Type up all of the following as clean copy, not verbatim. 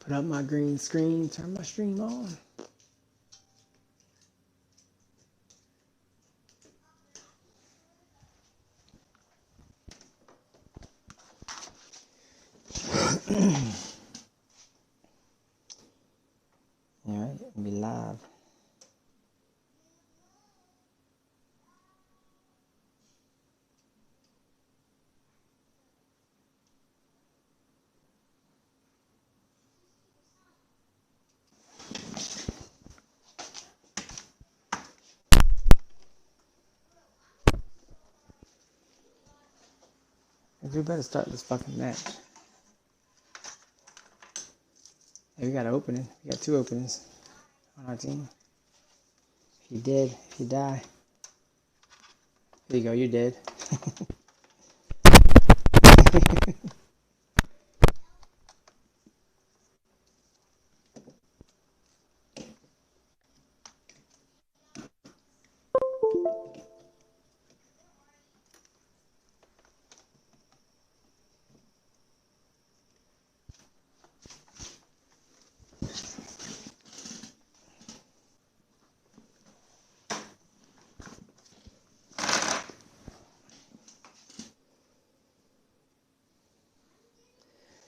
Put up my green screen, turn my stream on. Alright, be live. We better start this fucking match. Hey, we got an opening. We got 2 openings on our team. If you dead, if you die. There you go, you're dead.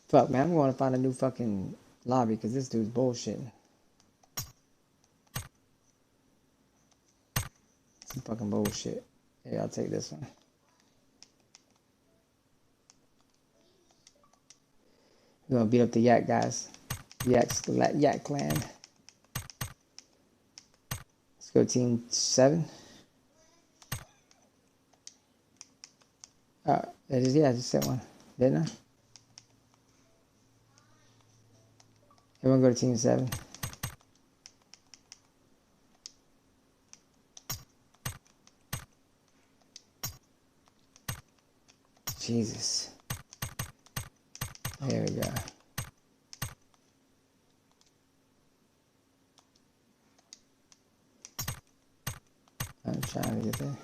Fuck, man, I'm going to find a new fucking lobby because this dude's bullshitting. Some fucking bullshit. Yeah, I'll take this one. We're gonna beat up the Yak guys. Yaks, the Yak clan. Let's go team 7. Yeah, I just sent one, didn't I? Everyone go to team 7. Jesus. There we go. I'm trying to get there.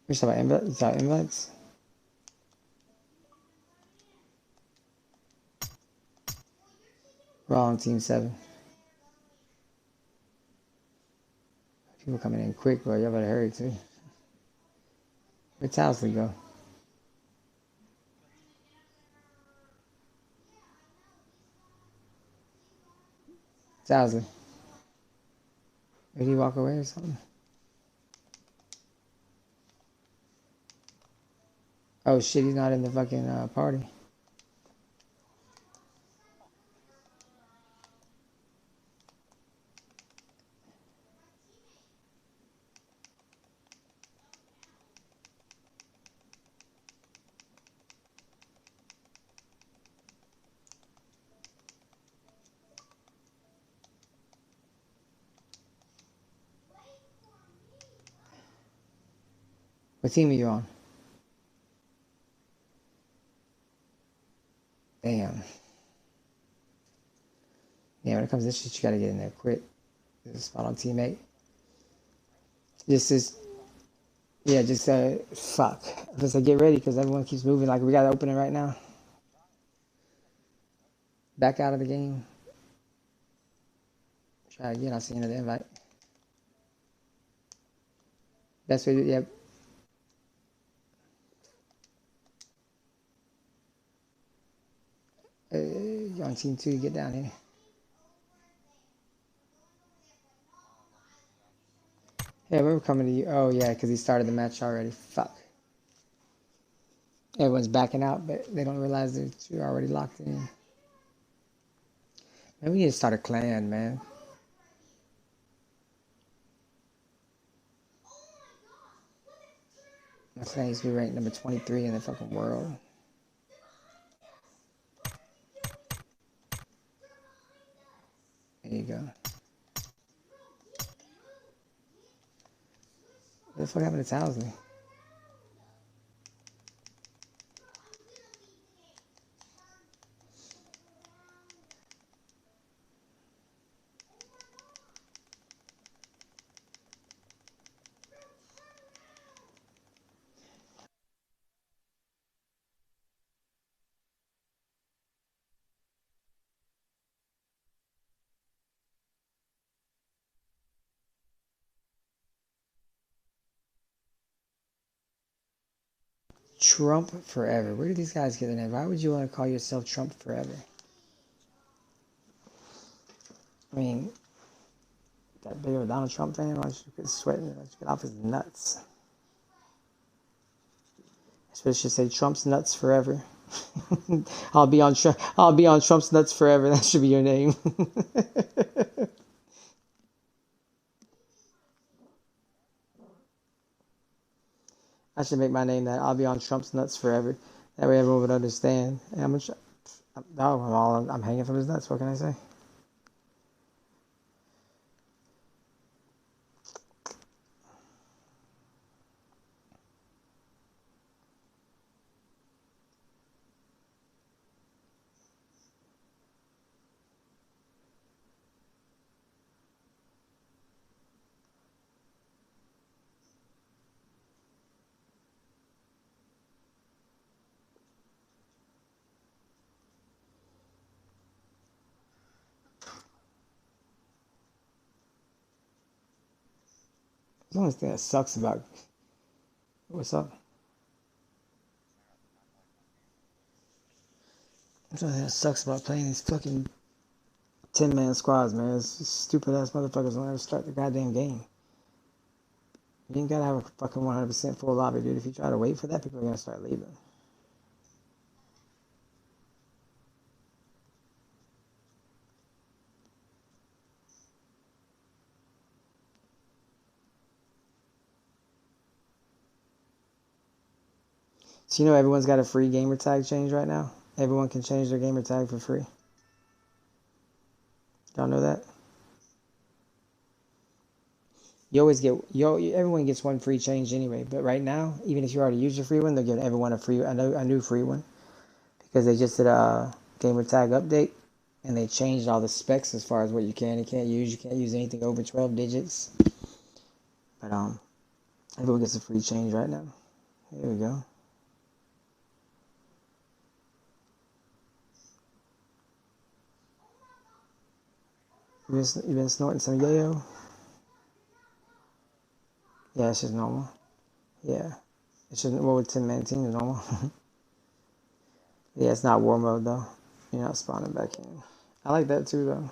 We're talking about invites? Is that invites? We're all on team 7. People coming in quick, bro. Y'all better hurry too. Where'd Towsley go? Towsley. Did he walk away or something? Oh shit, he's not in the fucking party. What team are you on? Damn. Yeah, when it comes to this shit, you gotta get in there quick. There's a spot on teammate. This is, yeah, just fuck. Just get ready because everyone keeps moving. Like we got to open it right now. Back out of the game. Try again. I'll see you in the invite. Best way to, yeah. You're on team 2. Get down here. Yeah, we're coming to you. Oh, yeah, because he started the match already. Fuck. Everyone's backing out, but they don't realize that you're already locked in. Man, we need to start a clan, man. My clan used to be ranked number 23 in the fucking world. There you go. What the fuck happened to Towsley? Trump Forever. Where do these guys get their name? Why would you want to call yourself Trump Forever? I mean, that big of a Donald Trump fan? Why don't you get sweating? Why don't you get off his nuts? I suppose you should say Trump's nuts forever. I'll be on Trump's nuts forever. That should be your name. I should make my name that. I'll be on Trump's nuts forever. That way everyone would understand. And I'm hanging from his nuts. What can I say? The only thing that sucks about what's up? The only thing that sucks about playing these fucking 10-man squads, man. It's stupid ass motherfuckers don't ever start the goddamn game. You ain't gotta have a fucking 100% full lobby, dude. If you try to wait for that, people are gonna start leaving. So you know everyone's got a free gamer tag change right now? Everyone can change their gamer tag for free. Y'all know that? You always get everyone gets one free change anyway. But right now, even if you already use your free one, they're giving everyone a new free one because they just did a gamer tag update and they changed all the specs as far as what you can and can't use. You can't use anything over 12 digits. But everyone gets a free change right now. Here we go. You been snorting some yayo? Yeah, it's just normal. Yeah. It's just, what would 10-man team is normal? Yeah, it's not war mode though. You're not spawning back in. I like that too though.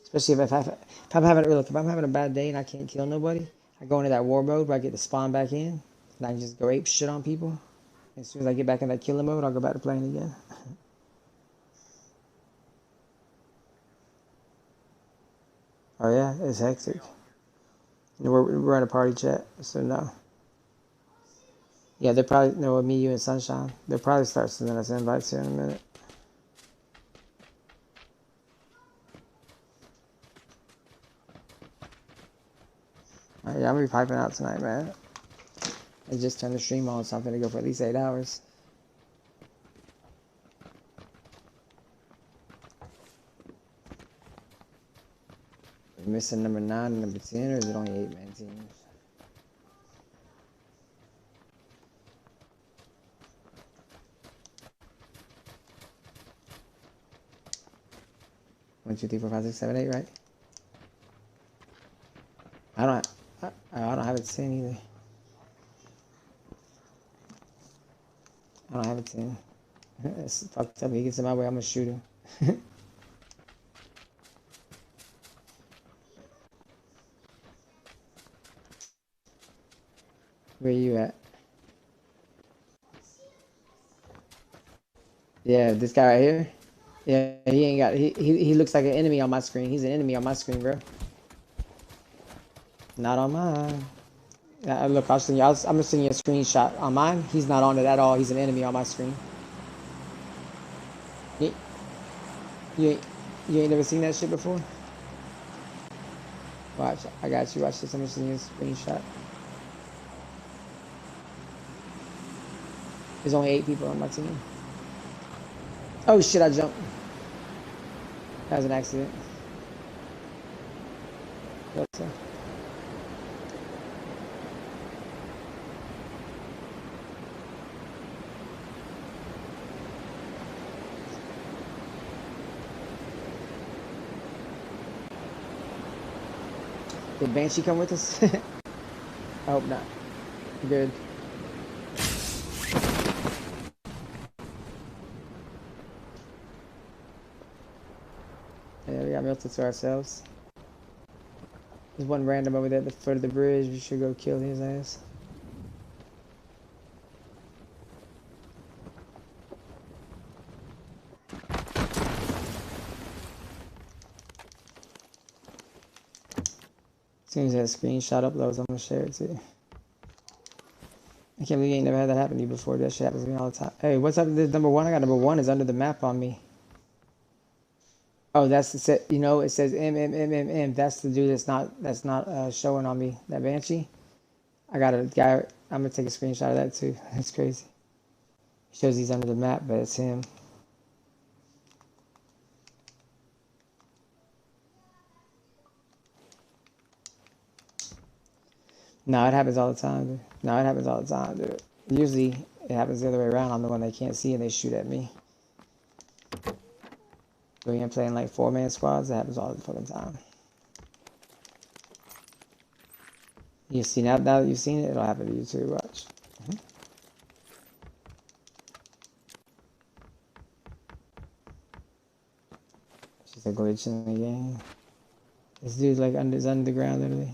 Especially if I'm having a bad day and I can't kill nobody, I go into that war mode where I get to spawn back in and I can just go ape shit on people. As soon as I get back in that killing mode, I'll go back to playing again. Oh yeah, it's hectic. You know, we're in a party chat, so no. Yeah, they'll probably know me, you, and Sunshine. They'll probably start sending us invites here in a minute. All right, yeah, I'm gonna be piping out tonight, man. I just turned the stream on, so I'm gonna go for at least 8 hours. We're missing number 9 and number 10, or is it only 8-man teams? One, two, three, four, five, six, seven, 8, right? I don't have it 10 either. I don't have it 10. It's fucked up. He gets in my way, I'm gonna shoot him. Where you at? Yeah, this guy right here. Yeah, he ain't got. He looks like an enemy on my screen. He's an enemy on my screen, bro. Not on mine. Look, I'm gonna send you a screenshot. On mine, he's not on it at all. He's an enemy on my screen. You, you, you ain't never seen that shit before? Watch, I got you. Watch this. I'm gonna send you a screenshot. There's only 8 people on my team. Oh shit, I jumped. That was an accident. Did Banshee come with us? I hope not. Good. got melted to ourselves. There's one random over there at the foot of the bridge. We should go kill his ass. As soon as that screenshot uploads, I'm gonna share it too. I can't believe you ain't never had that happen to you before. That shit happens to me all the time. Hey, what's up with this number one? I got number one is under the map on me. Oh, that's the set. You know, it says M. That's the dude that's not showing on me. That Banshee. I got a guy. I'm gonna take a screenshot of that too. That's crazy. It shows he's under the map, but it's him. No, it happens all the time, dude. No, it happens all the time, dude. Usually it happens the other way around. I'm the one they can't see and they shoot at me. When you're playing like 4-man squads, it happens all the fucking time. You see now that you've seen it, it'll happen to you too. Watch. It's just a glitch in the game. This dude's like is underground literally.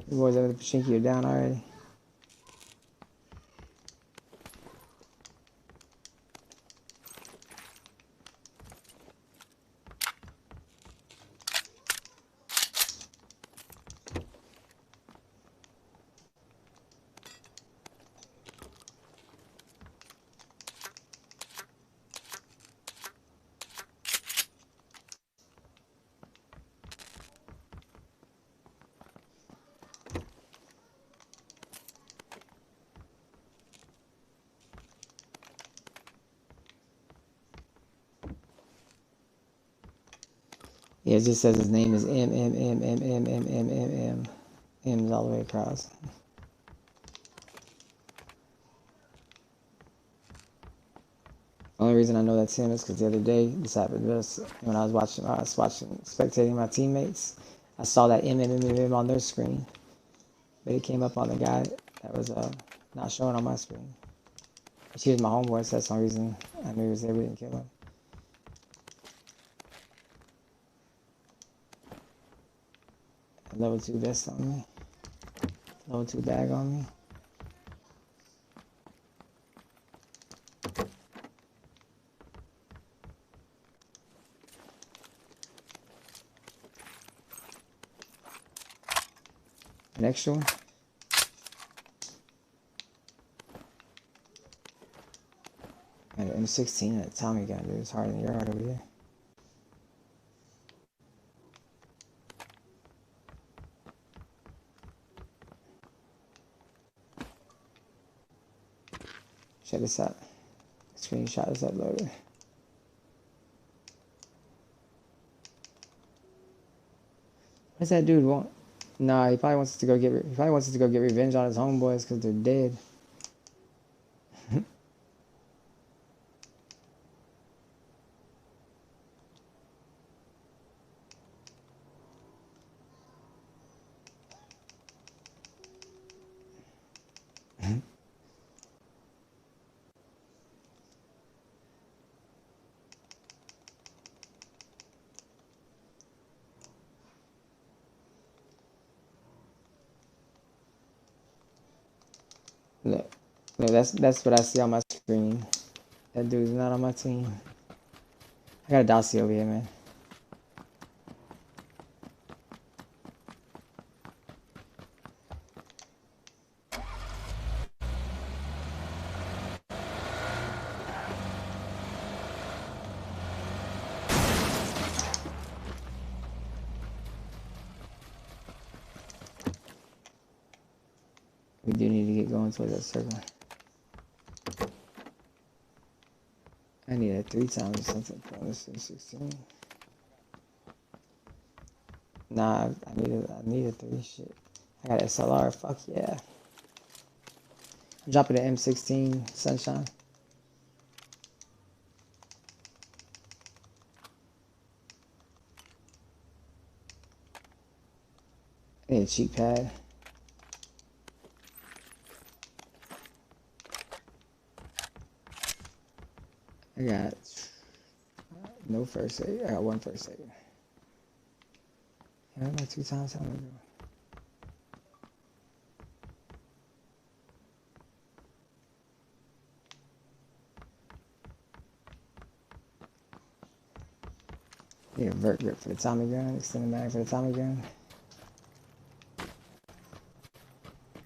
The boys over the Pachinki are down already. Yeah, it just says his name is M. M's all the way across. Only reason I know that's him is because the other day this happened just when I was spectating my teammates. I saw that M on their screen, but it came up on the guy that was not showing on my screen. She was my homeboy, so that's the only reason I knew he was there. We didn't kill him. Level 2 vest on me. Level 2 bag on me. An extra one. And an M16 and a Tommy gun, dude. It's hard in the yard over here. Check this out. Screenshot is uploaded. What does that dude want? Nah, he probably wants us to go get. He probably wants us to go get revenge on his homeboys because they're dead. Look, that's what I see on my screen. That dude's not on my team. I got a dossier over here, man. We do need to get going towards that circle. I need a 3 times or something from this 16. Nah, I need a 3 shit. I got SLR, fuck yeah. I'm dropping the M16 Sunshine. I need a cheap pad. I got no first aid. I got one first aid. Yeah, like 2 times. How many? Yeah, vert grip for the Tommy gun, extended mag for the Tommy gun.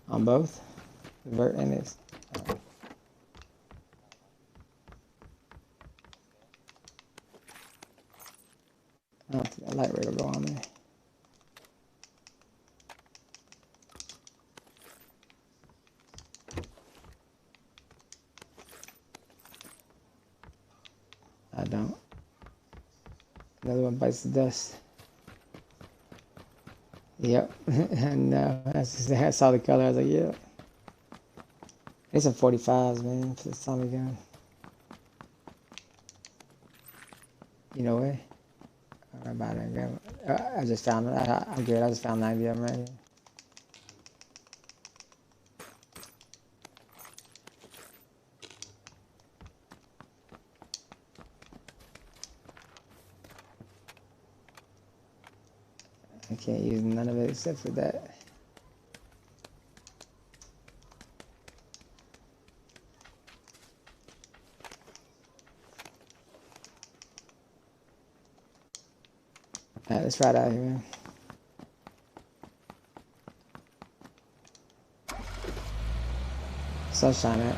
On both, the vert and this. I don't think that light rate will go on there. I don't. Another one bites the dust. Yep. And I saw the color. I was like, yeah. It's some 45s, man, for this Tommy gun. You know what? I'm about to go. I just found it. I'm good. I just found 90 of them right here. I can't use none of it except for that. Alright, let's ride out here, man. Sunshine out.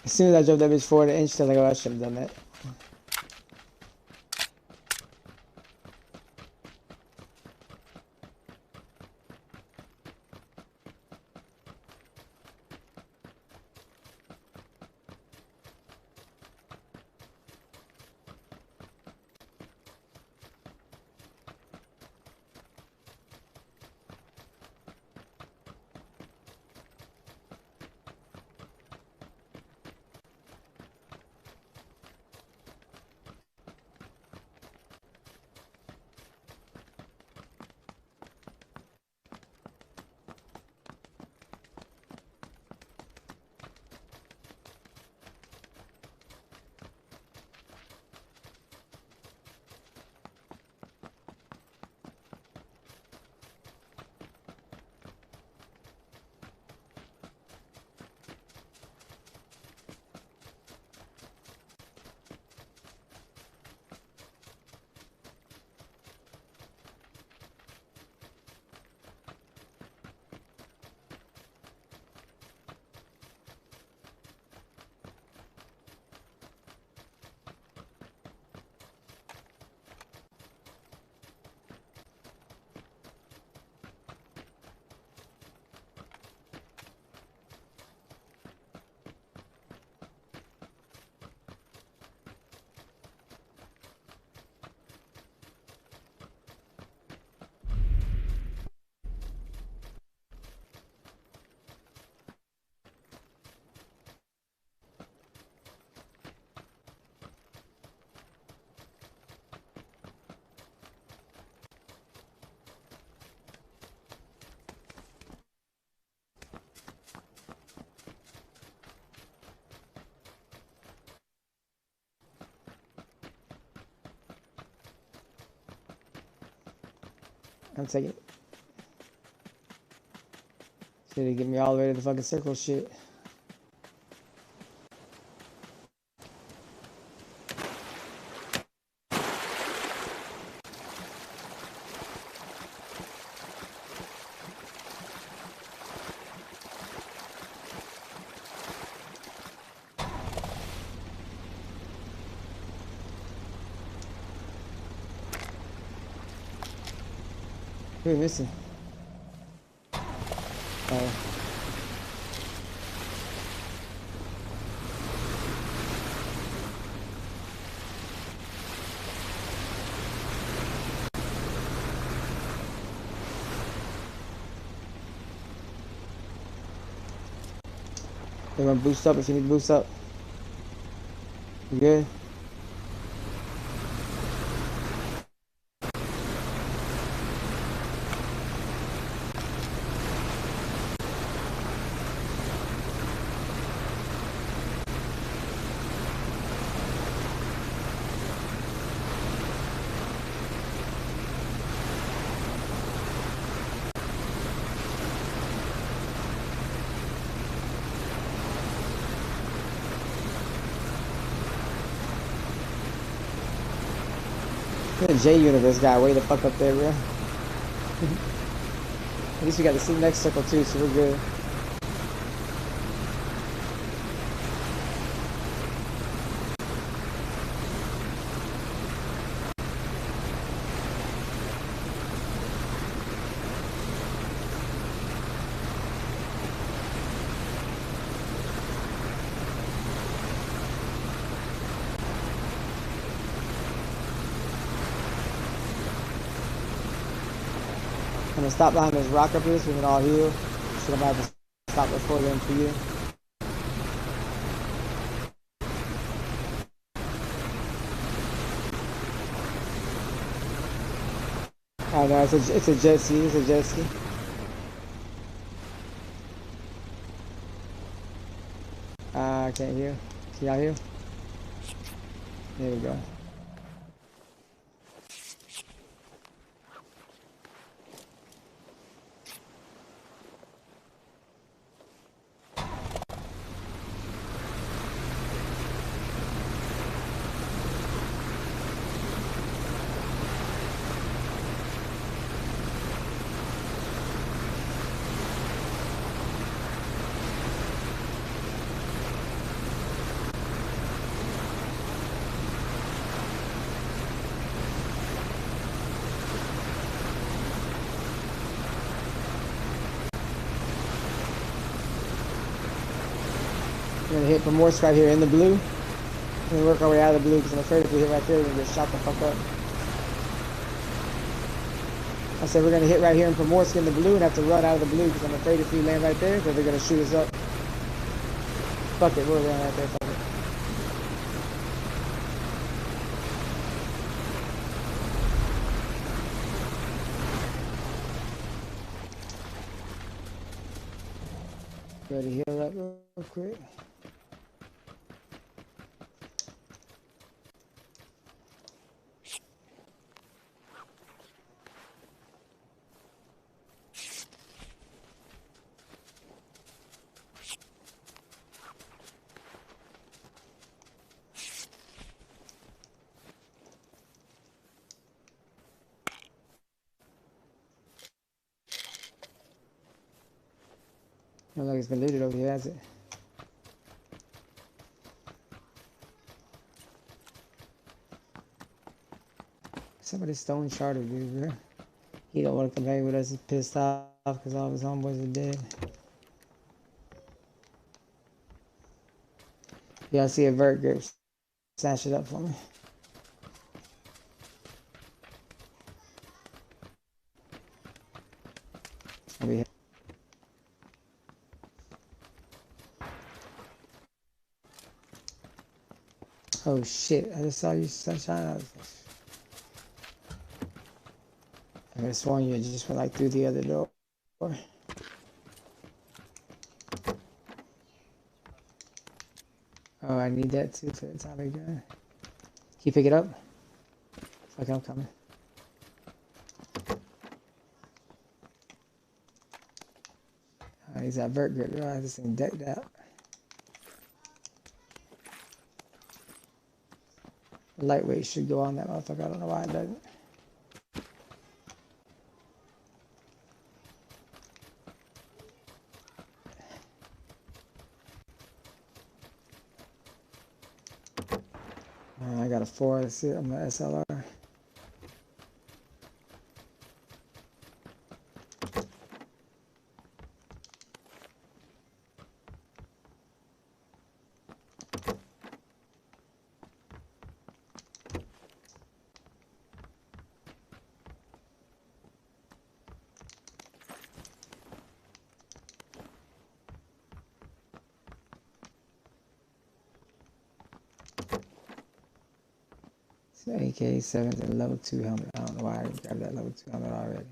As soon as I jumped that bitch forward an inch, I was like, oh, I should have done that. I'm taking it. Should get me all the way to the fucking circle shit. Who are we missing? Oh. They gonna boost up if you need to boost up. You good? The J universe guy way the fuck up there, bro. At least we got the next circle too, so we're good. I'm gonna stop behind this rock up here so we can all heal. So I'm about to stop recording for you. I know, it's a jet ski, it's a jet ski. I can't hear. Can y'all hear? There we go. We're gonna hit Primorsk right here in the blue. We're gonna work our way out of the blue because I'm afraid if we hit right there, we're gonna get shot the fuck up. I said we're gonna hit right here in Primorsk in the blue and have to run out of the blue because I'm afraid if we land right there, that they're gonna shoot us up. Fuck it, we'll land right there. Fuck it. Ready to heal up real quick. Not like it's been looted over here, has it? Somebody stone sharded dude, bro. He don't want to come hang with us. He's pissed off because all of his homeboys are dead. Yeah, I see a vert grip. Snatch it up for me. Over here. Oh shit, I just saw you sunshine. I could have sworn you just went like through the other door. Oh, I need that too for the atomic gun. Can you pick it up? Fuck, I'm coming. He's that vert grip, bro. I have this thing decked out. Lightweight should go on that motherfucker. I don't know why it doesn't. I got a 4. That's it. I'm an SLR. AK-7 and level 2 helmet. I don't know why I didn't grab that level 2 helmet already.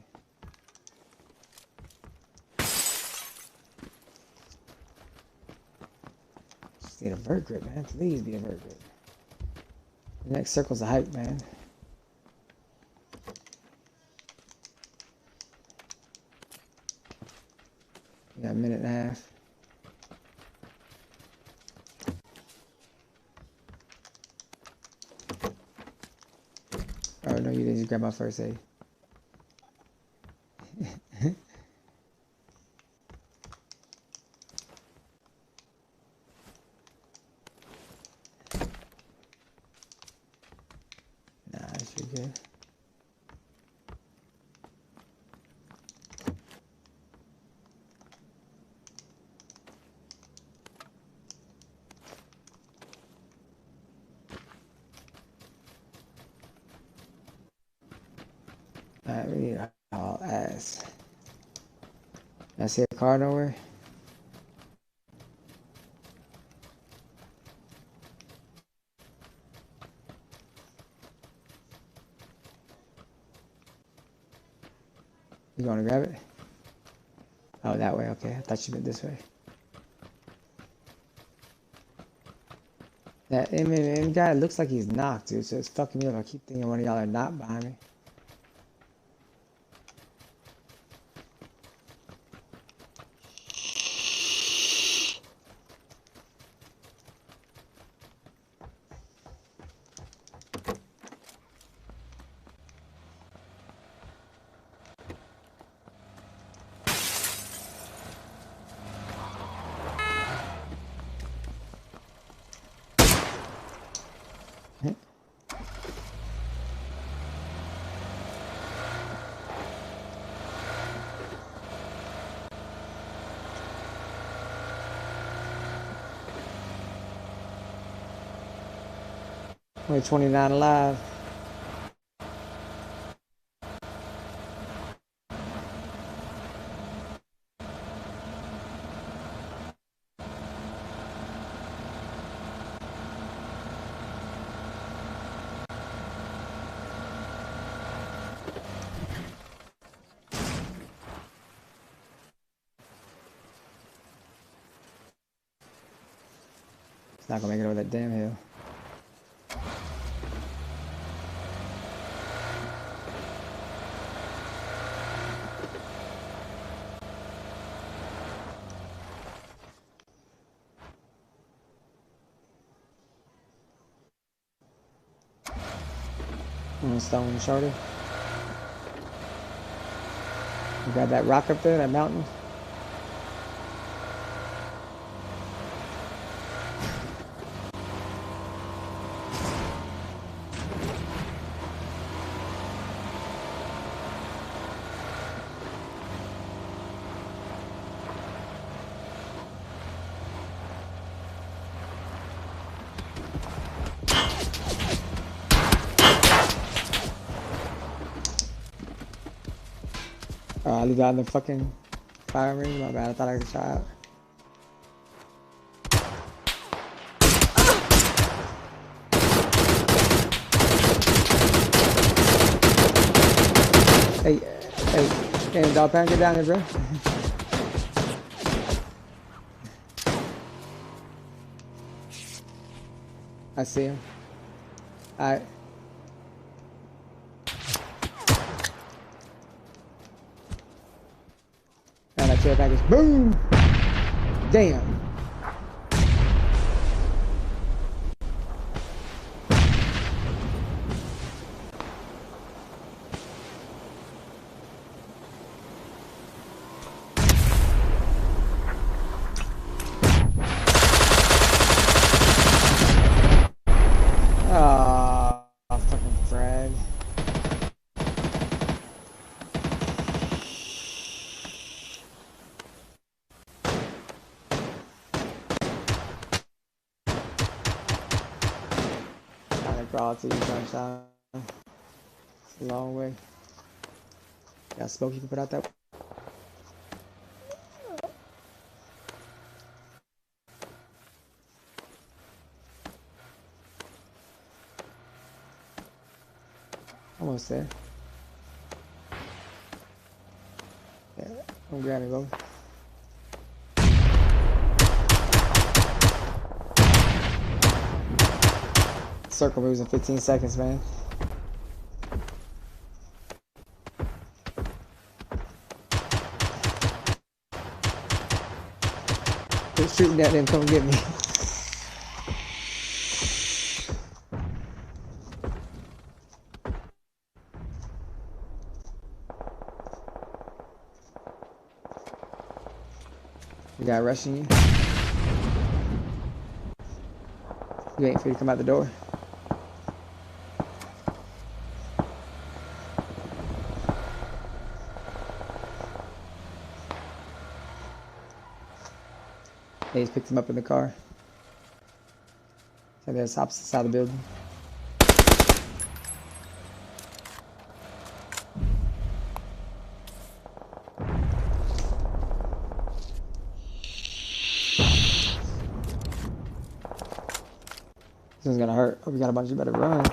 Just need a vert grip, man. Please be a vert grip. The next circle's a hype, man. We got a minute and a half. Oh, no, you didn't just grab my first aid. Nah, that should be good. Alright, we need all ass. I see a car nowhere. You going to grab it? Oh, that way. Okay, I thought you meant this way. That M guy looks like he's knocked, dude. So it's fucking me up. I keep thinking one of y'all are not behind me. We're 29 alive. It's not gonna make it over that damn hill. Stone shoulder. You got that rock up there, that mountain. You got in the fucking fire ring. My bad. I thought I could try out. Hey, dog pound, get down here, bro. I see him. Alright. And that care package. Boom! Damn. Fucking frag. Gotta crawl to you, sunshine. It's a long way. Got smoke you can put out that way. almost there. Yeah, I'm grabbing both. Circle moves in 15 seconds, man. Quit shooting at them, come get me. The guy rushing you. You waiting for you to come out the door. They just picked him up in the car. So that's opposite side of the building. This one's gonna hurt. Oh, we got a bunch. You better run.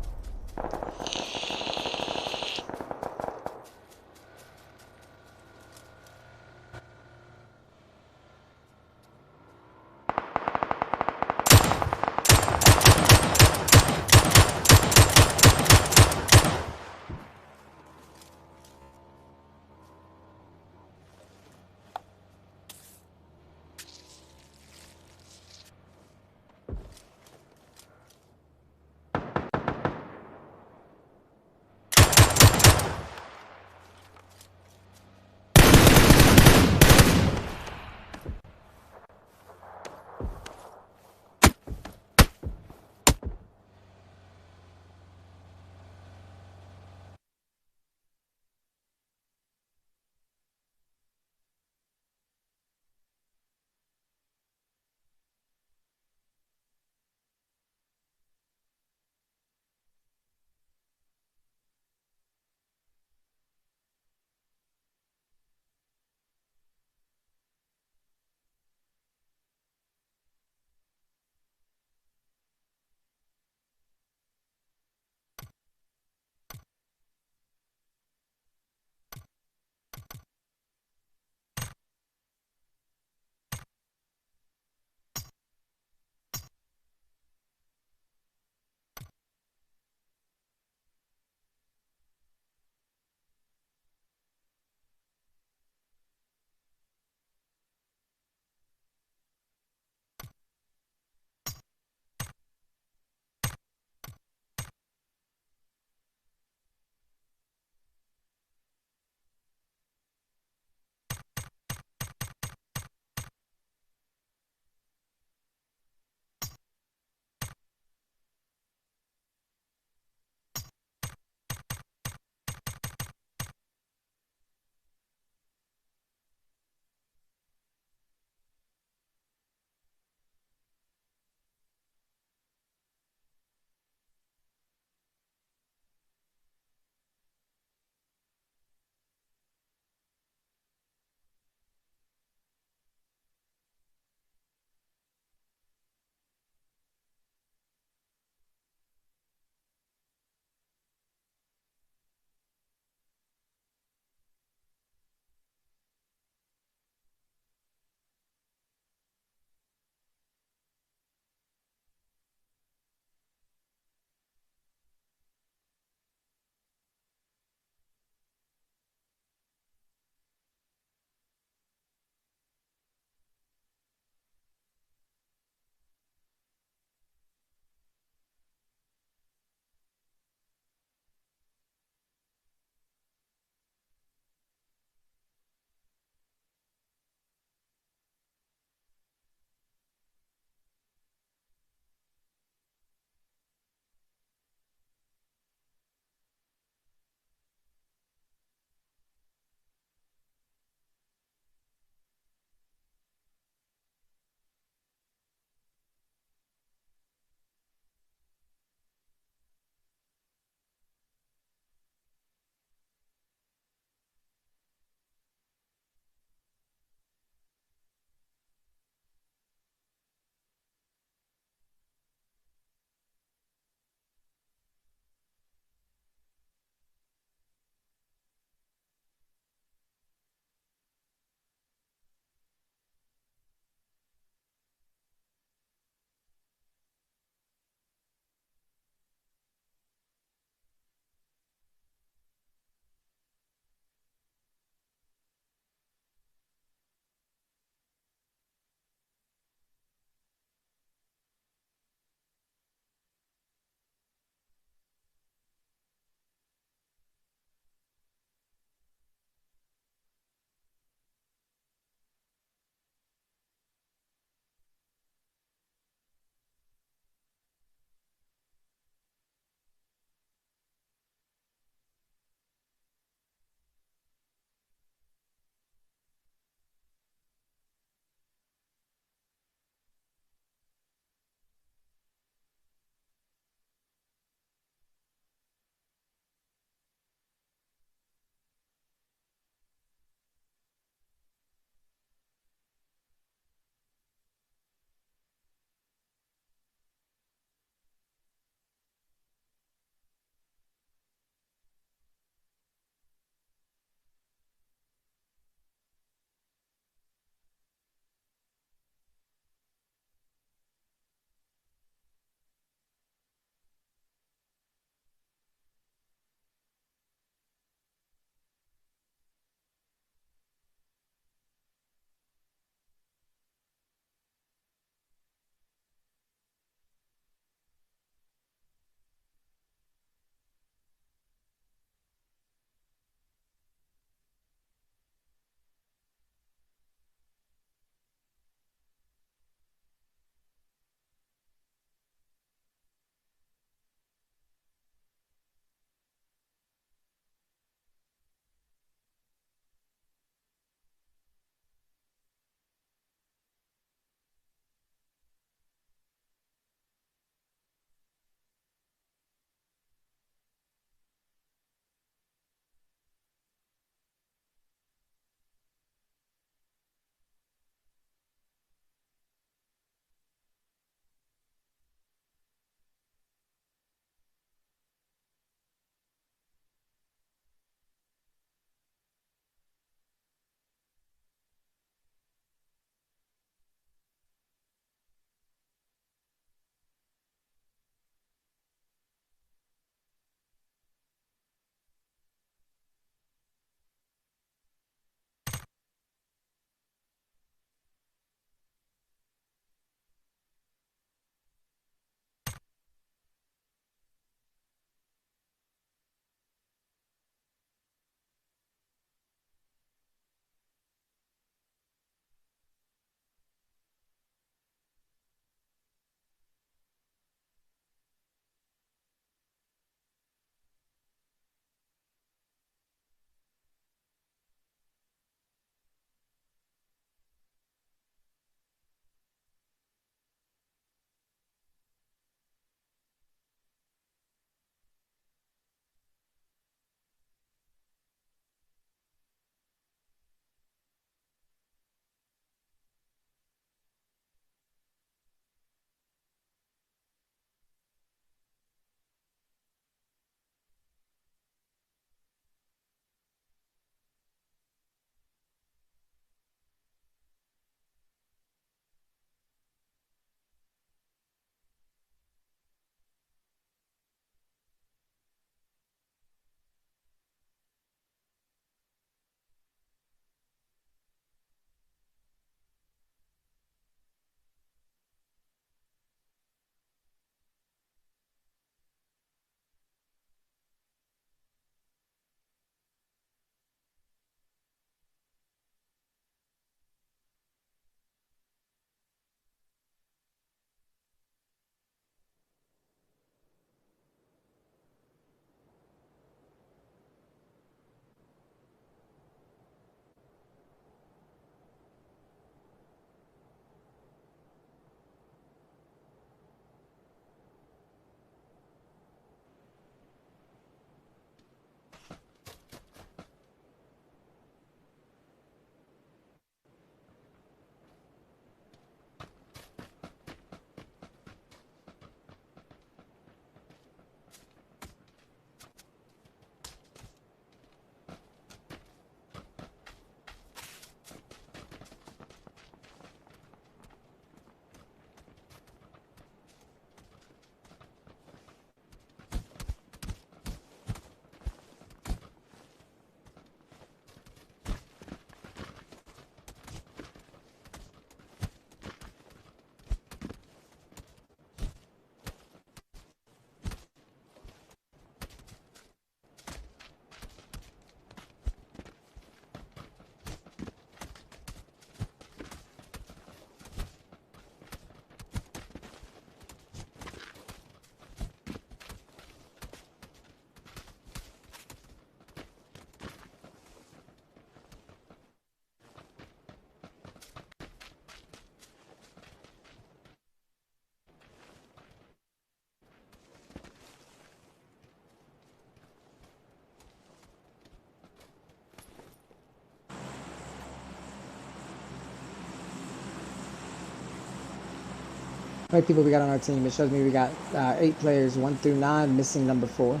How many people we got on our team? It shows me we got 8 players, 1 through 9, missing number 4. Is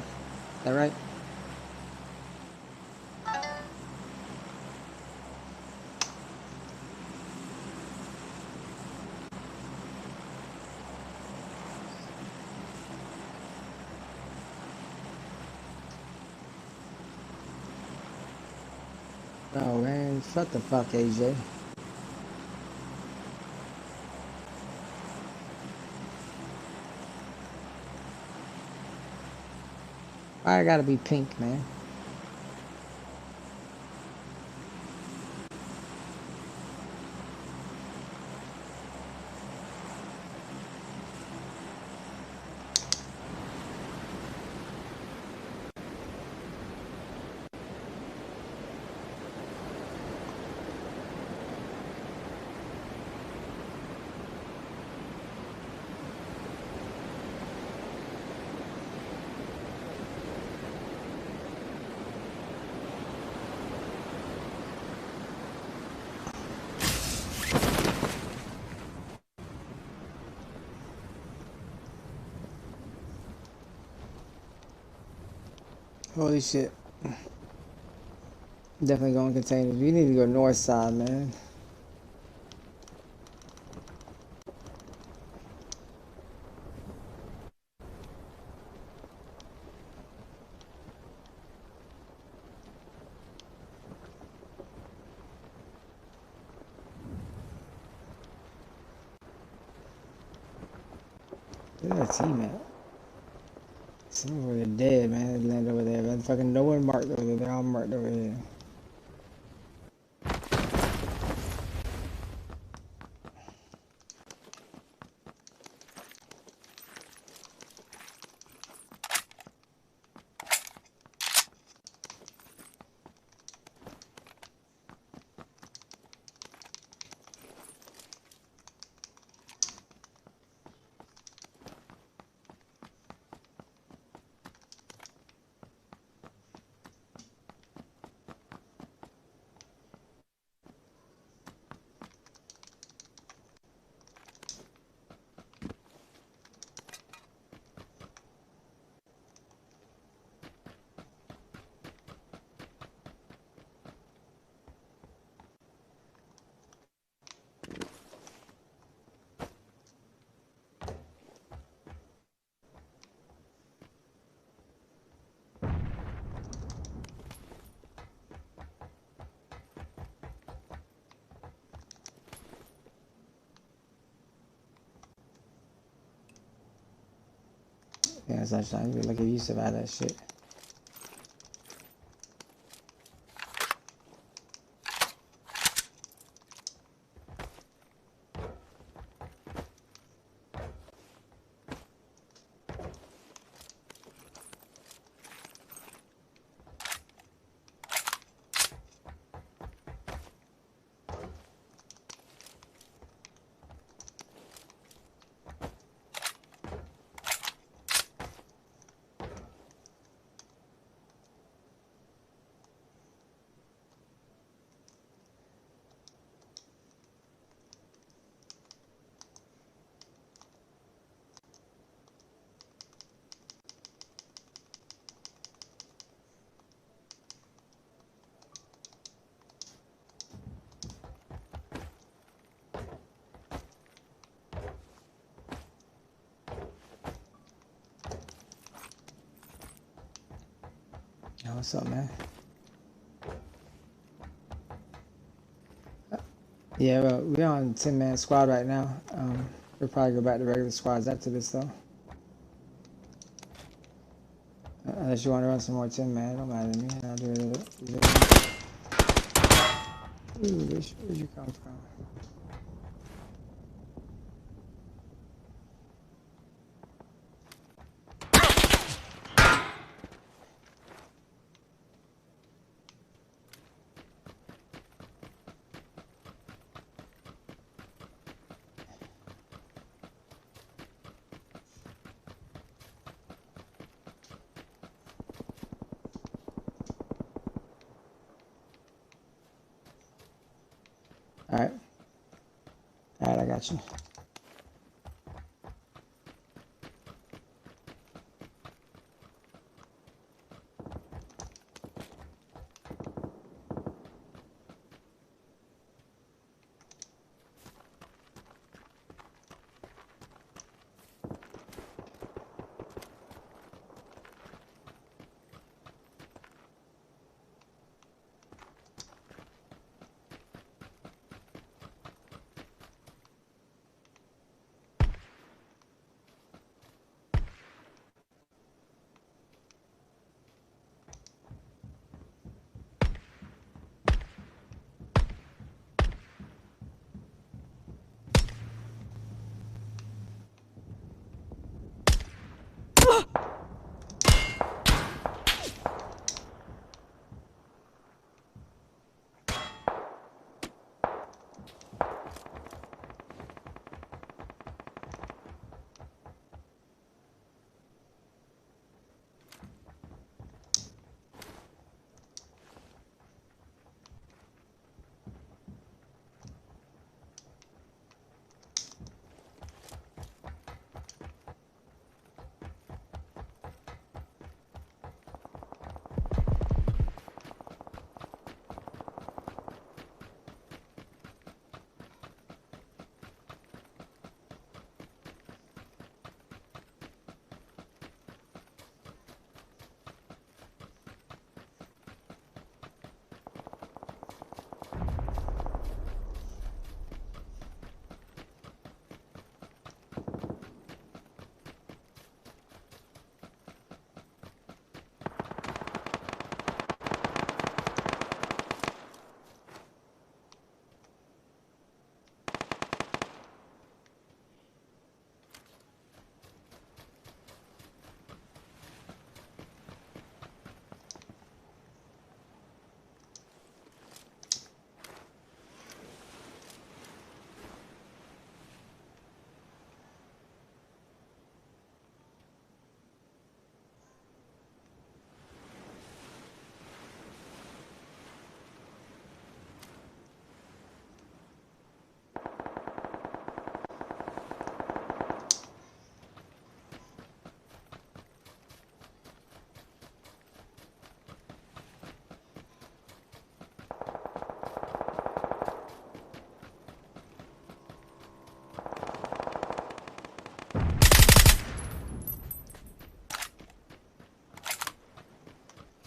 that right? Oh man, shut the fuck, AJ. Why I gotta be pink, man? Holy shit. Definitely going containers. We need to go north side, man. Where's that team at? Some over there dead, man. They land over there, man. Fucking no one marked over there. They're all marked over here. Yeah, sunshine. Be lucky if you survive that shit. Yo, what's up, man? Yeah, well, we're on 10-man squad right now. We'll probably go back to regular squads after this, though. Unless you want to run some more 10-man, don't matter to me. I'll do it. Ooh, where'd you come from? Alright. Alright, I got you.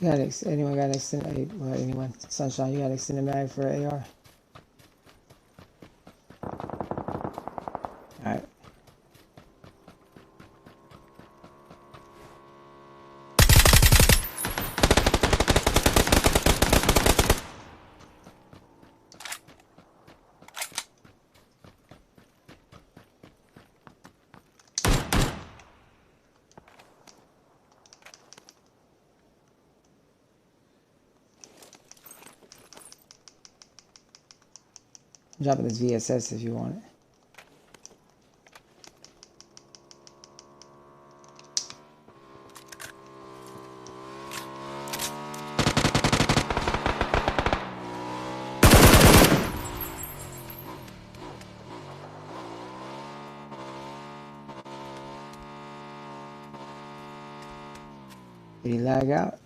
Anyone got an extended? Well, anyone? Sunshine, you got an extended mag for AR? All right. I'm dropping this VSS if you want it. Did he lag out?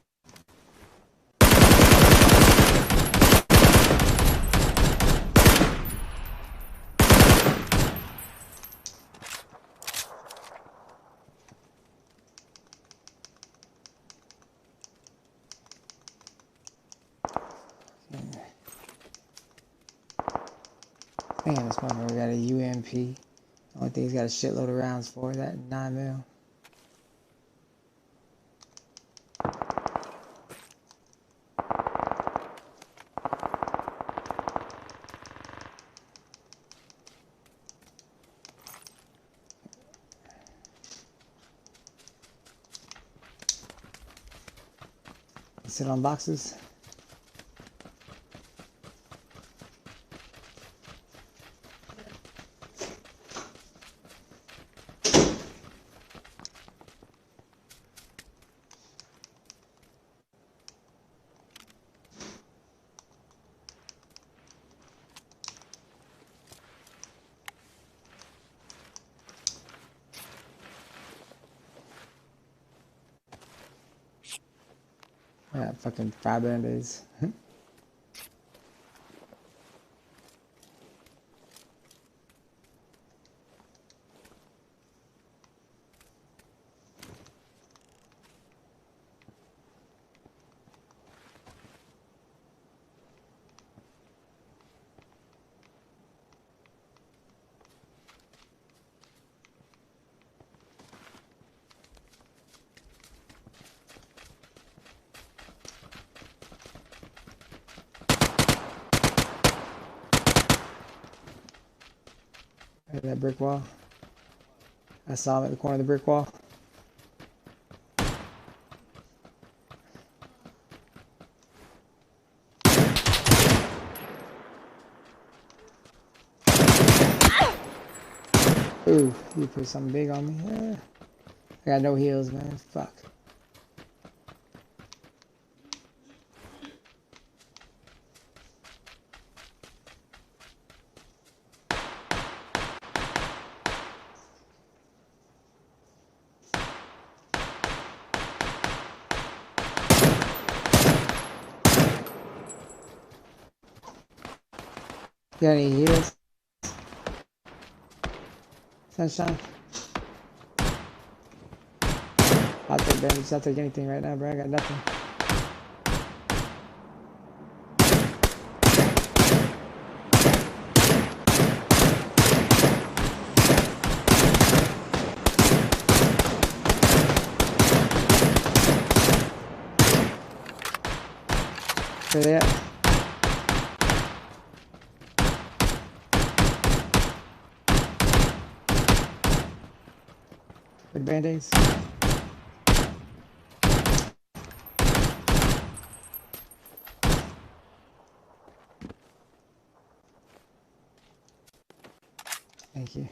Man, this motherfucker got a UMP. Only thing he's got a shitload of rounds for that 9mm. Sit on boxes. Yeah, fucking fire band-aids. That brick wall. I saw him at the corner of the brick wall. Ooh, you put something big on me. Yeah. I got no heals, man. Fuck. You got any heals? Sunshine? I'll take bandage. I'll take anything right now, bro. I got nothing. Where they at? With band-aids? Thank you.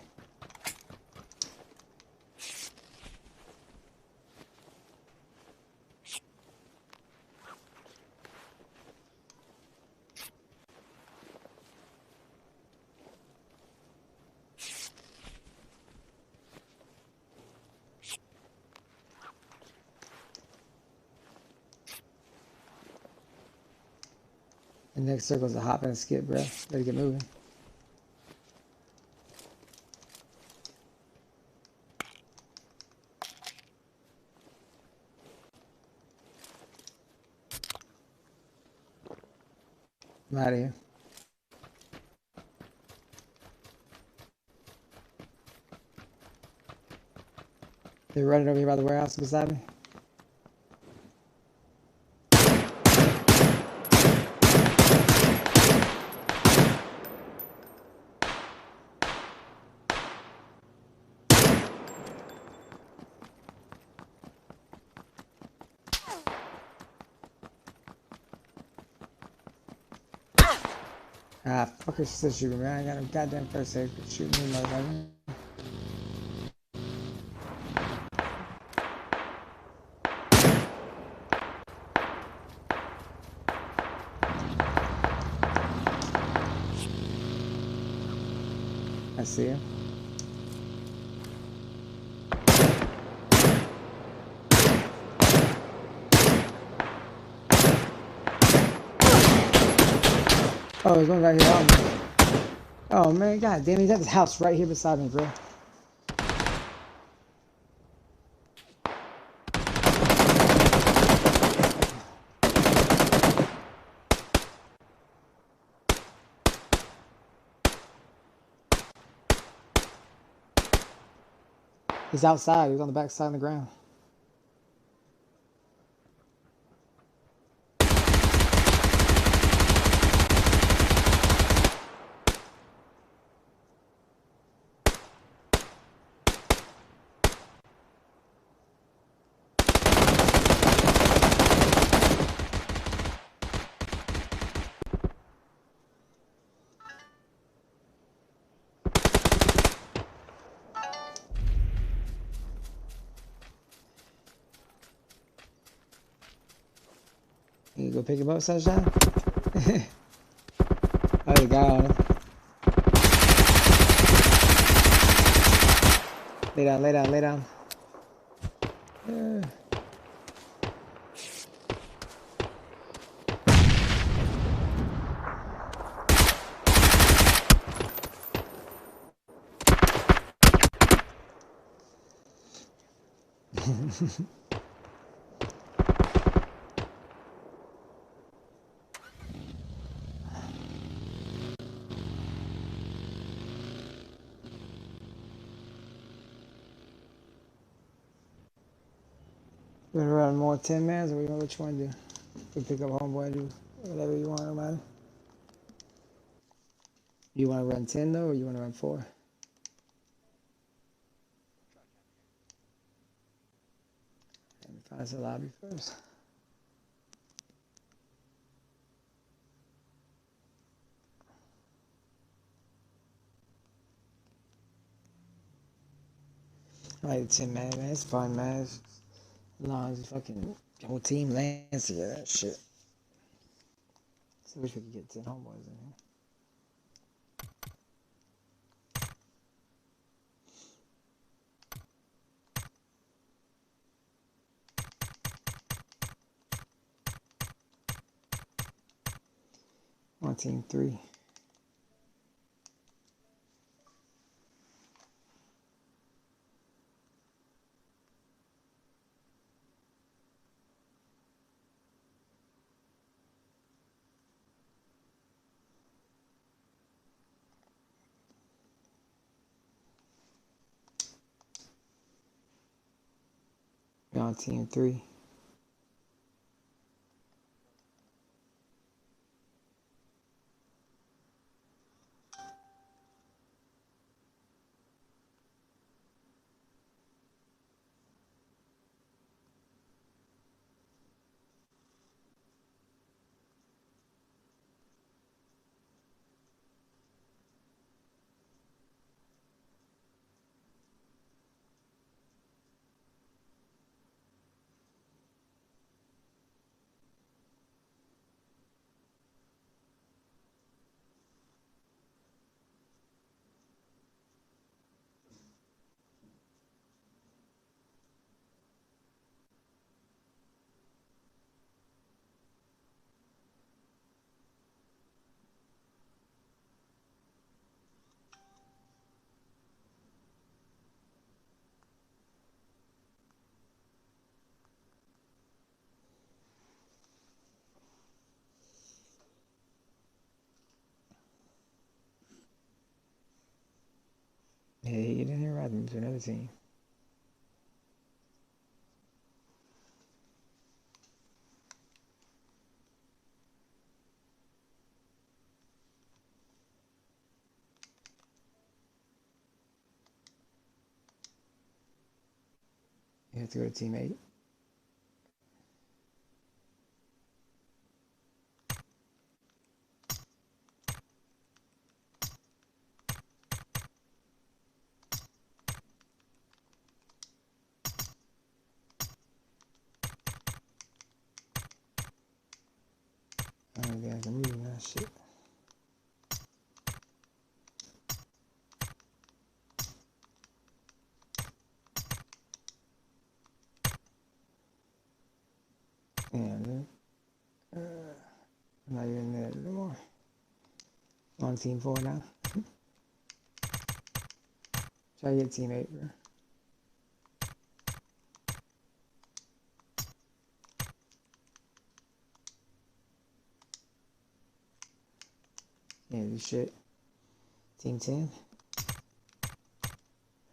The next circle's a hop and a skip, bro. Better get moving. I'm out of here. They're running over here by the warehouse beside me. Ah, fucker still shooting me. I ain't got no goddamn first aid. Shooting me, motherfucker. I see him. Oh, there's one right here on me. Oh man, god damn, he's at this house right here beside me, bro. He's outside. He's on the back side of the ground. You go pick him up, Sunshine? Oh, the guy on him. Lay down, lay down, lay down. You wanna run more 10 mans, or what you wanna do? You can pick up homeboy and do whatever you want, no matter. You wanna run 10 though, or you wanna run 4? Let me find us a lobby first. I like the 10 man, It's fun, man. As long as the fucking whole team lands together, that shit. So I wish we could get 10 homeboys in here. On team 3. We're on team 3. Hey, get in here rather than to another team. You have to go to teammate. I don't think I can move that shit. Damn, dude. I'm not even there anymore. On team 4 now. Try to get teammate, bro. Can't do shit. Team 10.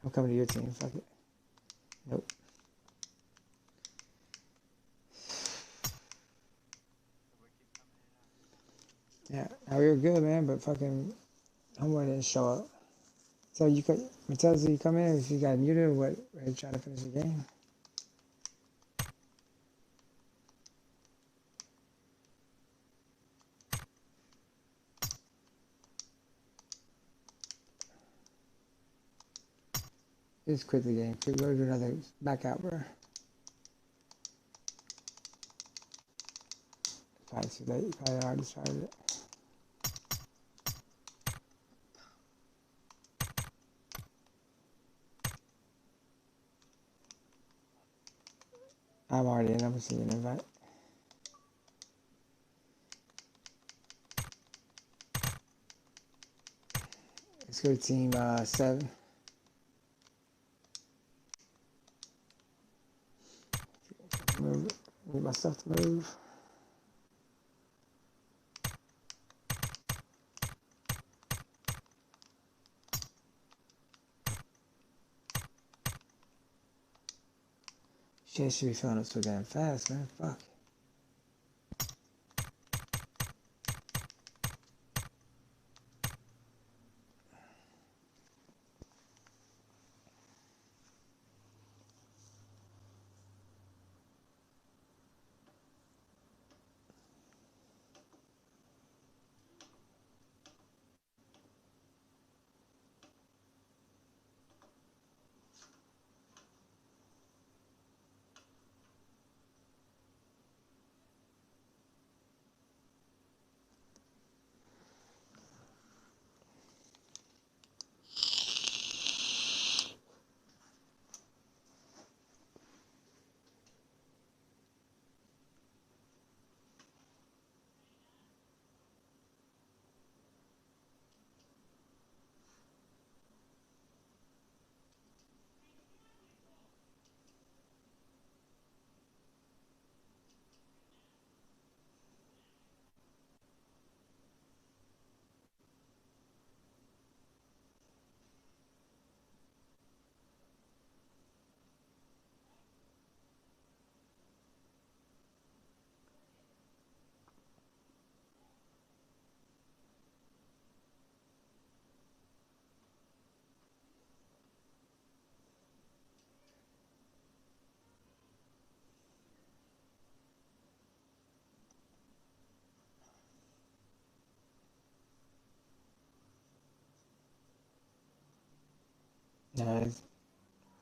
I'm coming to your team. Fuck it. Nope. Yeah, now we were good, man, but fucking homeboy didn't show up. So you could, Mattel, you come in if you got muted or what? Are you trying to finish the game? Just quit the game. Go to another back out, bro. Probably too late. You probably already started it. I'm already in. I'm gonna see an invite. Let's go to team 7. Move. Need my stuff to move. Shit should be filling up so damn fast, man. Fuck.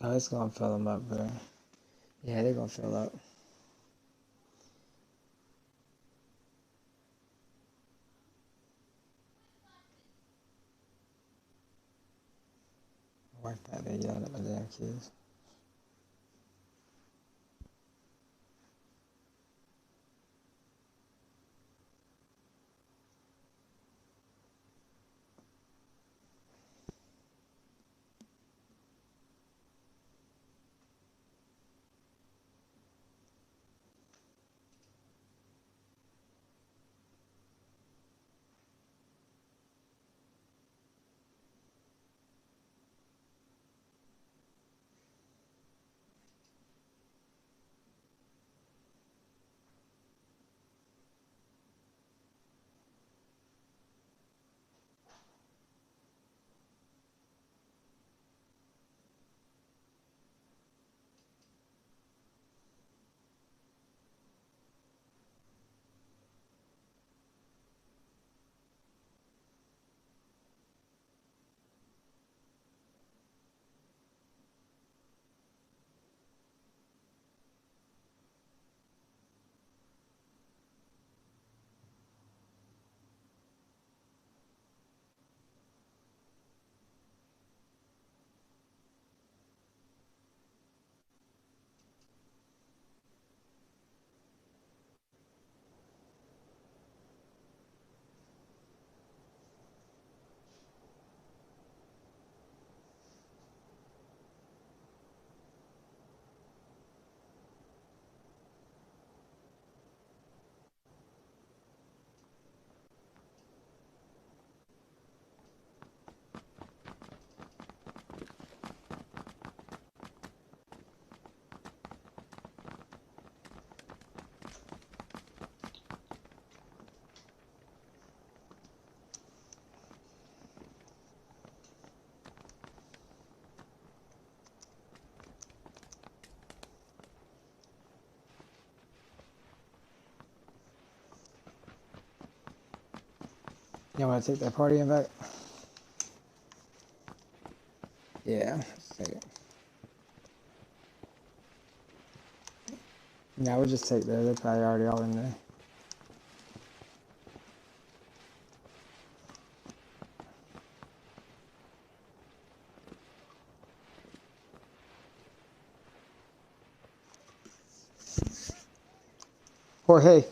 No, it's gonna fill them up, bro. Yeah, they're gonna fill up. Wife back there yelling at my damn kids. You want to take that party invite? Yeah, let's take it. Yeah, we'll just take that. They're probably already all in there. Jorge.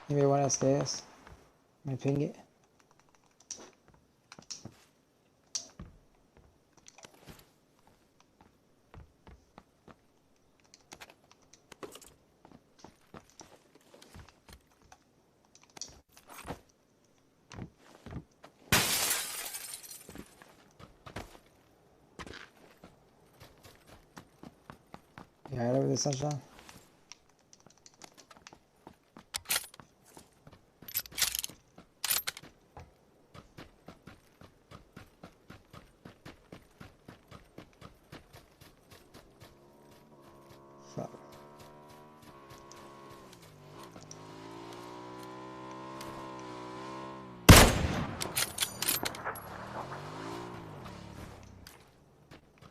Maybe one upstairs. Let me ping it. Yeah, right over the sunshine. Fuck.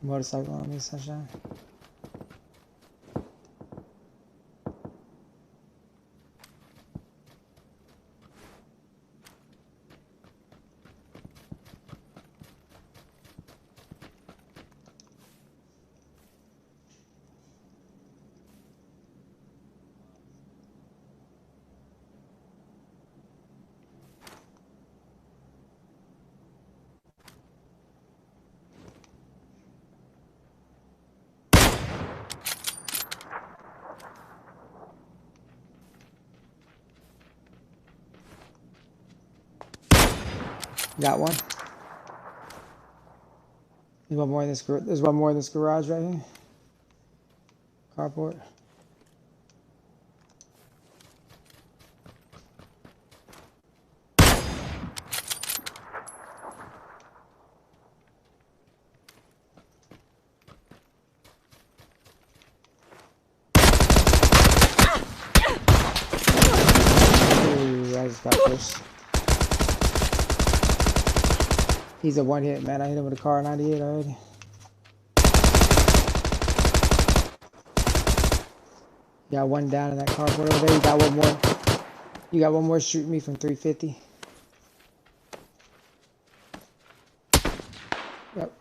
Motorcycle on me, sunshine. Got one. There's one more in this. There's one more in this garage right here. Carport. Ooh, I just got pushed. He's a one hit, man. I hit him with a car 98 already. Got one down in that carport over there. You got one more. You got one more shooting me from 350. Yep.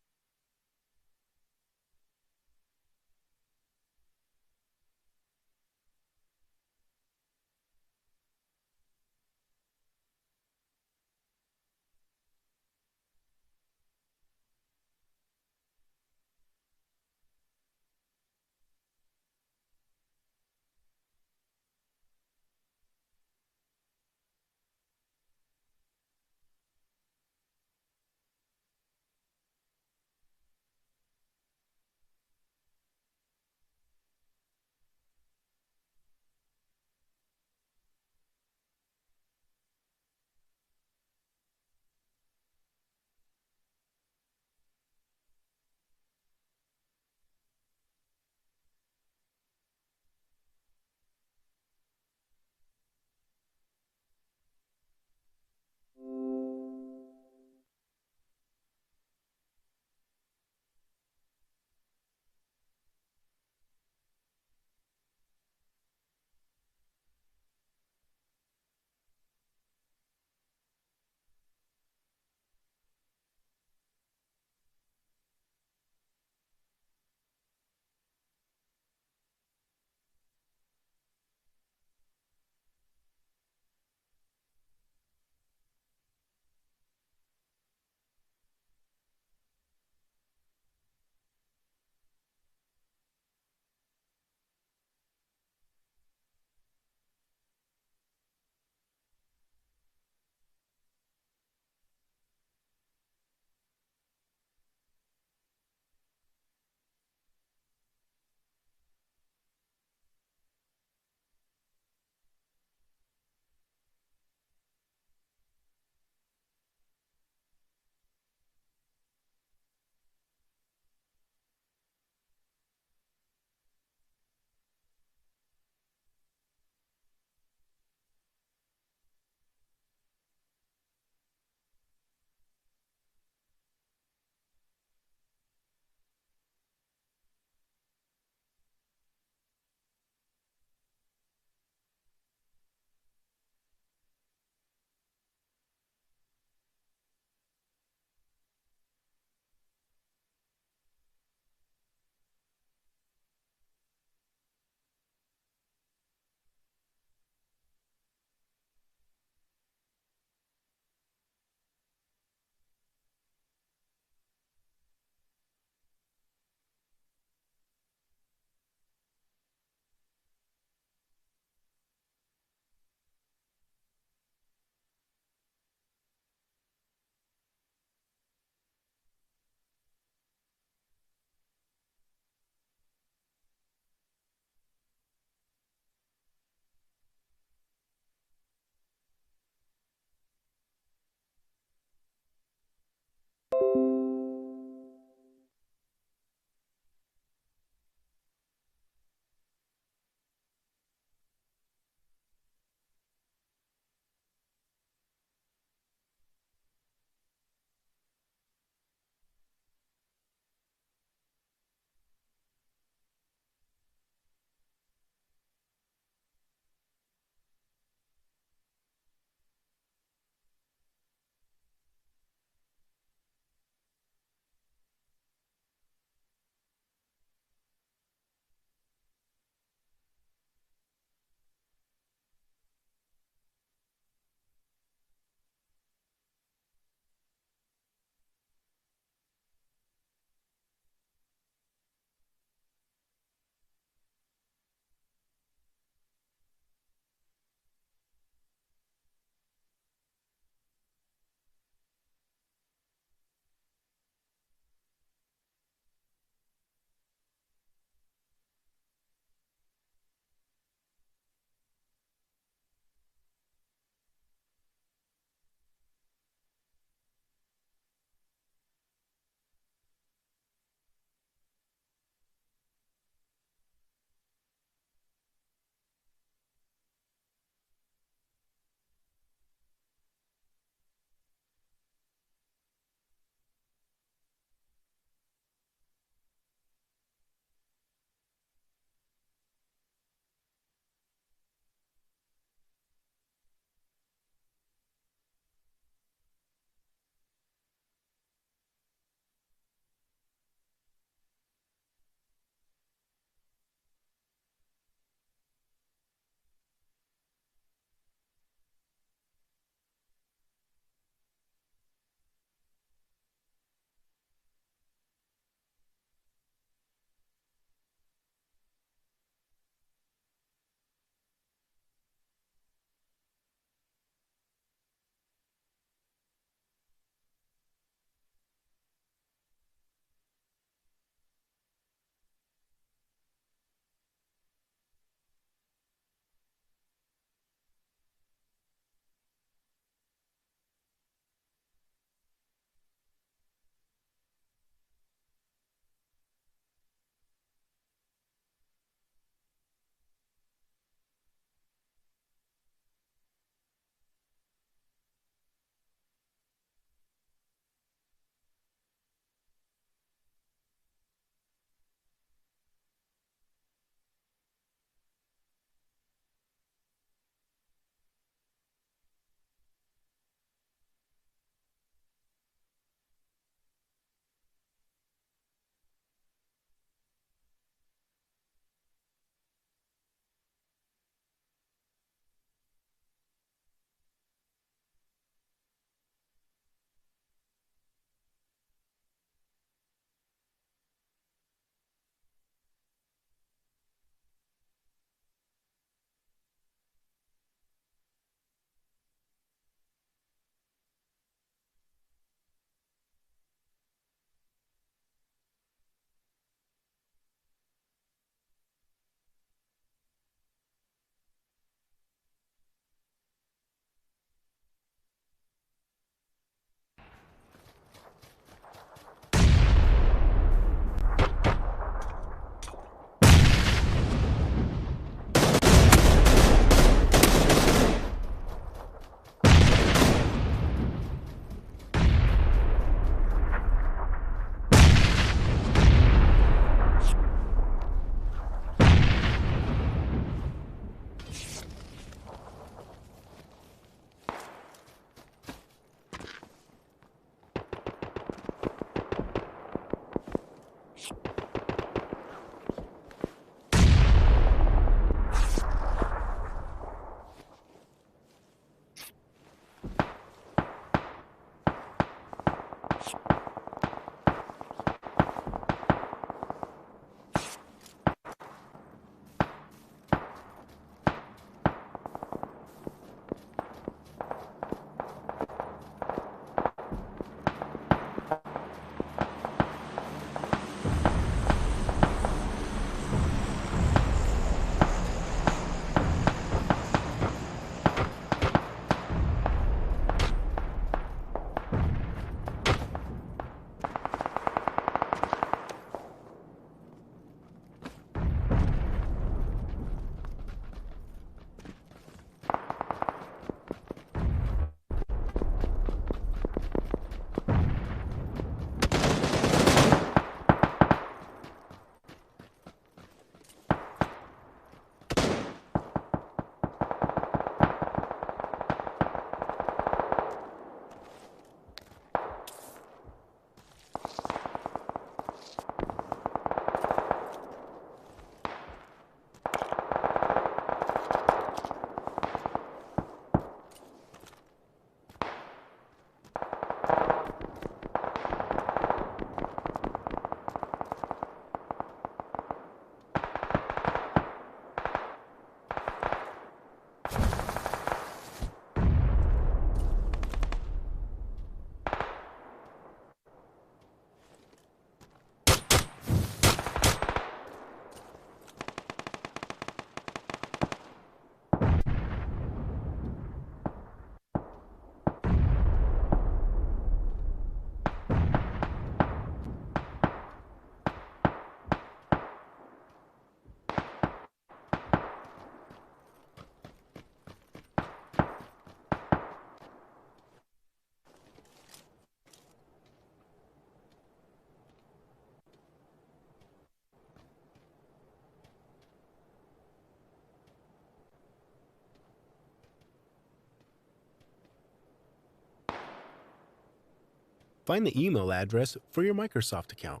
Find the email address for your Microsoft account.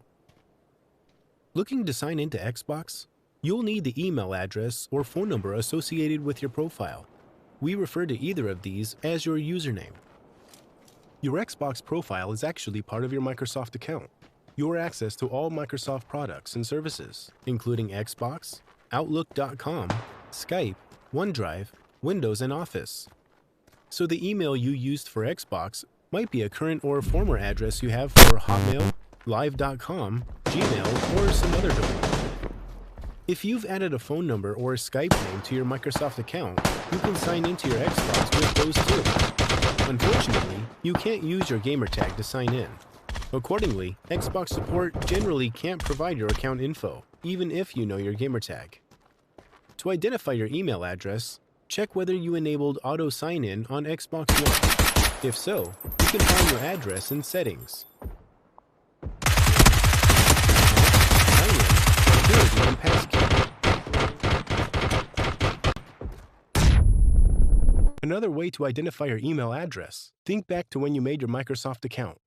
Looking to sign into Xbox? You'll need the email address or phone number associated with your profile. We refer to either of these as your username. Your Xbox profile is actually part of your Microsoft account. Your access to all Microsoft products and services, including Xbox, Outlook.com, Skype, OneDrive, Windows, and Office. So the email you used for Xbox might be a current or former address you have for Hotmail, Live.com, Gmail, or some other domain. If you've added a phone number or a Skype name to your Microsoft account, you can sign into your Xbox with those too. Unfortunately, you can't use your gamertag to sign in. Accordingly, Xbox support generally can't provide your account info, even if you know your gamertag. To identify your email address, check whether you enabled auto sign-in on Xbox One. If so, you can find your address in Settings. Security and Passkey. Another way to identify your email address, think back to when you made your Microsoft account.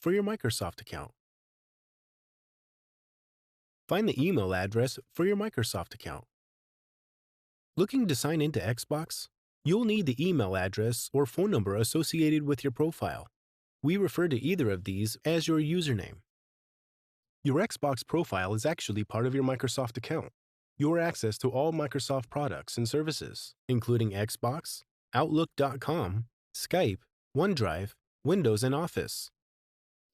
For your Microsoft account, find the email address for your Microsoft account. Looking to sign into Xbox? You'll need the email address or phone number associated with your profile. We refer to either of these as your username. Your Xbox profile is actually part of your Microsoft account. Your access to all Microsoft products and services, including Xbox, Outlook.com, Skype, OneDrive, Windows, and Office.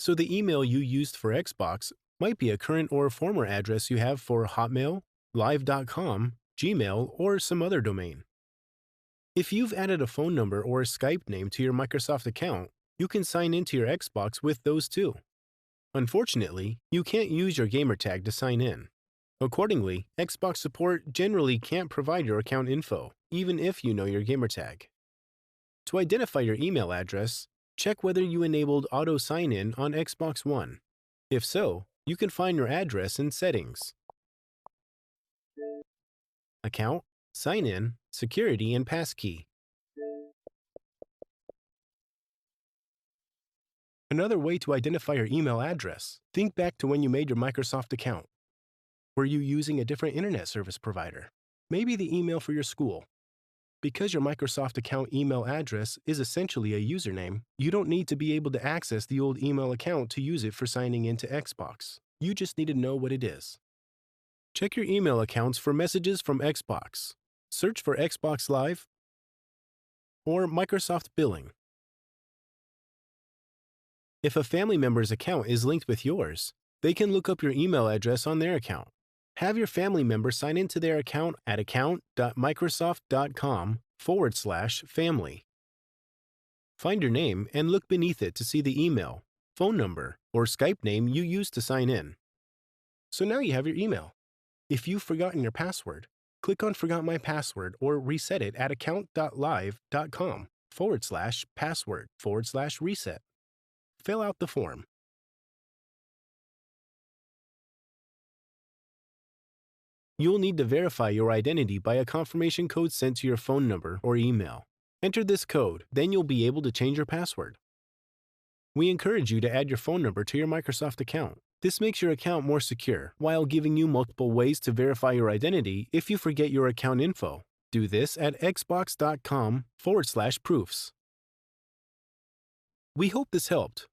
So the email you used for Xbox might be a current or former address you have for Hotmail, Live.com, Gmail, or some other domain. If you've added a phone number or a Skype name to your Microsoft account, you can sign into your Xbox with those too. Unfortunately, you can't use your gamertag to sign in. Accordingly, Xbox support generally can't provide your account info, even if you know your gamertag. To identify your email address, check whether you enabled auto sign-in on Xbox One. If so, you can find your address in Settings. Account, Sign-in, Security, and Passkey. Another way to identify your email address, think back to when you made your Microsoft account. Were you using a different internet service provider? Maybe the email for your school. Because your Microsoft account email address is essentially a username, you don't need to be able to access the old email account to use it for signing into Xbox. You just need to know what it is. Check your email accounts for messages from Xbox. Search for Xbox Live or Microsoft Billing. If a family member's account is linked with yours, they can look up your email address on their account. Have your family member sign into their account at account.microsoft.com/family. Find your name and look beneath it to see the email, phone number, or Skype name you used to sign in. So now you have your email. If you've forgotten your password, click on Forgot My Password or reset it at account.live.com/password/reset. Fill out the form. You'll need to verify your identity by a confirmation code sent to your phone number or email. Enter this code, then you'll be able to change your password. We encourage you to add your phone number to your Microsoft account. This makes your account more secure, while giving you multiple ways to verify your identity if you forget your account info. Do this at xbox.com/proofs. We hope this helped.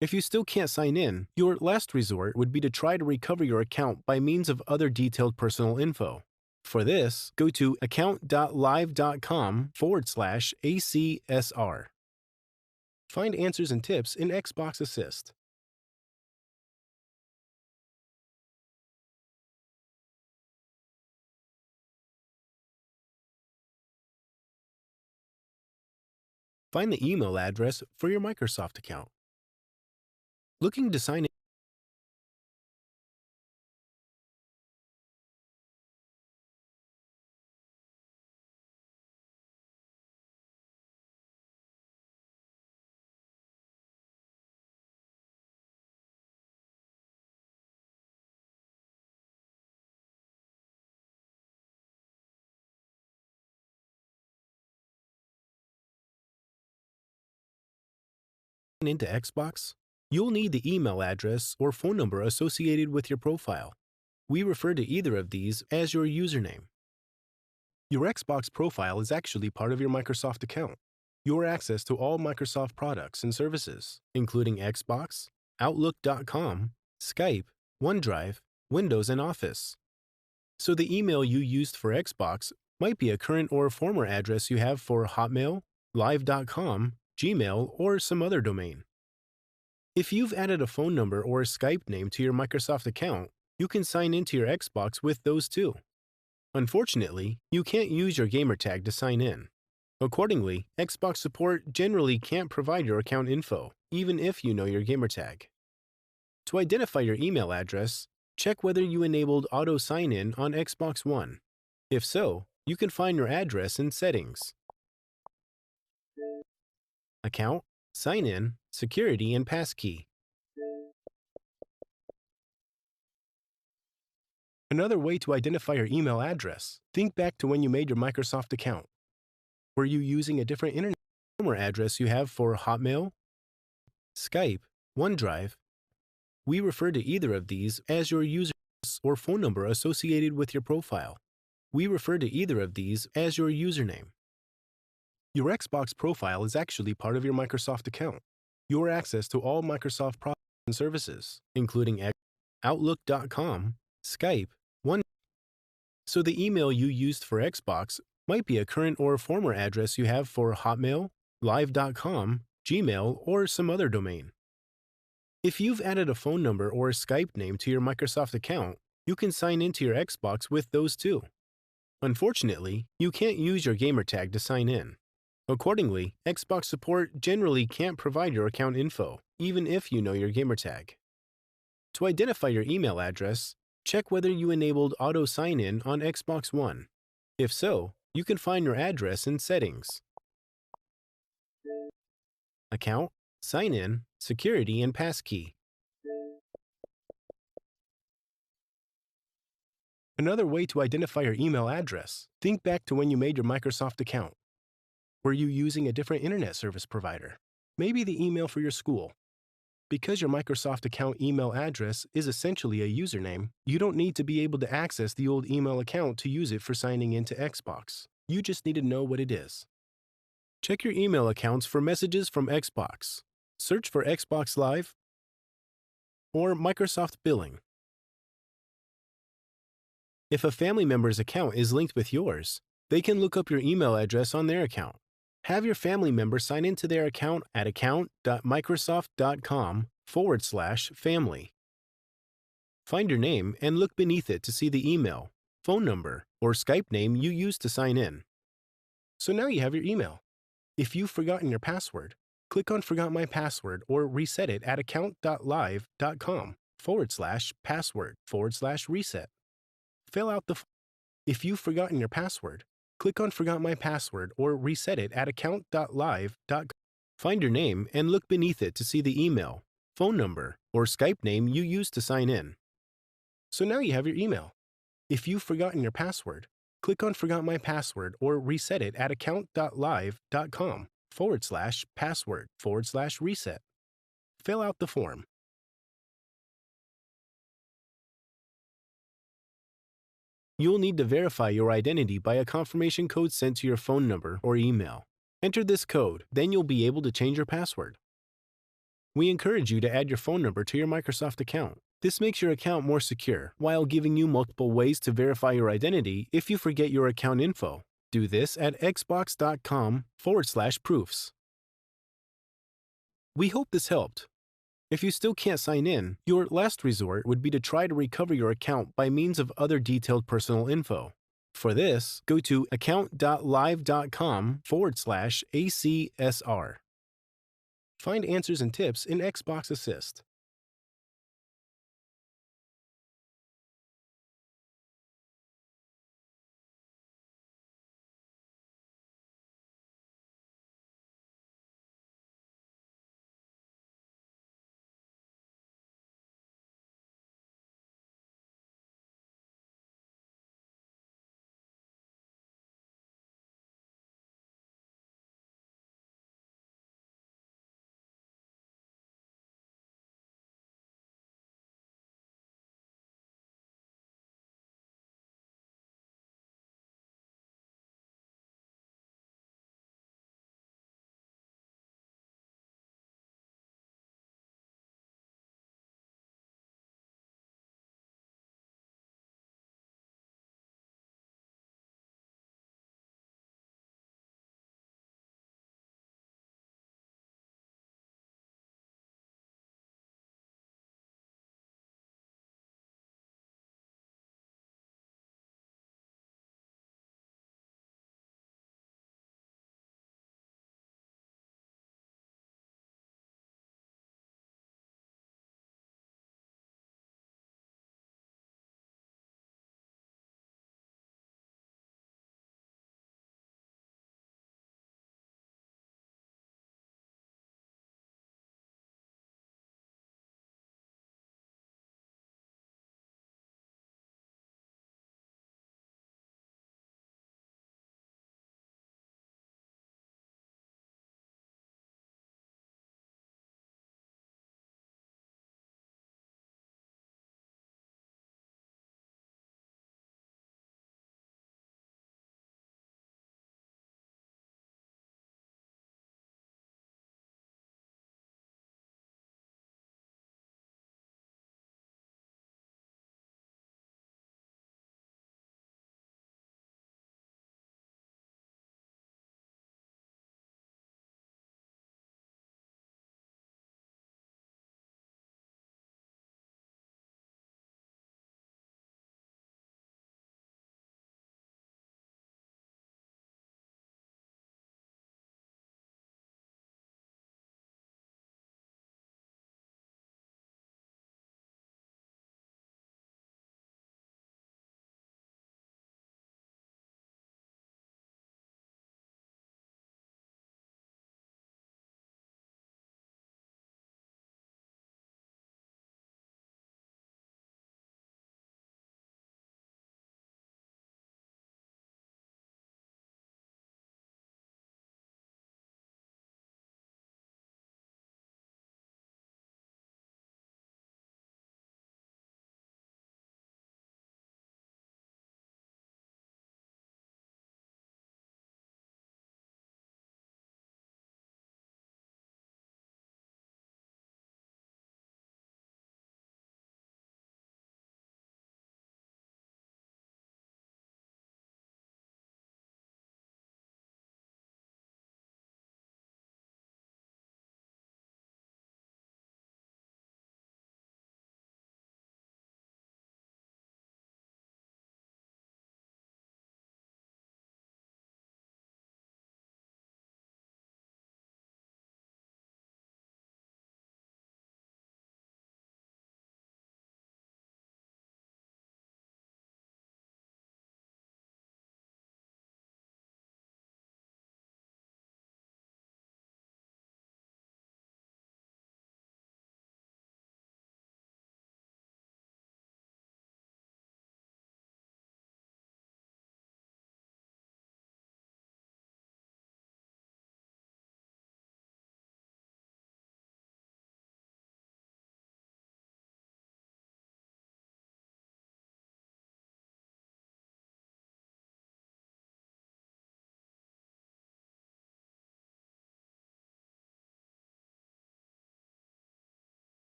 If you still can't sign in, your last resort would be to try to recover your account by means of other detailed personal info. For this, go to account.live.com/ACSR. Find answers and tips in Xbox Assist. Find the email address for your Microsoft account. Looking to sign into Xbox, you'll need the email address or phone number associated with your profile. We refer to either of these as your username. Your Xbox profile is actually part of your Microsoft account. Your access to all Microsoft products and services, including Xbox, Outlook.com, Skype, OneDrive, Windows, and Office. So the email you used for Xbox might be a current or former address you have for Hotmail, Live.com, Gmail, or some other domain. If you've added a phone number or a Skype name to your Microsoft account, you can sign into your Xbox with those too. Unfortunately, you can't use your gamertag to sign in. Accordingly, Xbox support generally can't provide your account info, even if you know your gamertag. To identify your email address, check whether you enabled auto sign-in on Xbox One. If so, you can find your address in Settings, Account, Sign In, Security, and Passkey. Another way to identify your email address, think back to when you made your Microsoft account. Were you using a different internet address you have for Hotmail, Skype, OneDrive? We refer to either of these as your username or phone number associated with your profile. We refer to either of these as your username. Your Xbox profile is actually part of your Microsoft account. Your access to all Microsoft products and services, including Outlook.com, Skype, One. So the email you used for Xbox might be a current or former address you have for Hotmail, Live.com, Gmail, or some other domain. If you've added a phone number or a Skype name to your Microsoft account, you can sign into your Xbox with those too. Unfortunately, you can't use your gamertag to sign in. Accordingly, Xbox support generally can't provide your account info, even if you know your gamertag. To identify your email address, check whether you enabled auto sign-in on Xbox One. If so, you can find your address in Settings, Account, Sign In, Security, and Passkey. Another way to identify your email address, think back to when you made your Microsoft account. Were you using a different internet service provider? Maybe the email for your school. Because your Microsoft account email address is essentially a username, you don't need to be able to access the old email account to use it for signing into Xbox. You just need to know what it is. Check your email accounts for messages from Xbox. Search for Xbox Live or Microsoft Billing. If a family member's account is linked with yours, they can look up your email address on their account. Have your family member sign into their account at account.microsoft.com/family. Find your name and look beneath it to see the email, phone number, or Skype name you used to sign in. So now you have your email. If you've forgotten your password, click on Forgot My Password or reset it at account.live.com/password/reset. Fill out the If you've forgotten your password, click on Forgot My Password or reset it at account.live.com. Find your name and look beneath it to see the email, phone number, or Skype name you used to sign in. So now you have your email. If you've forgotten your password, click on Forgot My Password or reset it at account.live.com/password/reset. Fill out the form. You'll need to verify your identity by a confirmation code sent to your phone number or email. Enter this code, then you'll be able to change your password. We encourage you to add your phone number to your Microsoft account. This makes your account more secure, while giving you multiple ways to verify your identity if you forget your account info. Do this at xbox.com/proofs. We hope this helped. If you still can't sign in, your last resort would be to try to recover your account by means of other detailed personal info. For this, go to account.live.com/ACSR. Find answers and tips in Xbox Assist.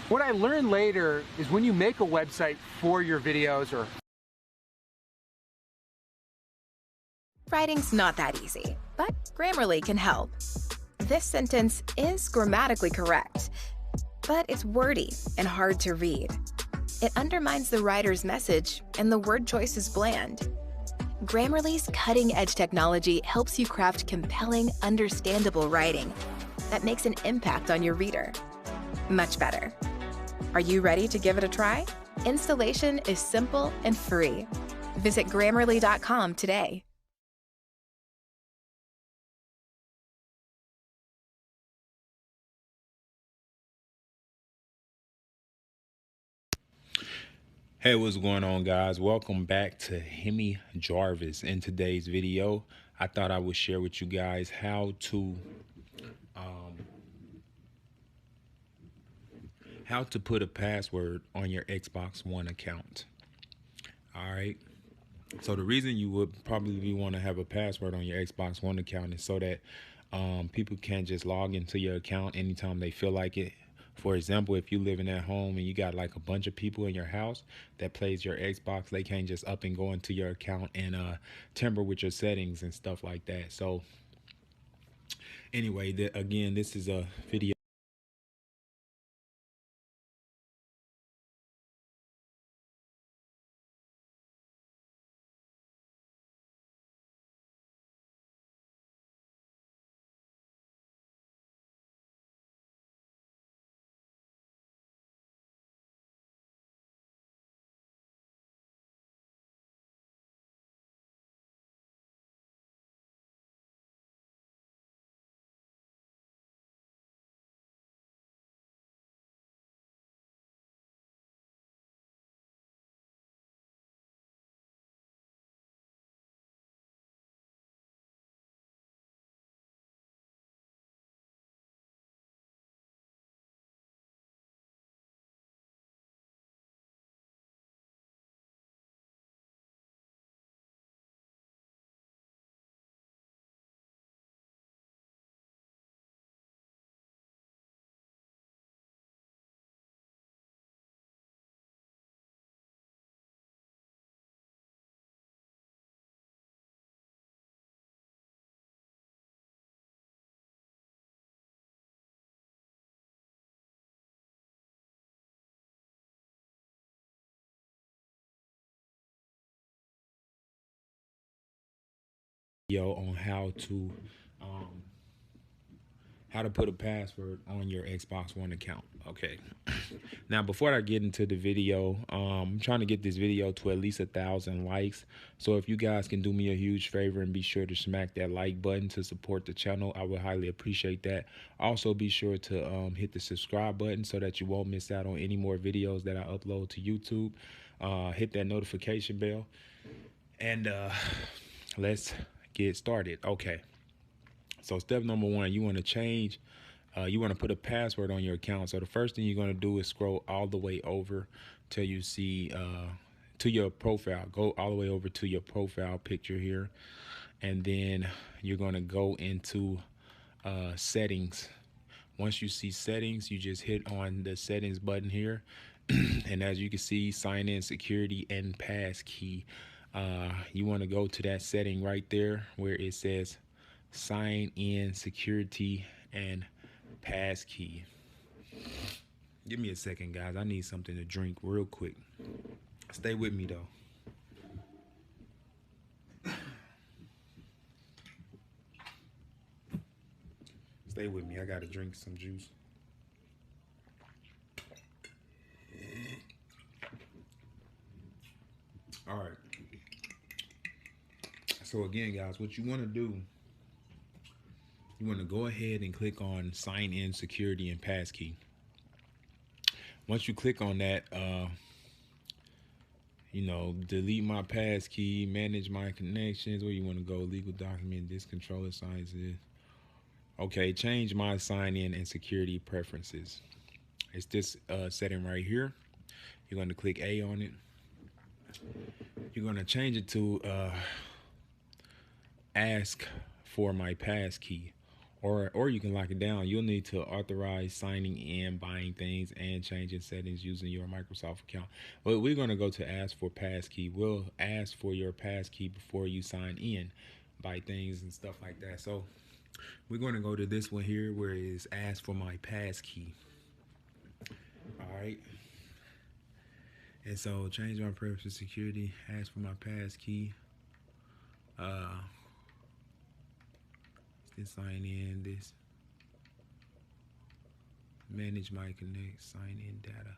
What I learned later is when you make a website for your videos or Writing's not that easy, but Grammarly can help. This sentence is grammatically correct, but it's wordy and hard to read. It undermines the writer's message, and the word choice is bland. Grammarly's cutting-edge technology helps you craft compelling, understandable writing that makes an impact on your reader. Much better. Are you ready to give it a try? Installation is simple and free. Visit Grammarly.com today. Hey, what's going on, guys? Welcome back to Hemi Jarvis. In today's video, I thought I would share with you guys how to put a password on your Xbox One account. All right. So the reason you would probably want to have a password on your Xbox One account is so that people can't just log into your account anytime they feel like it. For example, if you living at home and you got like a bunch of people in your house that plays your Xbox, they can't just up and go into your account and tamper with your settings and stuff like that. So anyway, again, this is a video on how to put a password on your Xbox One account. Okay. Now, before I get into the video, I'm trying to get this video to at least 1,000 likes. So if you guys can do me a huge favor and be sure to smack that like button to support the channel, I would highly appreciate that. Also, be sure to hit the subscribe button so that you won't miss out on any more videos that I upload to YouTube. Hit that notification bell, and let's get started. Okay. So step number one, you want to put a password on your account. So the first thing you're going to do is scroll all the way over till you see to your profile. Go all the way over to your profile picture here, and then you're going to go into settings. Once you see settings, you just hit on the settings button here, and as you can see, sign in, security, and pass key. You want to go to that setting right there where it says sign in, security, and pass key. Give me a second, guys. I need something to drink real quick. Stay with me though. Stay with me. I gotta drink some juice. All right. So again, guys, what you want to do, you want to go ahead and click on sign in, security, and passkey. Once you click on that, delete my passkey, manage my connections. Where you want to go? Legal document, this controller signs it. Okay, change my sign in and security preferences. It's this setting right here. You're going to click A on it. You're going to change it to ask for my passkey, or you can lock it down. You'll need to authorize signing in, buying things, and changing settings using your Microsoft account. But we're going to go to ask for passkey. We'll ask for your passkey before you sign in, buy things and stuff like that. So we're going to go to this one here where it is ask for my passkey. All right. And so change my preference for security, ask for my passkey. Then sign in, this manage my connect, sign in data.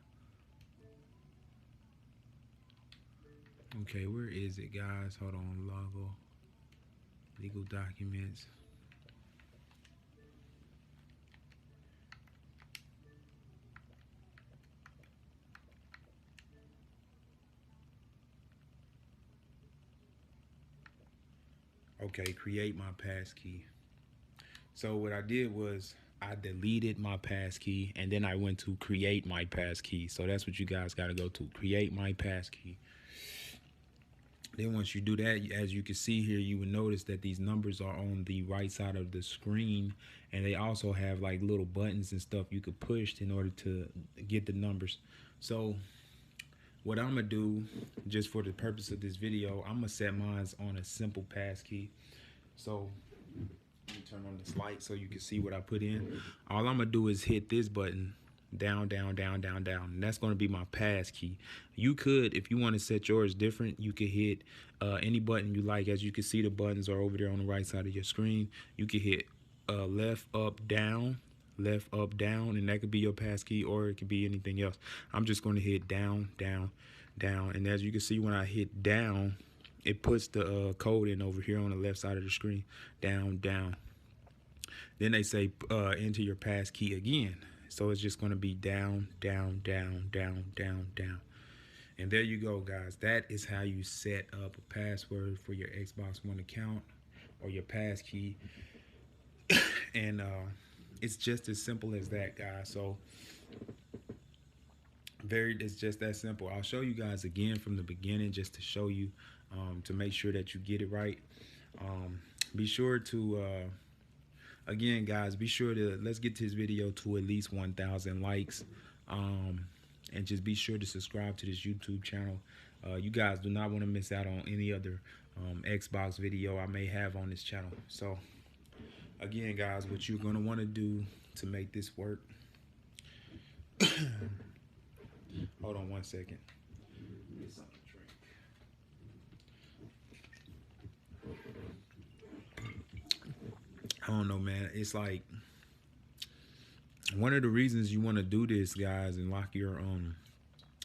Okay, where is it, guys? Hold on, logo, legal documents. Okay, create my passkey. So what I did was I deleted my passkey and then I went to create my passkey. So that's what you guys got to go to, create my passkey. Then once you do that, as you can see here, you will notice that these numbers are on the right side of the screen, and they also have like little buttons and stuff you could push in order to get the numbers. So what I'm gonna do, just for the purpose of this video, I'm gonna set mine on a simple passkey. So let me turn on this light so you can see what I put in. All I'm gonna do is hit this button, down, down, down, down, down, and that's gonna be my passkey. You could, if you want to set yours different, you could hit any button you like. As you can see, the buttons are over there on the right side of your screen. You could hit left, up, down, and that could be your passkey, or it could be anything else. I'm just going to hit down, down, down, and as you can see, when I hit down, it puts the code in over here on the left side of the screen, down, down. Then they say enter your passkey again. So it's just going to be down, down, down, down, down, down. And there you go, guys. That is how you set up a password for your Xbox One account or your passkey. And it's just as simple as that, guys. So it's just that simple. I'll show you guys again from the beginning just to show you, to make sure that you get it right. Be sure to again, guys, be sure to, let's get this video to at least 1,000 likes, and just be sure to subscribe to this YouTube channel. You guys do not want to miss out on any other Xbox video I may have on this channel. So again, guys, what you're going to want to do to make this work, hold on one second. Get something to drink. I don't know, man. It's like one of the reasons you want to do this, guys, and lock your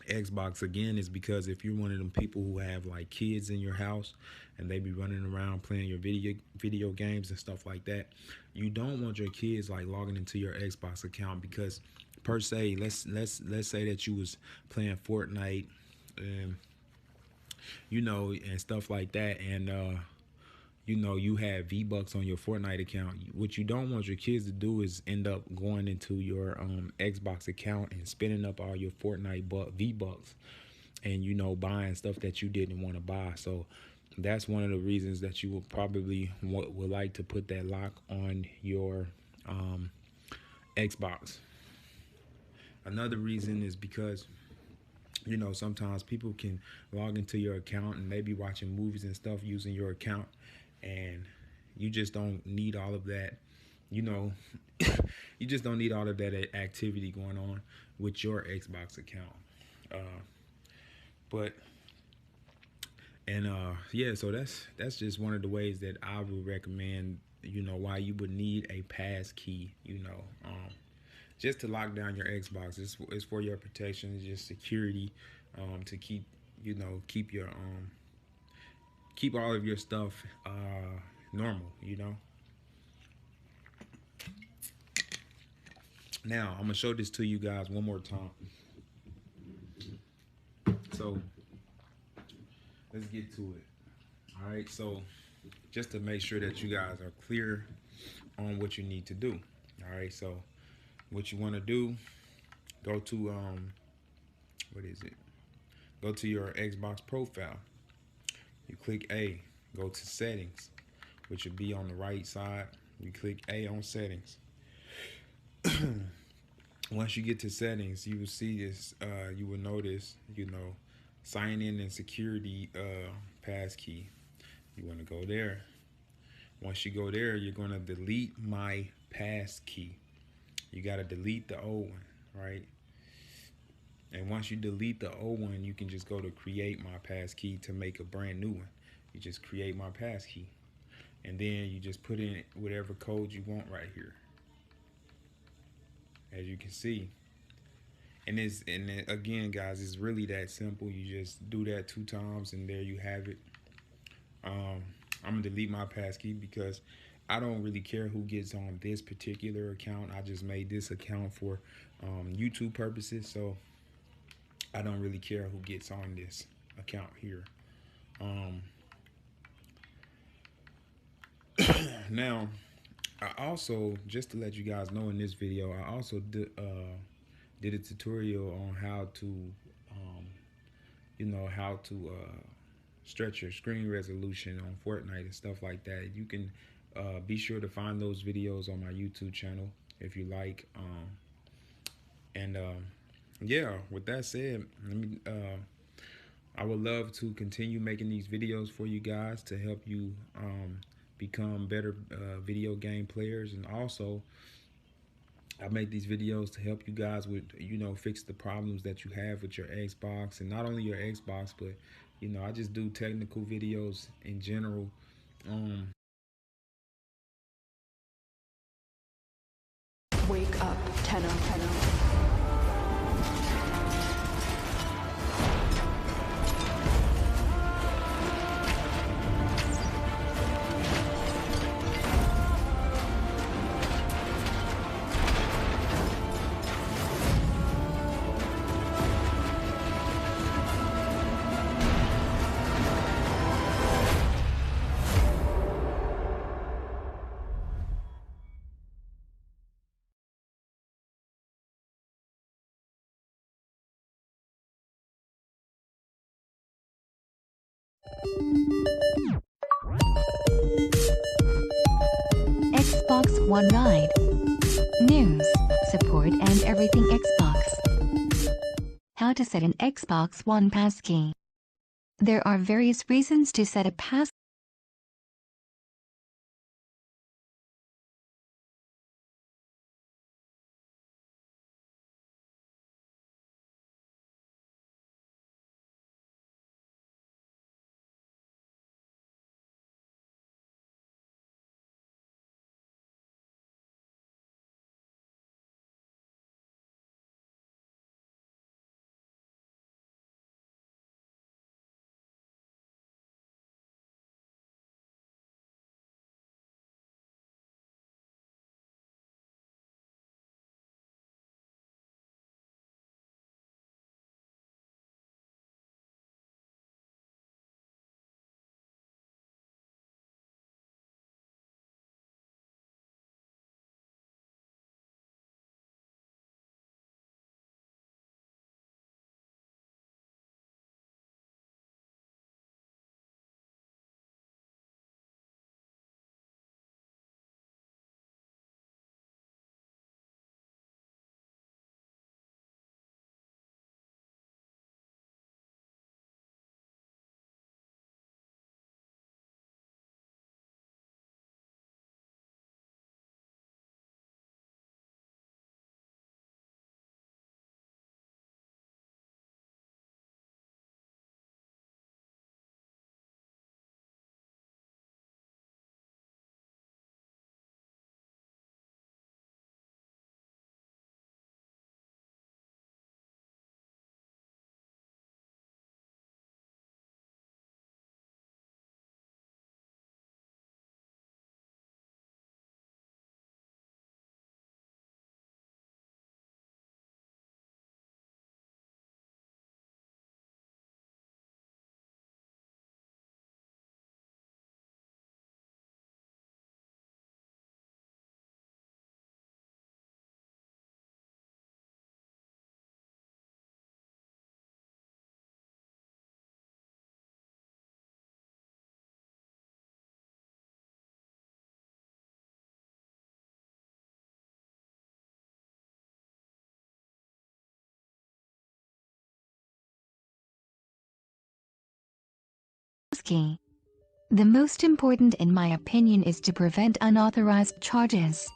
Xbox again is because if you're one of them people who have like kids in your house and they be running around playing your video games and stuff like that, you don't want your kids like logging into your Xbox account, because per se, let's say that you was playing Fortnite, you know, and stuff like that, and you know, you have V-Bucks on your Fortnite account. What you don't want your kids to do is end up going into your Xbox account and spending up all your Fortnite V-Bucks and, you know, buying stuff that you didn't want to buy. So that's one of the reasons that you will probably would like to put that lock on your Xbox. Another reason is because, you know, sometimes people can log into your account and they be watching movies and stuff using your account, and you just don't need all of that, you know. You just don't need all of that activity going on with your Xbox account. Yeah, so that's just one of the ways that I would recommend, you know, why you would need a pass key, you know, just to lock down your Xbox. It's for your protection, it's just security, to keep, you know, keep your keep all of your stuff normal, you know. Now I'm gonna show this to you guys one more time. So let's get to it. All right, so just to make sure that you guys are clear on what you need to do. All right, so what you want to do, go to what is it, go to your Xbox profile. You click A, go to settings, which will be on the right side You click A on settings. Once you get to settings, you will see this. You will notice, sign in and security pass key. You want to go there. Once you go there, you're going to delete my pass key. You got to delete the old one, right? And once you delete the old one, you can just go to create my pass key to make a brand new one. You just create my pass key. And then you just put in whatever code you want right here. As you can see. And again, guys, it's really that simple. You just do that 2 times and there you have it. I'm gonna delete my passkey because I don't really care who gets on this particular account. I just made this account for YouTube purposes, so I don't really care who gets on this account here. Now, I also, just to let you guys know, in this video, I also did a tutorial on how to stretch your screen resolution on Fortnite and stuff like that. You can be sure to find those videos on my YouTube channel if you like. Yeah, with that said, I would love to continue making these videos for you guys to help you become better video game players. And also, I make these videos to help you guys with, fix the problems that you have with your Xbox, and not only your Xbox, but, I just do technical videos in general. Wake up, Tenno. Xbox One Ride. News, support and everything Xbox. How to set an Xbox One passkey. There are various reasons to set a passkey. passkey. The most important in my opinion is to prevent unauthorized charges.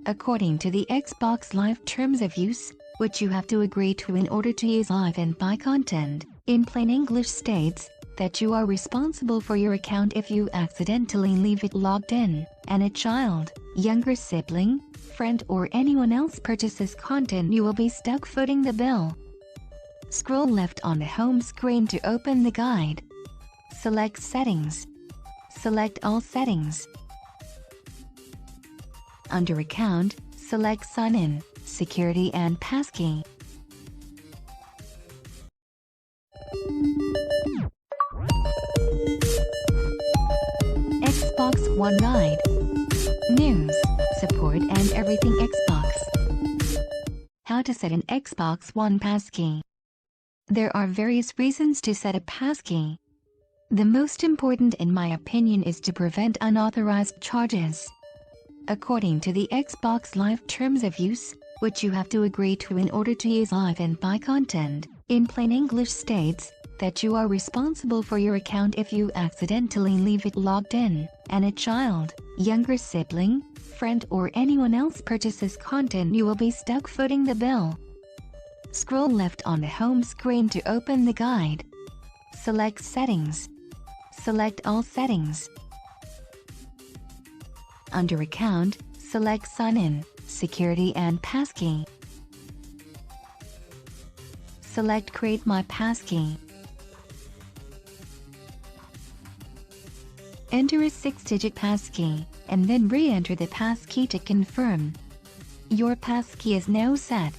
According to the Xbox Live Terms of Use, which you have to agree to in order to use live and buy content, in plain English states that you are responsible for your account if you accidentally leave it logged in, and a child, younger sibling, friend or anyone else purchases content, you will be stuck footing the bill. Scroll left on the home screen to open the guide. Select Settings. Select All Settings. Under Account, select Sign In, Security and Passkey. Xbox One Guide. News, support and everything Xbox. How to set an Xbox One passkey. There are various reasons to set a passkey. The most important in my opinion is to prevent unauthorized charges. According to the Xbox Live Terms of Use, which you have to agree to in order to use live and buy content, in plain English states that you are responsible for your account if you accidentally leave it logged in, and a child, younger sibling, friend or anyone else purchases content, you will be stuck footing the bill. Scroll left on the home screen to open the guide. Select Settings. Select All Settings. Under Account, select Sign In, Security and Passkey. Select Create My Passkey. Enter a 6-digit passkey, and then re-enter the passkey to confirm. Your passkey is now set.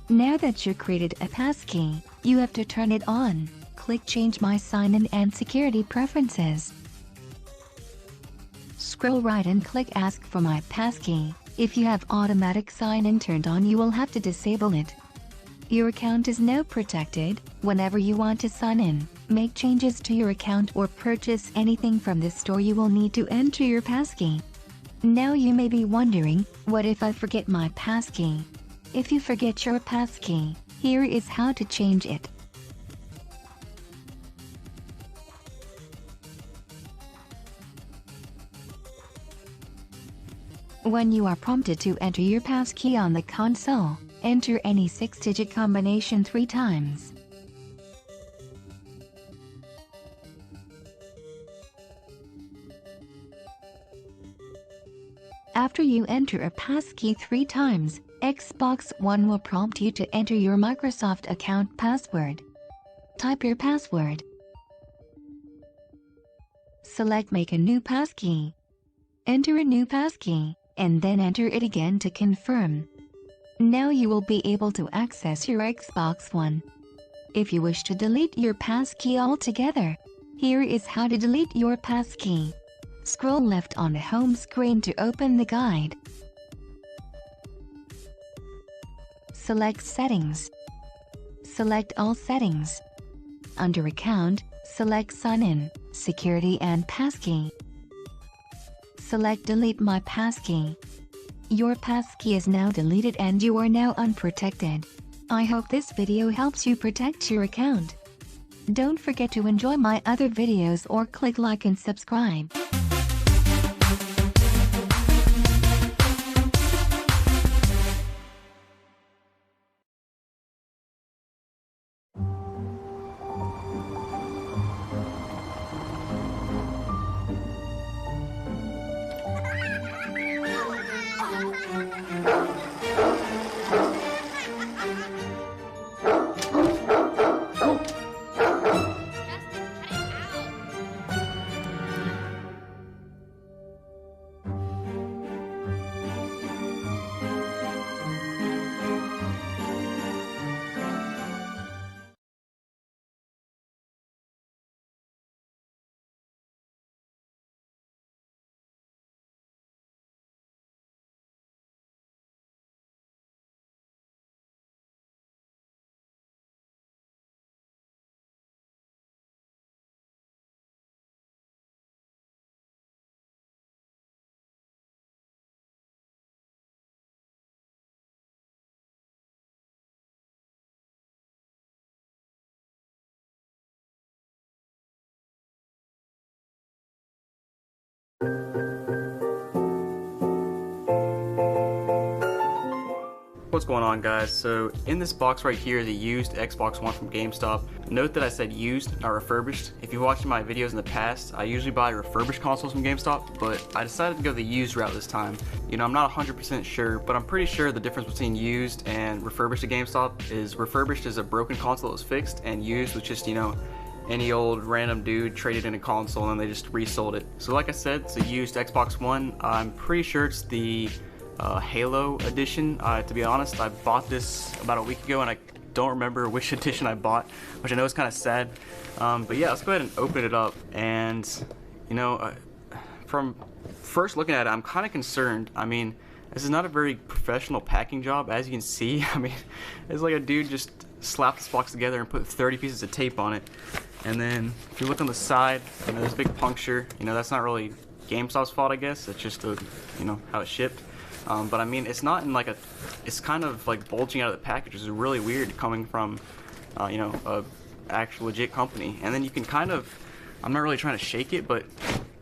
Now that you created a passkey, you have to turn it on. Click Change My Sign-In and Security Preferences. Scroll right and click Ask for My Passkey. If you have automatic sign-in turned on, you will have to disable it. Your account is now protected. Whenever you want to sign in, make changes to your account or purchase anything from the store, you will need to enter your passkey. Now you may be wondering, what if I forget my passkey? If you forget your passkey, here is how to change it. When you are prompted to enter your passkey on the console, enter any 6-digit combination 3 times. After you enter a passkey 3 times, Xbox One will prompt you to enter your Microsoft account password. Type your password. Select Make a New Passkey. Enter a new passkey, and then enter it again to confirm. Now you will be able to access your Xbox One. If you wish to delete your passkey altogether, here is how to delete your passkey. Scroll left on the home screen to open the guide. Select Settings. Select All Settings. Under Account, select Sign In, Security and Passkey. Select Delete My Passkey. Your passkey is now deleted and you are now unprotected. I hope this video helps you protect your account. Don't forget to enjoy my other videos or click like and subscribe. What's going on, guys? So in this box right here is a used Xbox One from GameStop. Note that I said used, not refurbished. If you've watched my videos in the past, I usually buy refurbished consoles from GameStop, but I decided to go the used route this time. You know, I'm not 100% sure, but I'm pretty sure the difference between used and refurbished at GameStop is refurbished is a broken console that was fixed, and used was just, you know, any old random dude traded in a console and then they just resold it. So like I said, it's a used Xbox One. I'm pretty sure it's the Halo edition. To be honest, I bought this about a week ago and I don't remember which edition I bought, which I know is kind of sad. But yeah, let's go ahead and open it up. And you know, from first looking at it, I'm kind of concerned. I mean, this is not a very professional packing job, as you can see. I mean, it's like a dude just slapped this box together and put 30 pieces of tape on it. And then if you look on the side, you know, there's a big puncture. You know, that's not really GameStop's fault, I guess. It's just you know, how it shipped. But I mean, it's not in like it's kind of like bulging out of the package, which is really weird coming from, you know, a actual legit company. And then you can kind of, I'm not really trying to shake it, but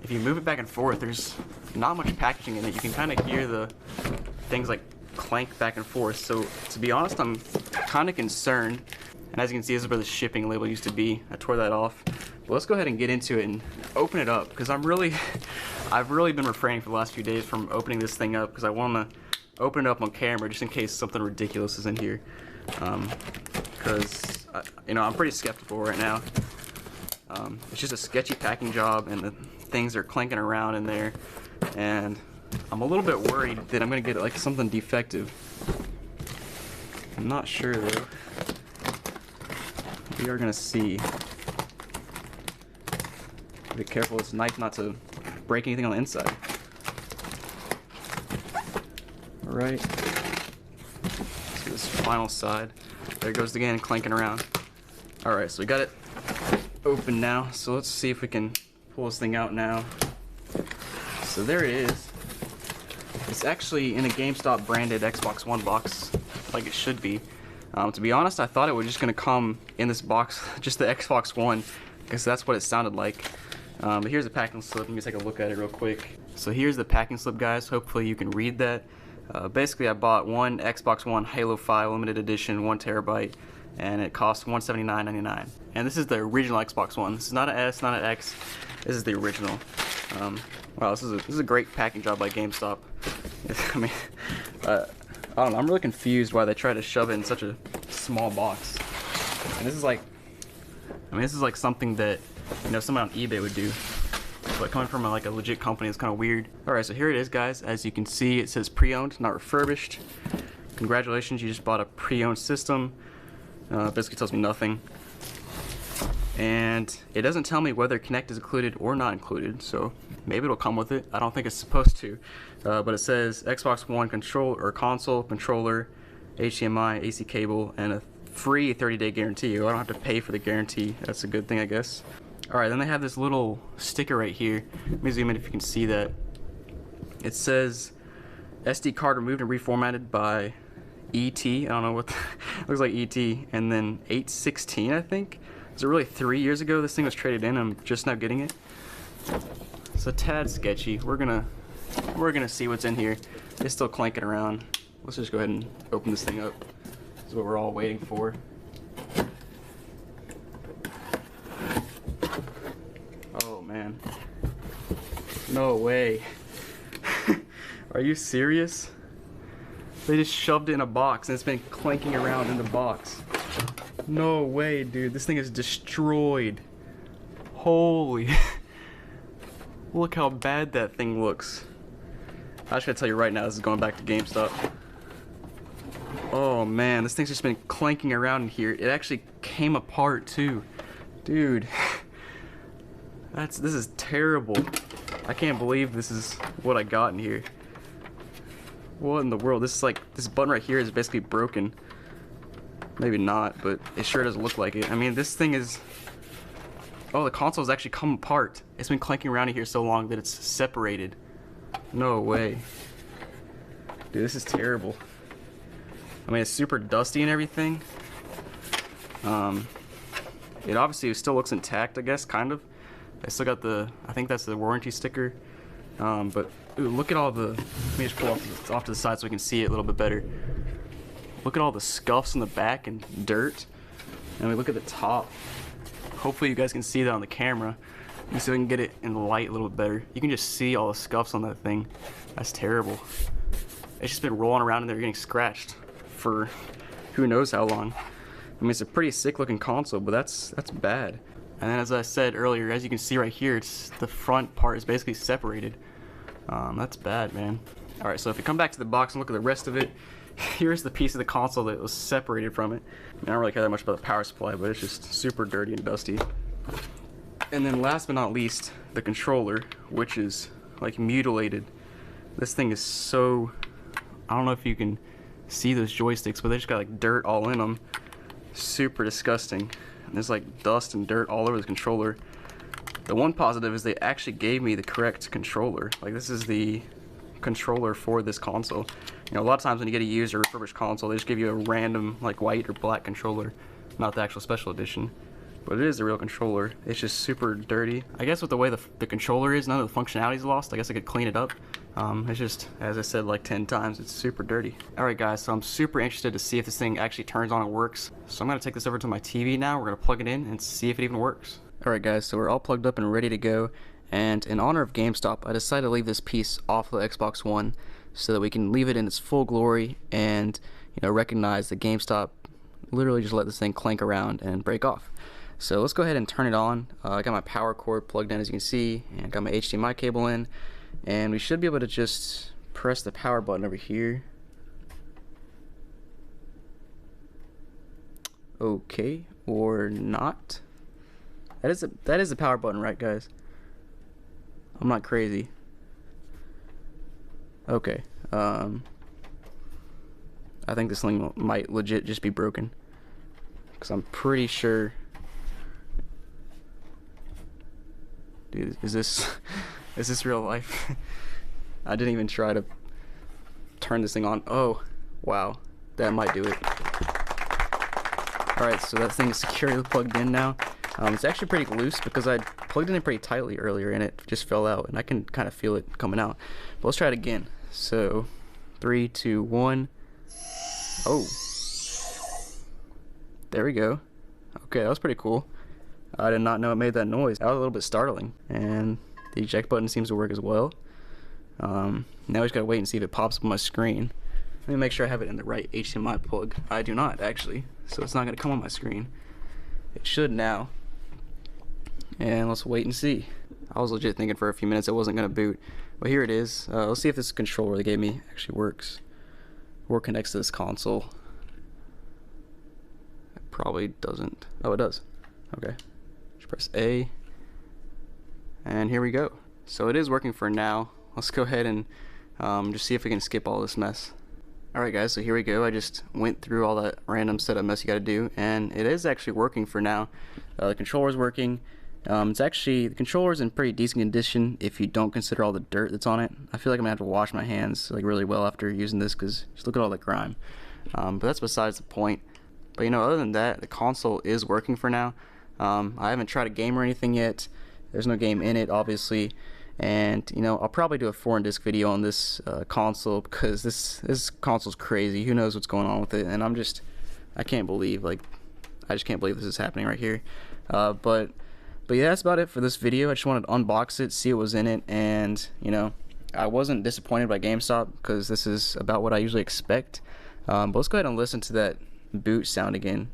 if you move it back and forth, there's not much packaging in it. You can kind of hear the things like clank back and forth. So to be honest, I'm kind of concerned. And as you can see, this is where the shipping label used to be. I tore that off. But let's go ahead and get into it and open it up, because I've really been refraining for the last few days from opening this thing up, because I want to open it up on camera just in case something ridiculous is in here. Because you know, I'm pretty skeptical right now. It's just a sketchy packing job, and the things are clanking around in there, and I'm a little bit worried that I'm gonna get like something defective. I'm not sure though. We are gonna see. Be careful with this knife not to break anything on the inside. Alright. Let's do this final side. There it goes again, clanking around. Alright, so we got it open now. So let's see if we can pull this thing out now. So there it is. It's actually in a GameStop branded Xbox One box, like it should be. To be honest, I thought it was just going to come in this box, just the Xbox One, because that's what it sounded like. But here's the packing slip. Let me take a look at it real quick. So here's the packing slip, guys. Hopefully you can read that. Basically, I bought one Xbox One Halo 5 limited edition, 1 terabyte, and it cost $179.99. And this is the original Xbox One. This is not an S, not an X. This is the original. Wow, this is a great packing job by GameStop. I mean, I don't know, I'm really confused why they try to shove it in such a small box. And this is like, I mean, this is like something that, you know, someone on eBay would do. But coming from like a legit company, it's kind of weird. Alright, so here it is, guys. As you can see, it says pre-owned, not refurbished. Congratulations, you just bought a pre-owned system. Basically tells me nothing. And it doesn't tell me whether Kinect is included or not included, so maybe it'll come with it. I don't think it's supposed to. But it says Xbox One control or console, controller, HDMI, AC cable, and a free 30-day guarantee. I don't have to pay for the guarantee. That's a good thing, I guess. Alright, then they have this little sticker right here. Let me zoom in if you can see that. It says SD card removed and reformatted by ET. I don't know what looks like ET. And then 8/16, I think. Was it really 3 years ago this thing was traded in? I'm just now getting it. It's a tad sketchy. We're gonna see what's in here. It's still clanking around. Let's just go ahead and open this thing up. This is what we're all waiting for. Oh man. No way. Are you serious? They just shoved it in a box and it's been clanking around in the box. No way, dude. This thing is destroyed. Holy. Look how bad that thing looks. I just gotta tell you right now, this is going back to GameStop. Oh man, this thing's just been clanking around in here. It actually came apart too. Dude. This is terrible. I can't believe this is what I got in here. What in the world? This is like, this button right here is basically broken. Maybe not, but it sure doesn't look like it. I mean, this thing is... Oh, the console's actually come apart. It's been clanking around in here so long that it's separated. No way. Dude, this is terrible. I mean, it's super dusty and everything. It obviously still looks intact, I guess, kind of. I still got the, I think that's the warranty sticker. But ooh, look at all the, let me just pull off to the side so we can see it a little bit better. look at all the scuffs in the back and dirt. And we look at the top. Hopefully you guys can see that on the camera. Let me see if I can get it in the light a little bit better. You can just see all the scuffs on that thing. That's terrible. It's just been rolling around in there getting scratched for who knows how long. I mean, it's a pretty sick looking console, but that's bad. And then as I said earlier, as you can see right here, it's the front part is basically separated. That's bad, man. Alright, so if you come back to the box and look at the rest of it, here's the piece of the console that was separated from it. I don't really care that much about the power supply, but it's just super dirty and dusty. And then last but not least, the controller, which is like mutilated. This thing is so, I don't know if you can see those joysticks, but they just got like dirt all in them. Super disgusting. And there's like dust and dirt all over the controller. The one positive is they actually gave me the correct controller. Like, this is the controller for this console. You know, a lot of times when you get a used or refurbished console, they just give you a random like white or black controller, not the actual special edition. But it is the real controller. It's just super dirty. I guess with the way the controller is, none of the functionality is lost. I guess I could clean it up. It's just, as I said like 10 times, it's super dirty. Alright guys, so I'm super interested to see if this thing actually turns on and works. So I'm going to take this over to my TV now. We're going to plug it in and see if it even works. Alright guys, so we're all plugged up and ready to go. And in honor of GameStop, I decided to leave this piece off the Xbox One so that we can leave it in its full glory and, you know, recognize that GameStop literally just let this thing clank around and break off. So let's go ahead and turn it on. I got my power cord plugged in, as you can see, and I got my HDMI cable in, and we should be able to just press the power button over here. Okay, or not. That is the power button, right guys? I'm not crazy. Okay, I think this thing might legit just be broken, because I'm pretty sure. Dude, is this real life? I didn't even try to turn this thing on. Oh, wow, that might do it. Alright, so that thing is securely plugged in now. It's actually pretty loose because I plugged it in pretty tightly earlier and it just fell out, and I can kind of feel it coming out. But let's try it again. So 3, 2, 1. Oh, there we go. Okay, that was pretty cool. I did not know it made that noise. That was a little bit startling. And the eject button seems to work as well. Now I just gotta wait and see if it pops up on my screen. Let me make sure I have it in the right HDMI plug. I do not, actually, so it's not gonna come on my screen. It should now. And let's wait and see. I was legit thinking for a few minutes it wasn't gonna boot, but here it is. Let's see if this controller they gave me actually works or connects to this console. It probably doesn't. Oh, it does. Okay. Just press A, and here we go. So it is working for now. Let's go ahead and just see if we can skip all this mess. Alright guys, so here we go. I just went through all that random setup mess you gotta do, and it is actually working for now. The controller's working. The controller's in pretty decent condition if you don't consider all the dirt that's on it. I feel like I'm gonna have to wash my hands like really well after using this, because just look at all the grime. But that's besides the point. But you know, other than that, the console is working for now. I haven't tried a game or anything yet. There's no game in it, obviously. And you know, I'll probably do a foreign disc video on this console, because this console's crazy. Who knows what's going on with it? And I can't believe, like, I just can't believe this is happening right here. But yeah, that's about it for this video. I just wanted to unbox it, see what was in it, and you know, I wasn't disappointed by GameStop, because this is about what I usually expect. But let's go ahead and listen to that boot sound again,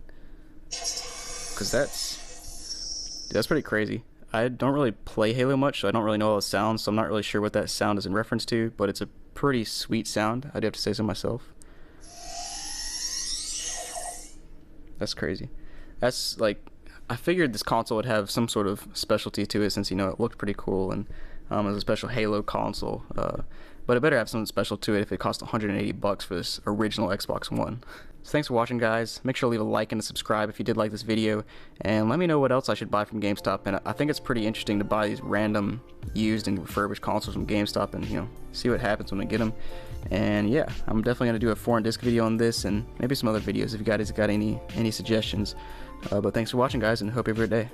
because that's pretty crazy. I don't really play Halo much, so I don't really know all the sounds, so I'm not really sure what that sound is in reference to, but it's a pretty sweet sound. I do have to say so myself. That's crazy. That's like, I figured this console would have some sort of specialty to it, since, you know, it looked pretty cool, and it was a special Halo console. But it better have something special to it if it cost $180 for this original Xbox One. So thanks for watching, guys. Make sure to leave a like and a subscribe if you did like this video, and let me know what else I should buy from GameStop. And I think it's pretty interesting to buy these random used and refurbished consoles from GameStop and, you know, see what happens when I get them. And yeah, I'm definitely gonna do a foreign disc video on this, and maybe some other videos if you guys got any suggestions. But thanks for watching, guys, and hope you have a great day.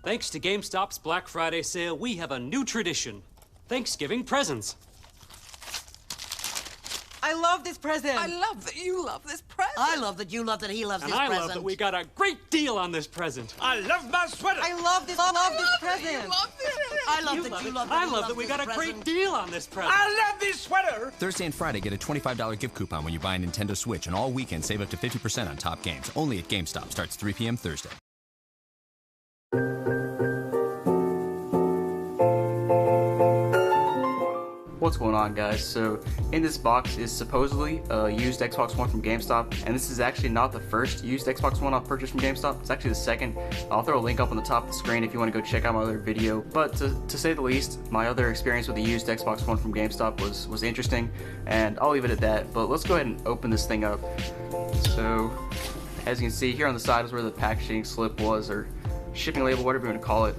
Thanks to GameStop's Black Friday sale, we have a new tradition. Thanksgiving presents. I love this present. I love that you love this present. I love that you love that he loves And this I present. love that we got a great deal on this present. I love my sweater. I love this present. You love this. I love that you love that I he love loves that we this got a present. great deal on this present. I love this sweater. Thursday and Friday, get a $25 gift coupon when you buy a Nintendo Switch, and all weekend save up to 50% on top games. Only at GameStop. Starts 3 p.m. Thursday. What's going on, guys? So in this box is supposedly a used Xbox One from GameStop, and this is actually not the first used Xbox One I've purchased from GameStop. It's actually the second. I'll throw a link up on the top of the screen if you want to go check out my other video. But to say the least, my other experience with the used Xbox One from GameStop was interesting, and I'll leave it at that. But let's go ahead and open this thing up. So as you can see, here on the side is where the packaging slip was, or shipping label, whatever you want to call it.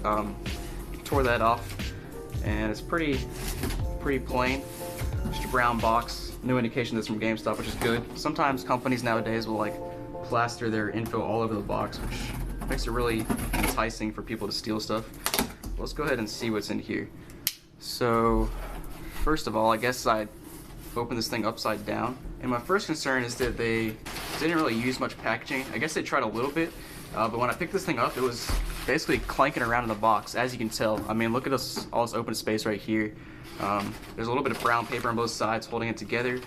Tore that off, and it's pretty plain, just a brown box. No indication that's from GameStop, which is good. Sometimes companies nowadays will like plaster their info all over the box, which makes it really enticing for people to steal stuff. Let's go ahead and see what's in here. So first of all, I guess I open this thing upside down, and my first concern is that they didn't really use much packaging. I guess they tried a little bit, but when I picked this thing up, it was basically clanking around in the box, as you can tell. I mean, look at all this open space right here. There's a little bit of brown paper on both sides holding it together,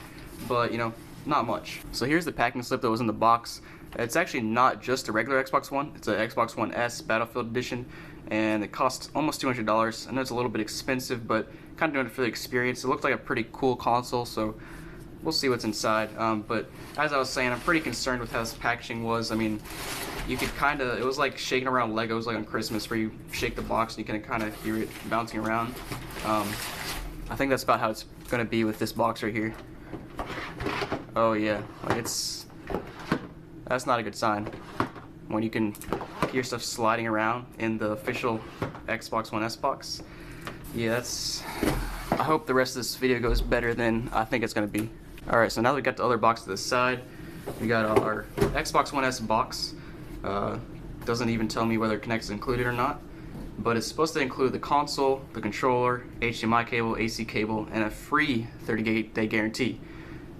but you know, not much. So here's the packing slip that was in the box. It's actually not just a regular Xbox One, it's an Xbox One S Battlefield Edition, and it costs almost $200. I know it's a little bit expensive, but kind of doing it for the experience. It looked like a pretty cool console, so we'll see what's inside. But as I was saying, I'm pretty concerned with how this packaging was. I mean, you could it was like shaking around Legos like on Christmas, where you shake the box and you can kind of hear it bouncing around. I think that's about how it's gonna be with this box right here. Oh yeah, like that's not a good sign. When you can hear stuff sliding around in the official Xbox One S box. Yeah, I hope the rest of this video goes better than I think it's gonna be. Alright, so now that we got the other box to the side, we got our Xbox One S box. Doesn't even tell me whether Kinect is included or not, but it's supposed to include the console, the controller, HDMI cable, AC cable, and a free 30-day guarantee.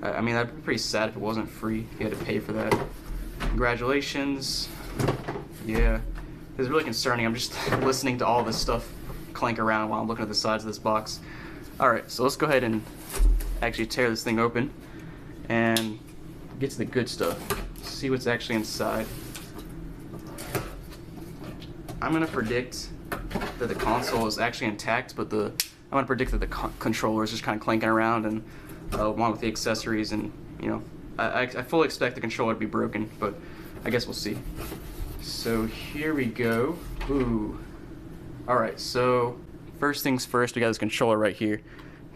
I mean, that'd be pretty sad if it wasn't free. You had to pay for that. Congratulations. Yeah, it's really concerning. I'm just listening to all this stuff clank around while I'm looking at the sides of this box. Alright, so let's go ahead and actually tear this thing open and get to the good stuff. See what's actually inside. I'm gonna predict that the console is actually intact, but I'm gonna predict that the controller is just kind of clanking around, and along with the accessories, and you know, I fully expect the controller to be broken, but I guess we'll see. So here we go. Ooh. Alright, so first things first, we got this controller right here.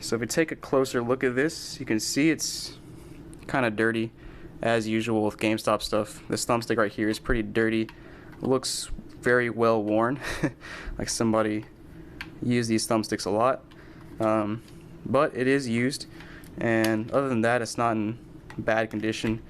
So if we take a closer look at this, you can see it's kind of dirty, as usual with GameStop stuff. This thumbstick right here is pretty dirty. It looks very well worn, like somebody used these thumbsticks a lot. But it is used, and other than that, it's not in bad condition.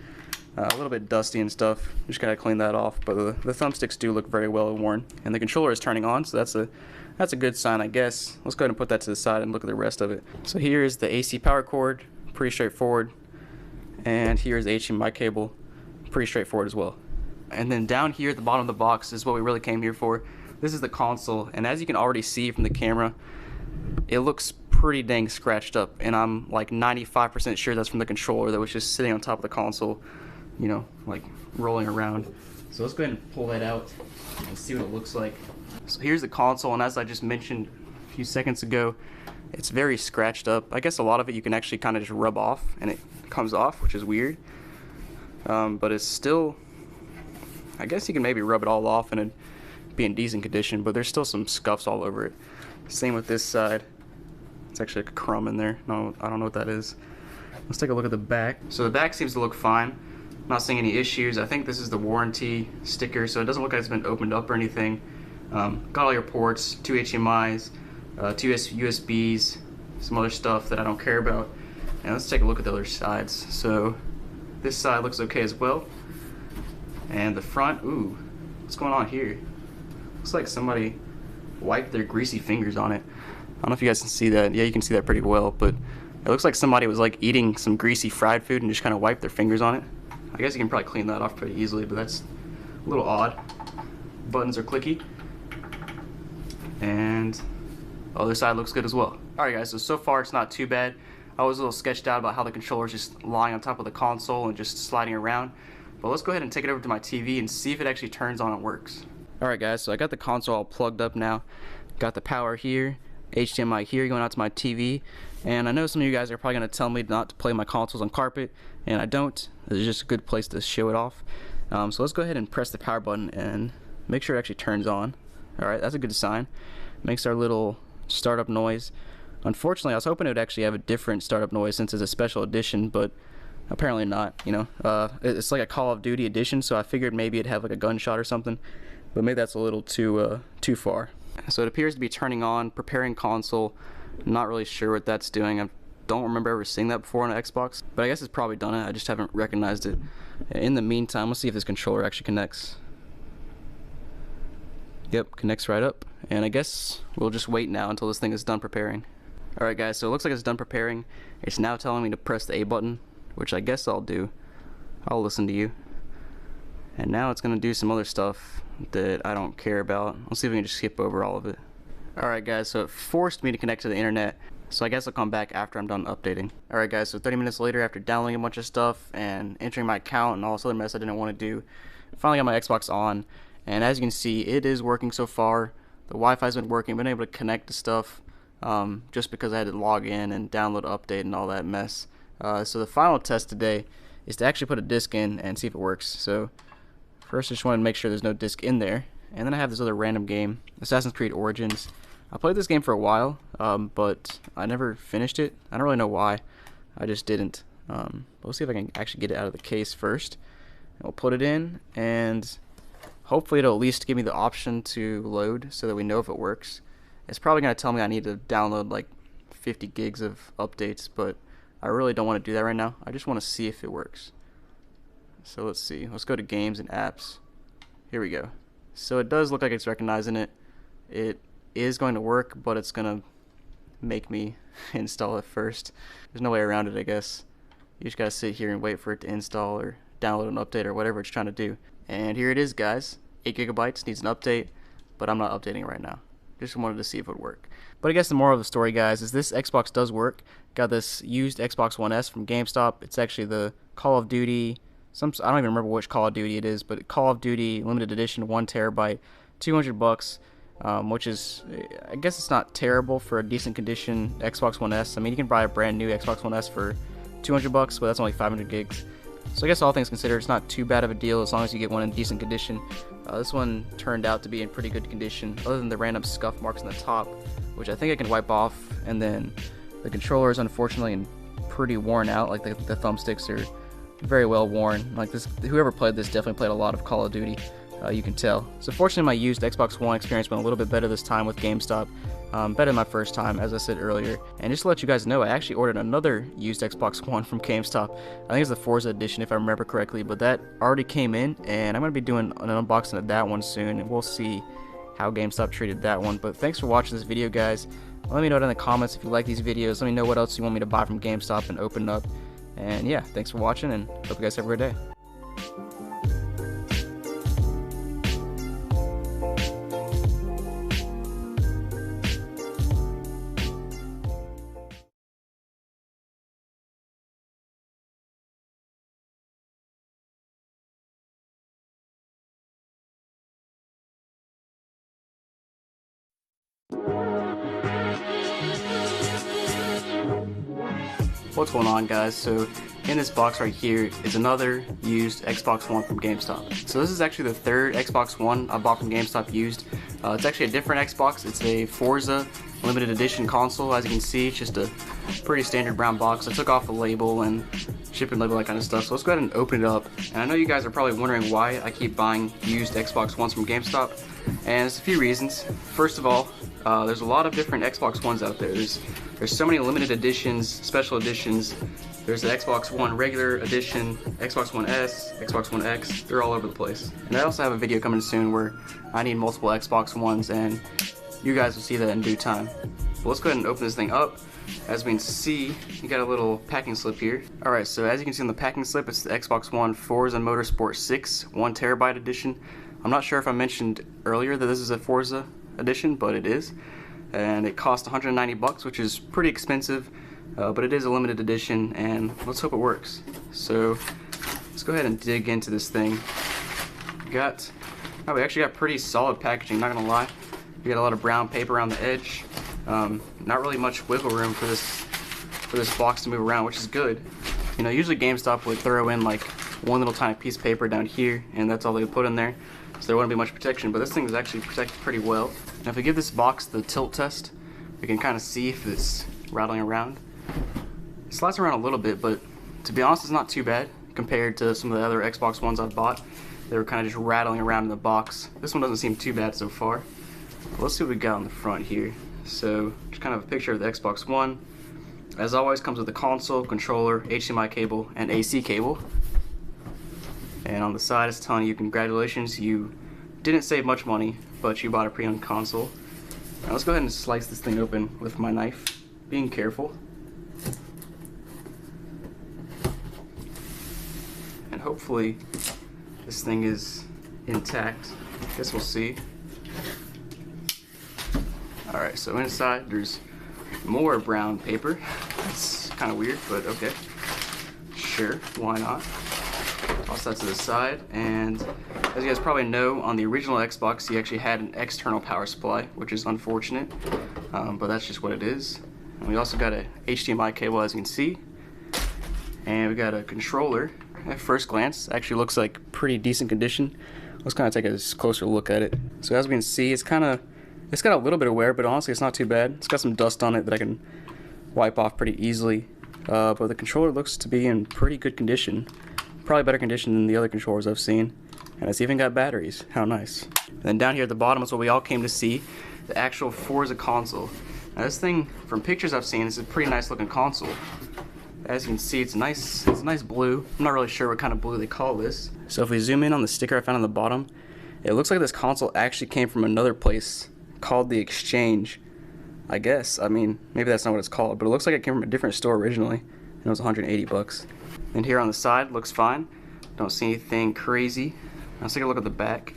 A little bit dusty and stuff. Just gotta clean that off. But the thumbsticks do look very well worn, and the controller is turning on, so that's a good sign, I guess. Let's go ahead and put that to the side and look at the rest of it. So here is the AC power cord, pretty straightforward, and here's the HDMI cable, pretty straightforward as well. And then down here at the bottom of the box is what we really came here for. This is the console, and as you can already see from the camera, it looks pretty dang scratched up, and I'm like 95% sure that's from the controller that was just sitting on top of the console, you know, like rolling around. So let's go ahead and pull that out and see what it looks like. So here's the console, and as I just mentioned a few seconds ago, it's very scratched up. I guess a lot of it you can actually kind of just rub off and it comes off, which is weird. But it's still, I guess you can maybe rub it all off and it'd be in decent condition, but there's still some scuffs all over it. Same with this side. It's actually like a crumb in there. No, I don't know what that is. Let's take a look at the back. So the back seems to look fine. I'm not seeing any issues. I think this is the warranty sticker, so it doesn't look like it's been opened up or anything. Got all your ports, 2 HDMIs, 2 USBs, some other stuff that I don't care about. And let's take a look at the other sides. So this side looks okay as well. And the front, ooh, what's going on here? Looks like somebody wiped their greasy fingers on it. I don't know if you guys can see that. Yeah, you can see that pretty well, but it looks like somebody was like eating some greasy fried food and just kind of wiped their fingers on it. I guess you can probably clean that off pretty easily, but that's a little odd. Buttons are clicky. And the other side looks good as well. Alright guys, so far it's not too bad. I was a little sketched out about how the controller is just lying on top of the console and just sliding around. But let's go ahead and take it over to my TV and see if it actually turns on and works. Alright guys, so I got the console all plugged up now. Got the power here, HDMI here going out to my TV. And I know some of you guys are probably going to tell me not to play my consoles on carpet, and I don't. It's just a good place to show it off. So let's go ahead and press the power button and make sure it actually turns on. Alright, that's a good sign. Makes our little startup noise. Unfortunately, I was hoping it would actually have a different startup noise since it's a special edition, but apparently not, you know. It's like a Call of Duty edition, so I figured maybe it'd have like a gunshot or something, but maybe that's a little too far. So it appears to be turning on, preparing console. Not really sure what that's doing. I don't remember ever seeing that before on an Xbox, but I guess it's probably done it. I just haven't recognized it. In the meantime, let's see if this controller actually connects. Yep, connects right up. And I guess we'll just wait now until this thing is done preparing. Alright guys, so it looks like it's done preparing. It's now telling me to press the A button, which I guess I'll do. I'll listen to you. And now it's going to do some other stuff that I don't care about. Let's see if we can just skip over all of it. Alright guys, so it forced me to connect to the internet, so I guess I'll come back after I'm done updating. Alright guys, so 30 minutes later, after downloading a bunch of stuff and entering my account and all this other mess I didn't want to do, finally got my Xbox on, and as you can see, it is working so far. The Wi-Fi's been working, been able to connect to stuff, just because I had to log in and download, update, and all that mess. So the final test today is to actually put a disc in and see if it works. So first I just wanted to make sure there's no disc in there, and then I have this other random game, Assassin's Creed Origins. I played this game for a while, but I never finished it. I don't really know why. I just didn't. But let's see if I can actually get it out of the case first. And we'll put it in, and hopefully it'll at least give me the option to load so that we know if it works. It's probably going to tell me I need to download like 50 gigs of updates, but I really don't want to do that right now. I just want to see if it works. So let's see. Let's go to games and apps. Here we go. So it does look like it's recognizing it. It is going to work, but it's going to make me install it first. There's no way around it, I guess. You just got to sit here and wait for it to install or download an update or whatever it's trying to do. And here it is, guys. 8 gigabytes, needs an update, but I'm not updating it right now. Just wanted to see if it would work. But I guess the moral of the story, guys, is this Xbox does work. Got this used Xbox One S from GameStop. It's actually the Call of Duty, I don't even remember which Call of Duty it is, but Call of Duty limited edition, 1 terabyte, $200, which is, I guess it's not terrible for a decent condition Xbox One S. I mean, you can buy a brand new Xbox One S for $200, but that's only 500 gigs. So I guess all things considered, it's not too bad of a deal as long as you get one in decent condition. This one turned out to be in pretty good condition, other than the random scuff marks on the top, which I think I can wipe off. And then the controller is unfortunately pretty worn out, like the thumbsticks are very well worn. Like this, whoever played this definitely played a lot of Call of Duty. You can tell. So fortunately, my used Xbox One experience went a little bit better this time with GameStop. Better than my first time, as I said earlier. And just to let you guys know, I actually ordered another used Xbox One from GameStop. I think it's the Forza edition, if I remember correctly, but that already came in, and I'm going to be doing an unboxing of that one soon, and we'll see how GameStop treated that one. But thanks for watching this video, guys. Let me know down in the comments if you like these videos. Let me know what else you want me to buy from GameStop and open up. And yeah, thanks for watching, and hope you guys have a great day. What's going on, guys? So in this box right here is another used Xbox One from GameStop. So this is actually the third Xbox One I bought from GameStop used. It's actually a different Xbox. It's a Forza limited edition console. As you can see, it's just a pretty standard brown box. I took off the label and shipping label, that kind of stuff. So let's go ahead and open it up. And I know you guys are probably wondering why I keep buying used Xbox Ones from GameStop. And there's a few reasons. First of all, there's a lot of different Xbox Ones out there. There's so many limited editions, special editions. There's the Xbox One regular edition, Xbox One S, Xbox One X. They're all over the place. And I also have a video coming soon where I need multiple Xbox Ones, and you guys will see that in due time. So let's go ahead and open this thing up. As we can see, you got a little packing slip here. Alright, so as you can see on the packing slip, it's the Xbox One Forza Motorsport 6 1TB edition. I'm not sure if I mentioned earlier that this is a Forza edition, but it is. And it cost $190, which is pretty expensive, but it is a limited edition, and let's hope it works. So let's go ahead and dig into this thing. We actually got pretty solid packaging, not gonna lie. We got a lot of brown paper around the edge. Not really much wiggle room for this box to move around, which is good. You know, usually GameStop would throw in like one little tiny piece of paper down here, and that's all they would put in there. So there wouldn't be much protection, but this thing is actually protected pretty well. Now if we give this box the tilt test, we can kind of see if it's rattling around. It slides around a little bit, but to be honest, it's not too bad compared to some of the other Xbox Ones I've bought. They were kind of just rattling around in the box. This one doesn't seem too bad so far. But let's see what we got on the front here. So just kind of a picture of the Xbox One. As always, comes with a console, controller, HDMI cable, and AC cable. And on the side it's telling you congratulations, you didn't save much money, but you bought a pre-owned console. Now let's go ahead and slice this thing open with my knife, being careful. And hopefully this thing is intact. Guess we'll see. Alright, so inside there's more brown paper. That's kind of weird, but okay. Sure, why not? Toss that to the side, and as you guys probably know, on the original Xbox you actually had an external power supply, which is unfortunate, but that's just what it is. And we also got a HDMI cable, as you can see, and we got a controller. At first glance, actually looks like pretty decent condition. Let's kind of take a closer look at it. So as we can see, it's got a little bit of wear, but honestly it's not too bad. It's got some dust on it that I can wipe off pretty easily, but the controller looks to be in pretty good condition. Probably better condition than the other controllers I've seen. And it's even got batteries. How nice. And then down here at the bottom is what we all came to see, the actual Forza console. Now this thing, from pictures I've seen, is a pretty nice looking console. As you can see, it's a nice blue. I'm not really sure what kind of blue they call this. So if we zoom in on the sticker I found on the bottom, it looks like this console actually came from another place called the Exchange. I guess, I mean, maybe that's not what it's called, but it looks like it came from a different store originally, and it was $180. And here on the side, looks fine. Don't see anything crazy. Let's take a look at the back.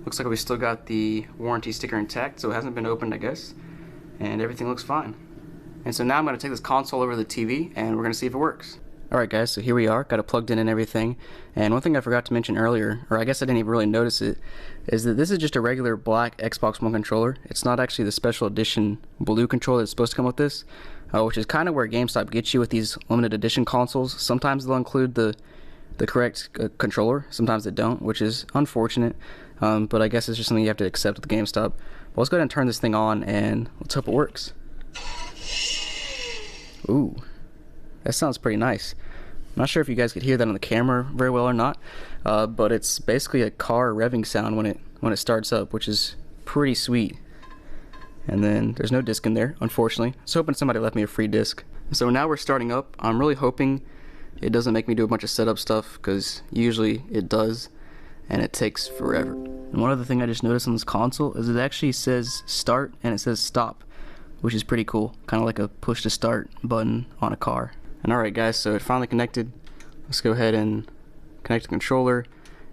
Looks like we still got the warranty sticker intact, so it hasn't been opened, I guess. And everything looks fine. And so now I'm going to take this console over to the TV, and we're going to see if it works. Alright guys, so here we are, got it plugged in and everything. And one thing I forgot to mention earlier, or I guess I didn't even really notice it, is that this is just a regular black Xbox One controller. It's not actually the special edition blue controller that's supposed to come with this, which is kind of where GameStop gets you with these limited edition consoles. Sometimes they'll include the correct controller, sometimes they don't, which is unfortunate, but I guess it's just something you have to accept with GameStop. But let's go ahead and turn this thing on, and let's hope it works. Ooh. That sounds pretty nice. I'm not sure if you guys could hear that on the camera very well or not, but it's basically a car revving sound when it starts up, which is pretty sweet. And then there's no disc in there, unfortunately. I was hoping somebody left me a free disc. So now we're starting up. I'm really hoping it doesn't make me do a bunch of setup stuff, because usually it does, and it takes forever. And one other thing I just noticed on this console is it actually says start and it says stop, which is pretty cool. Kind of like a push to start button on a car. And alright guys, so it finally connected. Let's go ahead and connect the controller,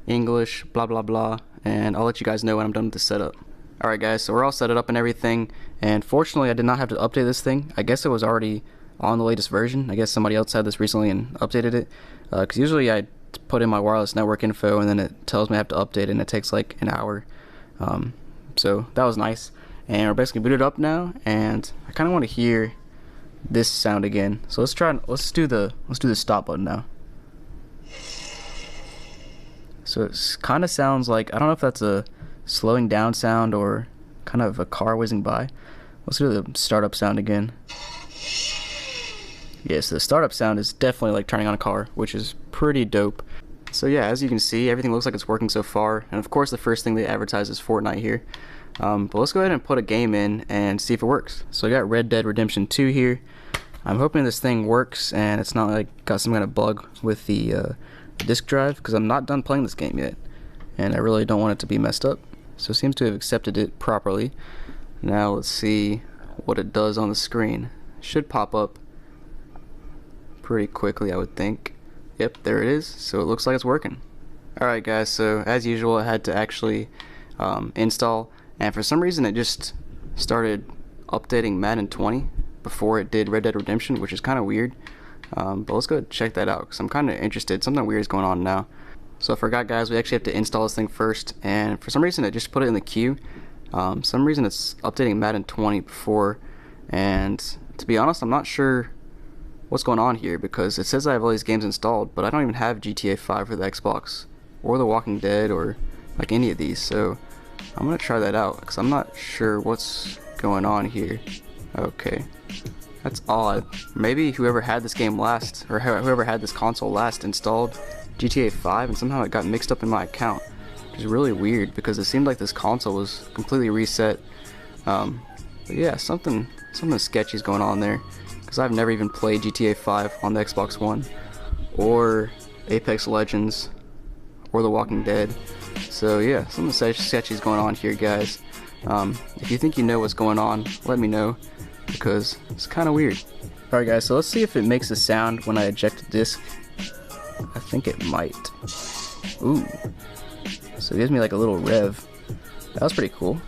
English, blah blah blah, and I'll let you guys know when I'm done with the setup. Alright guys, so we're all set up and everything, and fortunately I did not have to update this thing. I guess it was already on the latest version. I guess somebody else had this recently and updated it, because usually I put in my wireless network info and then it tells me I have to update it, and it takes like an hour. So that was nice, and we're basically booted up now, and I kind of want to hear this sound again. So let's do the stop button now. So it kind of sounds like, I don't know if that's a slowing down sound or kind of a car whizzing by. Let's do the startup sound again. Yes, the startup sound is definitely like turning on a car, which is pretty dope. So yeah, as you can see, everything looks like it's working so far, and of course the first thing they advertise is Fortnite here. But let's go ahead and put a game in and see if it works. So I got Red Dead Redemption 2 here. I'm hoping this thing works and it's not like got some kind of bug with the disk drive, because I'm not done playing this game yet, and I really don't want it to be messed up. So it seems to have accepted it properly. Now let's see what it does on the screen. Should pop up pretty quickly, I would think. Yep, there it is. So it looks like it's working. Alright guys, so as usual I had to actually install, and for some reason it just started updating Madden 20 before it did Red Dead Redemption, which is kind of weird. But let's go check that out because I'm kind of interested. Something weird is going on now. So I forgot, guys, we actually have to install this thing first, and for some reason it just put it in the queue. Some reason it's updating Madden 20 before, and to be honest I'm not sure what's going on here because it says I have all these games installed, but I don't even have GTA 5 for the Xbox or The Walking Dead or like any of these. So I'm gonna try that out because I'm not sure what's going on here. Okay, that's odd. Maybe whoever had this game last, or whoever had this console last, installed GTA 5 and somehow it got mixed up in my account, which is really weird because it seemed like this console was completely reset. But yeah, something sketchy is going on there because I've never even played GTA 5 on the Xbox One or Apex Legends or The Walking Dead. So yeah, something sketchy is going on here, guys. If you think you know what's going on, let me know because it's kind of weird. Alright guys, so let's see if it makes a sound when I eject the disc. I think it might. Ooh. So it gives me like a little rev. That was pretty cool.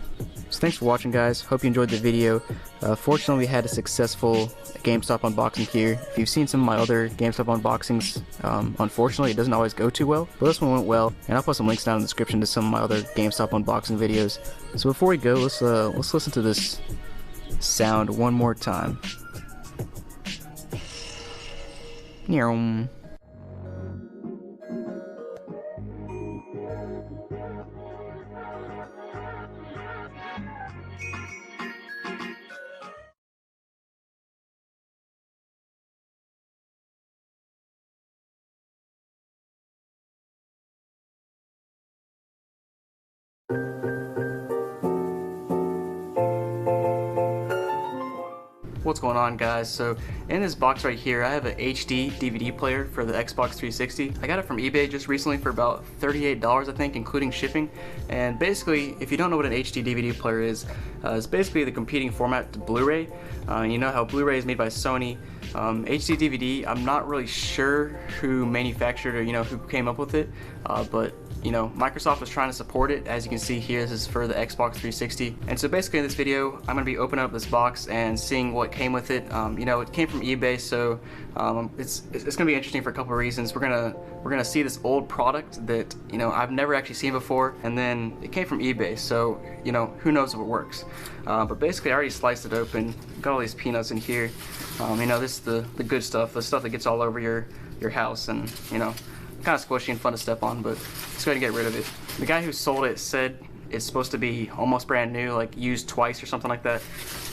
So thanks for watching, guys. Hope you enjoyed the video. Fortunately, we had a successful GameStop unboxing here. If you've seen some of my other GameStop unboxings, unfortunately it doesn't always go too well, but this one went well, and I'll put some links down in the description to some of my other GameStop unboxing videos. So before we go, let's listen to this sound one more time. Meow. What's going on, guys? So in this box right here I have an HD DVD player for the Xbox 360. I got it from eBay just recently for about $38 I think, including shipping. And basically, if you don't know what an HD DVD player is, it's basically the competing format to Blu-ray. You know how Blu-ray is made by Sony. HD DVD, I'm not really sure who manufactured or who came up with it, but Microsoft was trying to support it. As you can see here, this is for the Xbox 360. And so basically in this video, I'm going to be opening up this box and seeing what came with it. It came from eBay, so it's going to be interesting for a couple of reasons. We're gonna see this old product that I've never actually seen before, and then it came from eBay, so who knows if it works. But basically I already sliced it open, got all these peanuts in here. This is the good stuff, the stuff that gets all over your house and kind of squishy and fun to step on, but let's go ahead and get rid of it. The guy who sold it said it's supposed to be almost brand new, like used twice or something like that,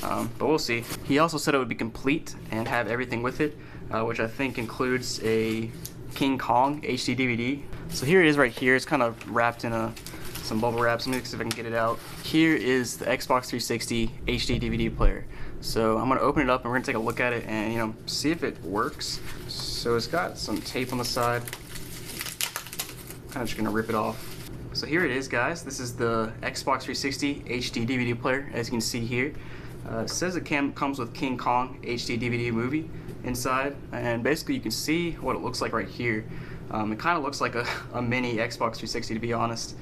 but we'll see. He also said it would be complete and have everything with it, which I think includes a King Kong HD DVD. So here it is right here. It's kind of wrapped in some bubble wrap. Let me see if I can get it out. Here is the Xbox 360 HD DVD player. So I'm going to open it up and we're going to take a look at it and see if it works. So it's got some tape on the side. Kind of just gonna rip it off. So here it is, guys. This is the Xbox 360 HD DVD player, as you can see here. It says it comes with King Kong HD DVD movie inside, and basically you can see what it looks like right here. It kind of looks like a mini Xbox 360, to be honest.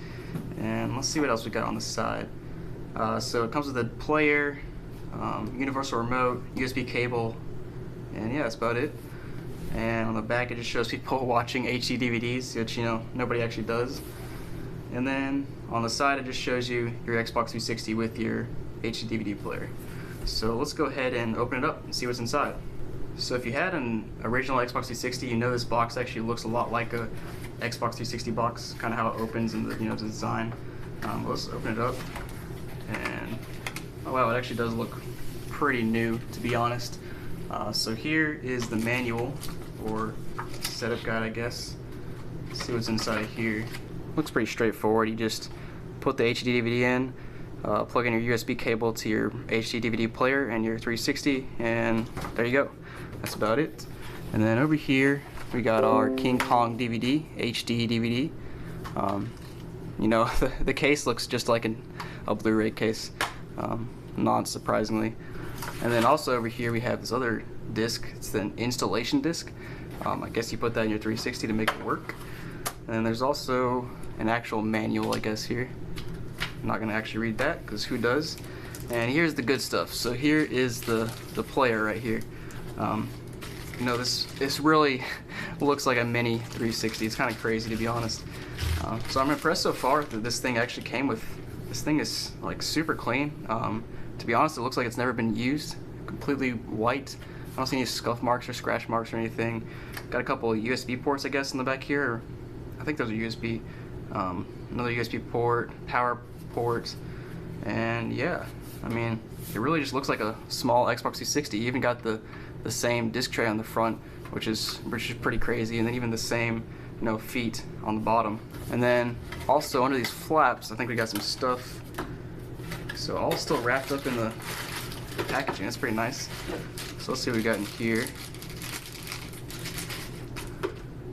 And let's see what else we got on the side. So it comes with a player, universal remote, USB cable, and yeah, that's about it. And on the back it just shows people watching HD DVDs, which nobody actually does. And then on the side it just shows you your Xbox 360 with your HD DVD player. So let's go ahead and open it up and see what's inside. So if you had an original Xbox 360, this box actually looks a lot like a Xbox 360 box, kind of how it opens and the the design. Let's open it up, and oh wow, it actually does look pretty new, to be honest. So here is the manual, or setup guide, I guess. Let's see what's inside here. Looks pretty straightforward. You just put the HD DVD in, plug in your USB cable to your HD DVD player and your 360, and there you go. That's about it. And then over here we got our King Kong DVD, HD DVD. The case looks just like a Blu-ray case. not surprisingly. And then also over here we have this other disc. It's the installation disc. I guess you put that in your 360 to make it work. And then there's also an actual manual, I guess, here. I'm not gonna actually read that, because who does? And here's the good stuff. So here is the player right here. You know, this really looks like a mini 360. It's kind of crazy, to be honest. So I'm impressed so far that this thing actually came with. This thing is like super clean. To be honest, it looks like it's never been used. Completely white. I don't see any scuff marks or scratch marks or anything. Got a couple of USB ports, I guess, in the back here. I think those are USB. Another USB port, power port, and yeah. I mean, it really just looks like a small Xbox 360. You even got the same disc tray on the front, which is pretty crazy, and then even the same, you know, feet on the bottom. And then also under these flaps, I think we got some stuff. So all still wrapped up in the packaging. That's pretty nice. So let's see what we got in here.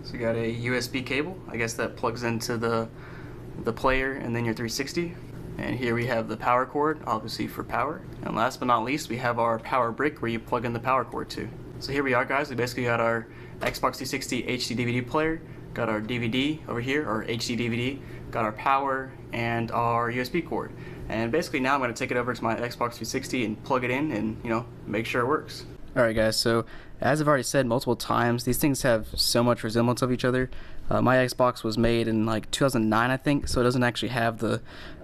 So we got a USB cable. I guess that plugs into the player and then your 360. And here we have the power cord, obviously for power. And last but not least, we have our power brick where you plug in the power cord to. So here we are, guys. We basically got our Xbox 360 HD DVD player, got our DVD over here, or HD DVD, got our power, and our USB cord. And basically now I'm going to take it over to my Xbox 360 and plug it in and, you know, make sure it works. Alright guys, so as I've already said multiple times, these things have so much resemblance of each other. My Xbox was made in like 2009, I think, so it doesn't actually have the,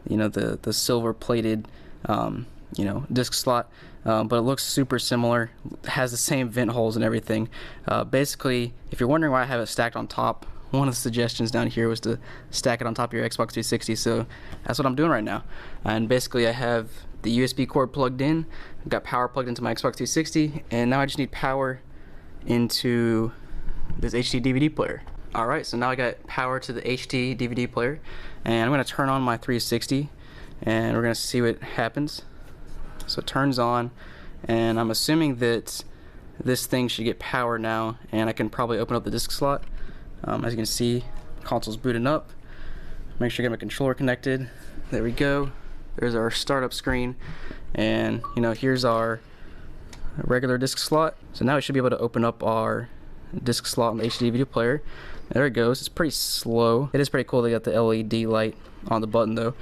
you know, the silver plated, you know, disc slot, but it looks super similar. It has the same vent holes and everything. Basically, if you're wondering why I have it stacked on top, one of the suggestions down here was to stack it on top of your Xbox 360, so that's what I'm doing right now. And basically I have the USB cord plugged in, I've got power plugged into my Xbox 360, and now I just need power into this HD DVD player. Alright, so now I got power to the HD DVD player, and I'm going to turn on my 360, and we're going to see what happens. So it turns on, and I'm assuming that this thing should get power now, and I can probably open up the disc slot. As you can see, console's booting up. Make sure I get my controller connected. There we go. There's our startup screen, and you know, here's our regular disc slot. So now we should be able to open up our disc slot on the HD DVD player. There it goes. It's pretty slow. It is pretty cool they got the LED light on the button though.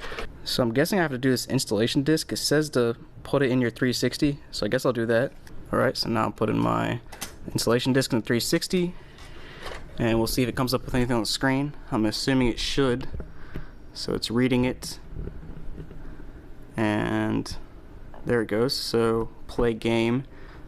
So I'm guessing I have to do this installation disc. It says to put it in your 360, so I guess I'll do that. Alright, so now I'm putting my installation disc in the 360, and we'll see if it comes up with anything on the screen. I'm assuming it should. So it's reading it, and there it goes. So play game.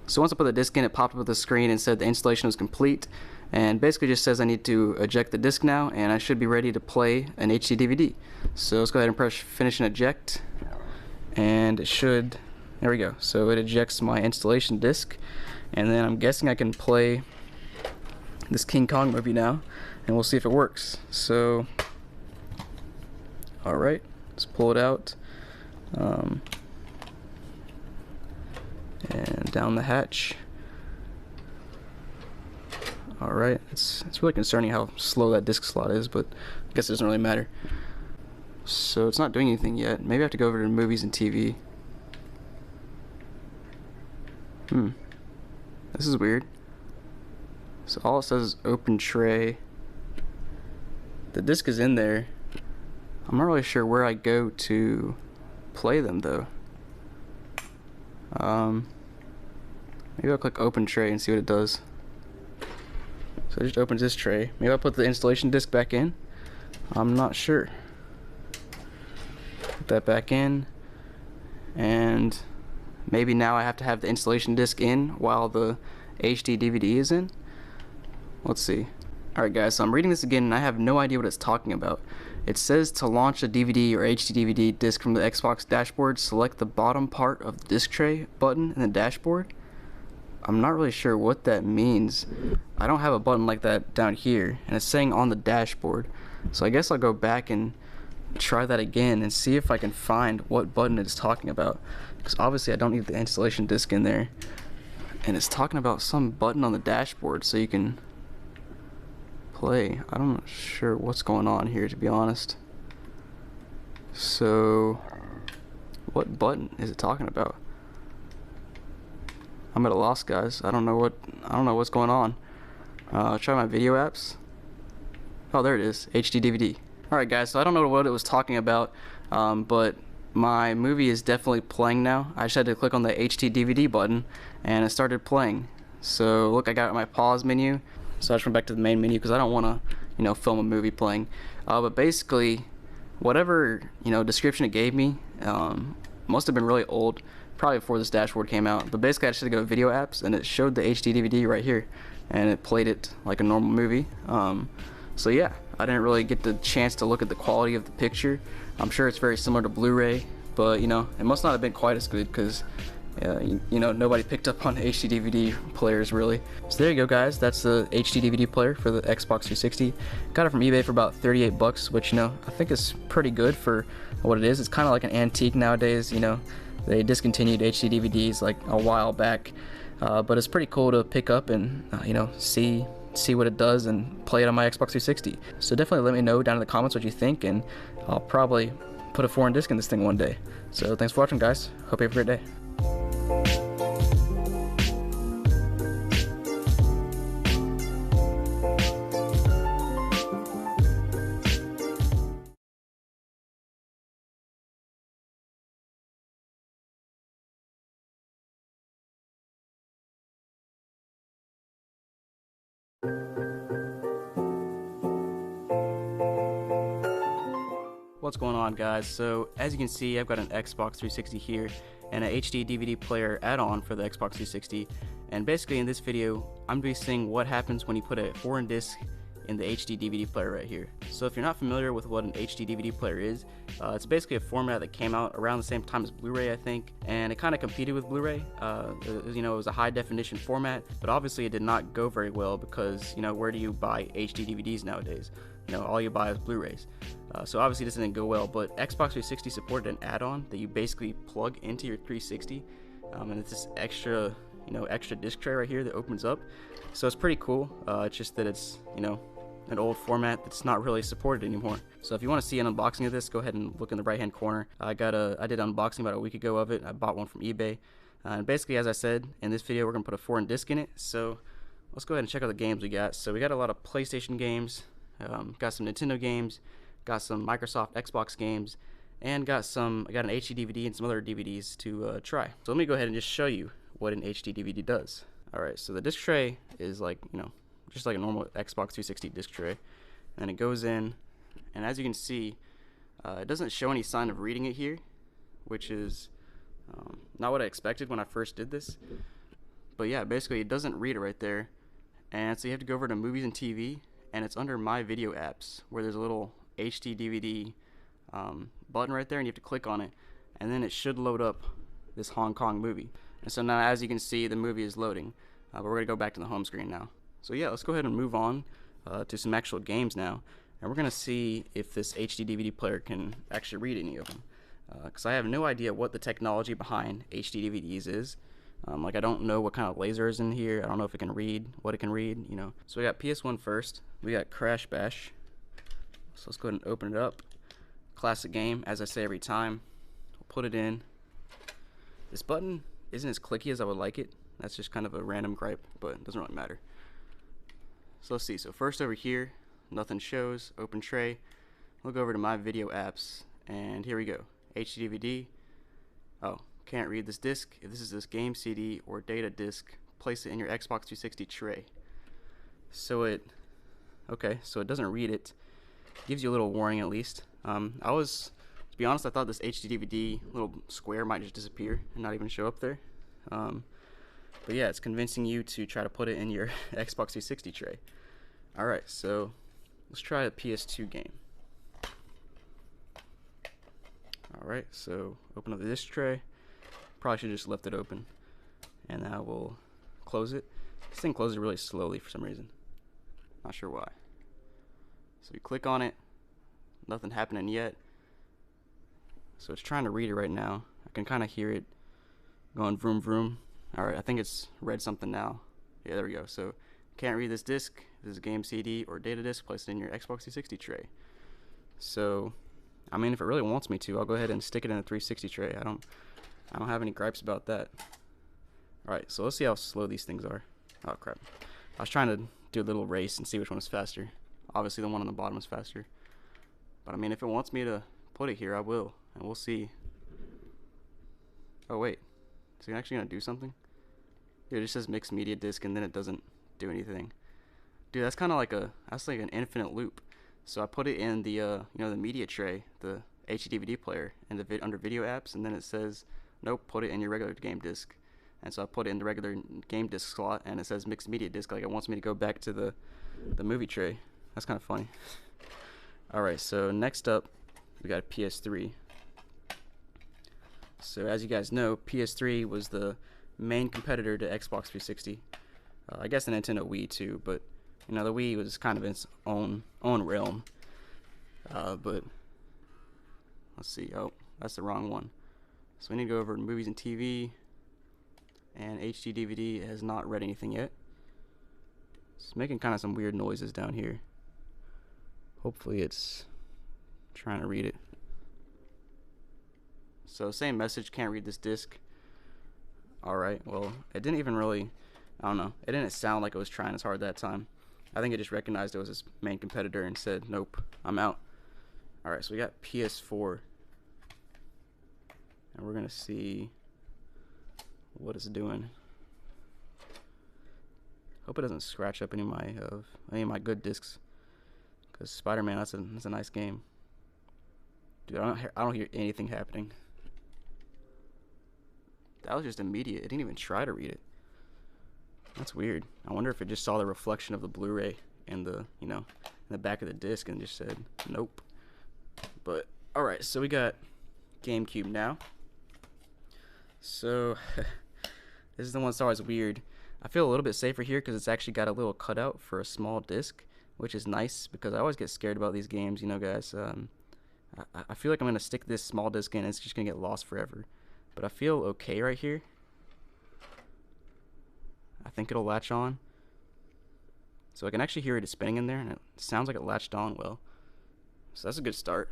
So once I put the disc in, it popped up with the screen and said the installation was complete, and basically just says I need to eject the disc now, and I should be ready to play an HD DVD. So let's go ahead and press finish and eject, and it should, there we go. So it ejects my installation disc, and then I'm guessing I can play this King Kong movie now, and we'll see if it works. So alright, let's pull it out, and down the hatch. Alright, it's really concerning how slow that disc slot is, but I guess it doesn't really matter. So it's not doing anything yet. Maybe I have to go over to movies and TV. This is weird. So all it says is open tray. The disc is in there. I'm not really sure where I go to play them though. Maybe I'll click open tray and see what it does. So it just opens this tray. Maybe I'll put the installation disc back in. I'm not sure. Put that back in, and maybe now I have to have the installation disc in while the HD DVD is in. Let's see. Alright guys, so I'm reading this again and I have no idea what it's talking about. It says to launch a DVD or HD DVD disc from the Xbox dashboard, select the bottom part of the disc tray button in the dashboard. I'm not really sure what that means. I don't have a button like that down here, and it's saying on the dashboard. So I guess I'll go back and try that again and see if I can find what button it's talking about, because obviously I don't need the installation disc in there, and it's talking about some button on the dashboard so you can play. I'm not sure what's going on here, to be honest. So What button is it talking about? I'm at a loss, guys. I don't know what's going on. Try my video apps. Oh, there it is. HD DVD. Alright guys, so I don't know what it was talking about, but my movie is definitely playing now. I just had to click on the HD DVD button and it started playing. So look, I got my pause menu. So I just went back to the main menu because I don't want to, you know, film a movie playing. But basically, whatever, you know, description it gave me must have been really old, probably before this dashboard came out. But basically, I just had to go to video apps and it showed the HD DVD right here, and it played it like a normal movie. So yeah, I didn't really get the chance to look at the quality of the picture. I'm sure it's very similar to Blu-ray, but you know, it must not have been quite as good because you know, nobody picked up on HD DVD players really. So there you go guys, that's the HD DVD player for the Xbox 360. Got it from eBay for about 38 bucks, which, you know, I think is pretty good for what it is. It's kind of like an antique nowadays, you know. They discontinued HD DVDs like a while back, but it's pretty cool to pick up and you know, see what it does and play it on my Xbox 360. So definitely let me know down in the comments what you think, and I'll probably put a foreign disc in this thing one day. So thanks for watching guys, hope you have a great day. What's going on guys? So as you can see, I've got an Xbox 360 here and an HD DVD player add-on for the Xbox 360, and basically in this video I'm going to be seeing what happens when you put a foreign disc in the HD DVD player right here. So if you're not familiar with what an HD DVD player is, it's basically a format that came out around the same time as Blu-ray, I think, and it kind of competed with Blu-ray. You know, it was a high definition format, but obviously it did not go very well because, you know, where do you buy HD DVDs nowadays? You know, all you buy is Blu-rays. So obviously this didn't go well, but Xbox 360 supported an add-on that you basically plug into your 360, and it's this extra, you know, extra disc tray right here that opens up. So it's pretty cool. It's just that it's, you know, an old format that's not really supported anymore. So if you want to see an unboxing of this, go ahead and look in the right hand corner. I did an unboxing about a week ago of it. I bought one from eBay, and basically, as I said, in this video we're gonna put a foreign disc in it. So let's go ahead and check out the games we got. So we got a lot of PlayStation games, got some Nintendo games, got some Microsoft Xbox games, and I got an HD DVD and some other DVDs to try. So let me go ahead and just show you what an HD DVD does. Alright, so the disc tray is like, you know, just like a normal Xbox 360 disc tray, and it goes in, and as you can see, it doesn't show any sign of reading it here, which is not what I expected when I first did this. But yeah, basically it doesn't read it right there, and so you have to go over to movies and TV, and it's under my video apps where there's a little HD DVD button right there, and you have to click on it, and then it should load up this Hong Kong movie. And so now, as you can see, the movie is loading, but we're gonna go back to the home screen now. So yeah, let's go ahead and move on to some actual games now, and we're gonna see if this HD DVD player can actually read any of them, because I have no idea what the technology behind HD DVDs is. Like, I don't know what kind of laser is in here. I don't know if it can read, what it can read, you know. So we got PS1 first. We got Crash Bash. So let's go ahead and open it up. Classic game, as I say every time. We'll put it in. This button isn't as clicky as I would like it. That's just kind of a random gripe, but it doesn't really matter. So let's see. So first over here, nothing shows. Open tray. We'll go over to my video apps, and here we go. HD DVD. Oh, can't read this disc. If this is this game CD or data disc, place it in your Xbox 360 tray. So it doesn't read it. Gives you a little warning at least. To be honest, I thought this HD DVD little square might just disappear and not even show up there. But yeah, it's convincing you to try to put it in your Xbox 360 tray. Alright, so let's try a PS2 game. Alright, so open up the disc tray. Probably should have just left it open. And now we'll close it. This thing closes really slowly for some reason. Not sure why. So you click on it. Nothing happening yet. So it's trying to read it right now. I can kind of hear it going vroom vroom. Alright, I think it's read something now. Yeah, there we go. So can't read this disc. This is a game CD or data disc. Place it in your Xbox 360 tray. So I mean, if it really wants me to, I'll go ahead and stick it in a 360 tray. I don't have any gripes about that. Alright, so let's see how slow these things are. Oh crap. I was trying to do a little race and see which one was faster. Obviously the one on the bottom is faster. But I mean, if it wants me to put it here, I will. And we'll see. Oh wait. Is it actually going to do something? Dude, it just says mixed media disc and then it doesn't do anything. Dude, that's kind of like that's like an infinite loop. So I put it in the, you know, the media tray, the HD DVD player, and under video apps, and then it says, nope, put it in your regular game disc. And so I put it in the regular game disc slot, and it says mixed media disc, like it wants me to go back to the movie tray. That's kind of funny. Alright, so next up, we got a PS3. So as you guys know, PS3 was the main competitor to Xbox 360. I guess the Nintendo Wii too, but you know, the Wii was kind of its own realm. But let's see. Oh, that's the wrong one. So we need to go over to movies and TV. And HD DVD has not read anything yet. It's making kind of some weird noises down here. Hopefully it's trying to read it. So same message, can't read this disc. Alright, well, it didn't even really, I don't know, it didn't sound like it was trying as hard that time. I think it just recognized it was its main competitor and said, nope, I'm out. Alright, so we got PS4. And we're going to see what it's doing. Hope it doesn't scratch up any of my good discs. Because Spider-Man, that's a nice game. Dude, I don't hear anything happening. That was just immediate. It didn't even try to read it. That's weird. I wonder if it just saw the reflection of the Blu-ray in the, you know, in the back of the disc and just said nope. But alright, so we got GameCube now. So this is the one that's always weird. I feel a little bit safer here because it's actually got a little cutout for a small disc, which is nice because I always get scared about these games, you know, guys. I feel like I'm gonna stick this small disc in and it's just gonna get lost forever. But I feel okay right here. I think it'll latch on. So I can actually hear it spinning in there, and it sounds like it latched on well. So that's a good start.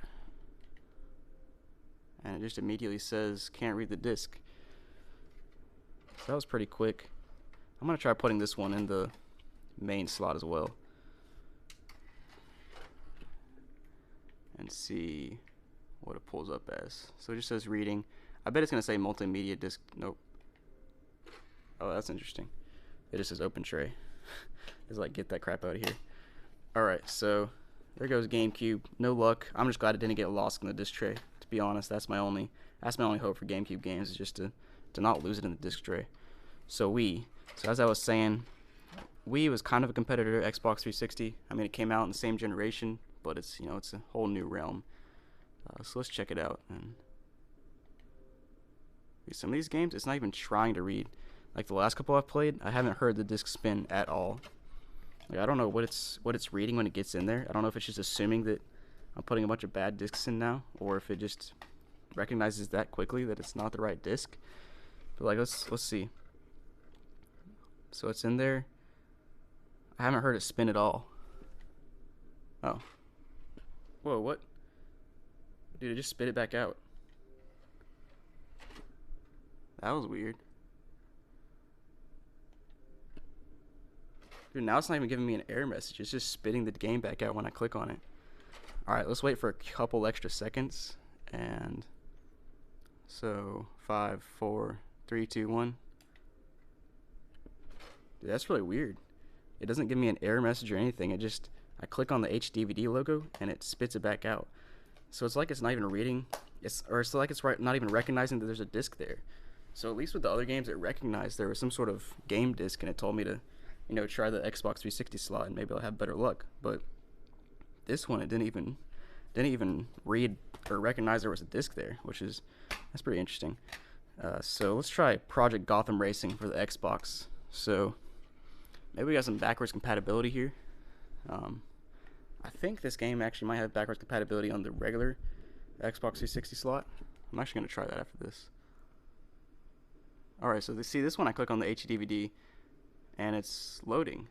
And it just immediately says, can't read the disc. So that was pretty quick. I'm going to try putting this one in the main slot as well. And see what it pulls up as. So it just says reading. I bet it's going to say multimedia disc. Nope. Oh, that's interesting. It just says open tray. It's like, get that crap out of here. Alright, so there goes GameCube. No luck. I'm just glad it didn't get lost in the disc tray. To be honest, that's my only hope for GameCube games, is just to not lose it in the disc tray. So Wii. So as I was saying, Wii was kind of a competitor to Xbox 360. I mean, it came out in the same generation, but it's, you know, it's a whole new realm. So let's check it out. And some of these games, it's not even trying to read. Like the last couple I've played, I haven't heard the disc spin at all. Like, I don't know what it's reading when it gets in there. I don't know if it's just assuming that I'm putting a bunch of bad discs in now, or if it just recognizes that quickly that it's not the right disc. But like, let's see. So it's in there. I haven't heard it spin at all. Oh. Whoa, what? Dude, it just spit it back out. That was weird. Dude, now it's not even giving me an error message. It's just spitting the game back out when I click on it. Alright, let's wait for a couple extra seconds. And so 5, 4, 3, 2, 1. Dude, that's really weird. It doesn't give me an error message or anything. It just, I click on the HDVD logo and it spits it back out. So it's like it's not even reading. It's like it's not even recognizing that there's a disc there. So at least with the other games, it recognized there was some sort of game disc and it told me to, you know, try the Xbox 360 slot and maybe I'll have better luck. But this one, it didn't even read or recognize there was a disc there, that's pretty interesting. So let's try Project Gotham Racing for the Xbox. So maybe we got some backwards compatibility here. I think this game actually might have backwards compatibility on the regular Xbox 360 slot. I'm actually going to try that after this. Alright, so see this one, I click on the HDVD and it's loading.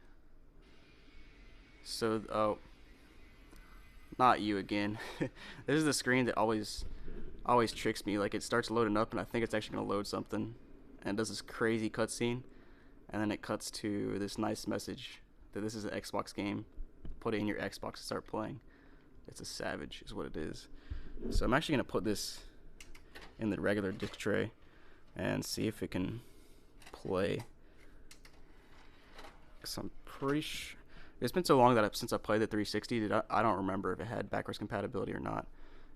So, oh, not you again. This is the screen that always tricks me. Like, it starts loading up and I think it's actually gonna load something, and it does this crazy cutscene, and then it cuts to this nice message that this is an Xbox game. Put it in your Xbox to start playing. It's a savage, is what it is. So I'm actually gonna put this in the regular disc tray and see if it can play. Cause I'm pretty sure it's been so long that since I played the 360 that I don't remember if it had backwards compatibility or not.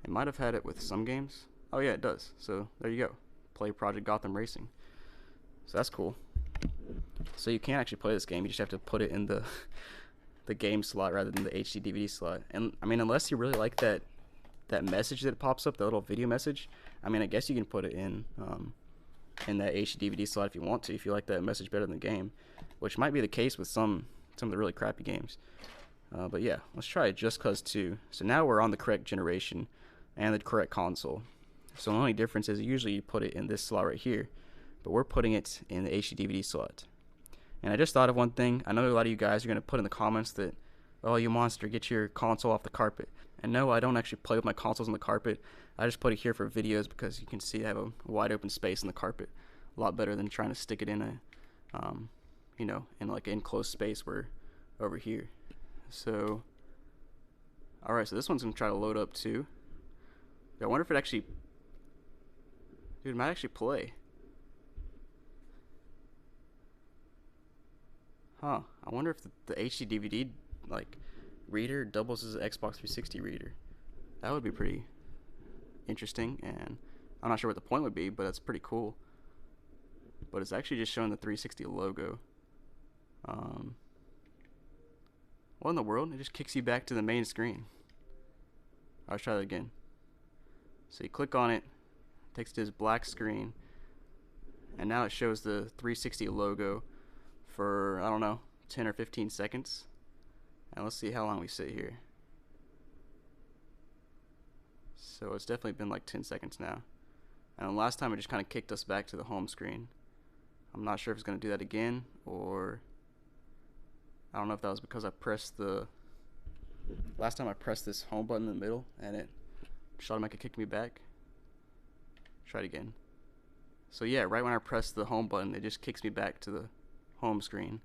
It might have had it with some games. Oh yeah, it does. So there you go. Play Project Gotham Racing. So that's cool. So you can actually play this game. You just have to put it in the game slot rather than the HD DVD slot. And I mean, unless you really like that message that pops up, the little video message, I mean, I guess you can put it in that HD DVD slot if you want to, if you like that message better than the game, which might be the case with some of the really crappy games. But yeah, let's try it Just Cause 2. So now we're on the correct generation and the correct console. So the only difference is usually you put it in this slot right here, but we're putting it in the HD DVD slot. And I just thought of one thing. I know a lot of you guys are going to put in the comments that, oh, you monster, get your console off the carpet. And no, I don't actually play with my consoles on the carpet. I just put it here for videos because you can see I have a wide open space in the carpet. A lot better than trying to stick it in a, you know, in like an enclosed space where over here. So, alright, so this one's going to try to load up too. I wonder if it actually, dude, it might actually play. Huh, I wonder if the HD DVD like reader doubles as an Xbox 360 reader. That would be pretty interesting, and I'm not sure what the point would be, but it's pretty cool. But it's actually just showing the 360 logo. What in the world? It just kicks you back to the main screen. Let's try that again. So you click on it, takes to this black screen, and now it shows the 360 logo for, I don't know, 10 or 15 seconds. And let's see how long we sit here. So it's definitely been like 10 seconds now. And the last time it just kind of kicked us back to the home screen. I'm not sure if it's going to do that again, or I don't know if that was because I pressed the last time I pressed this home button in the middle and it just automatically kicked me back. Try it again. So yeah, right when I press the home button, it just kicks me back to the home screen.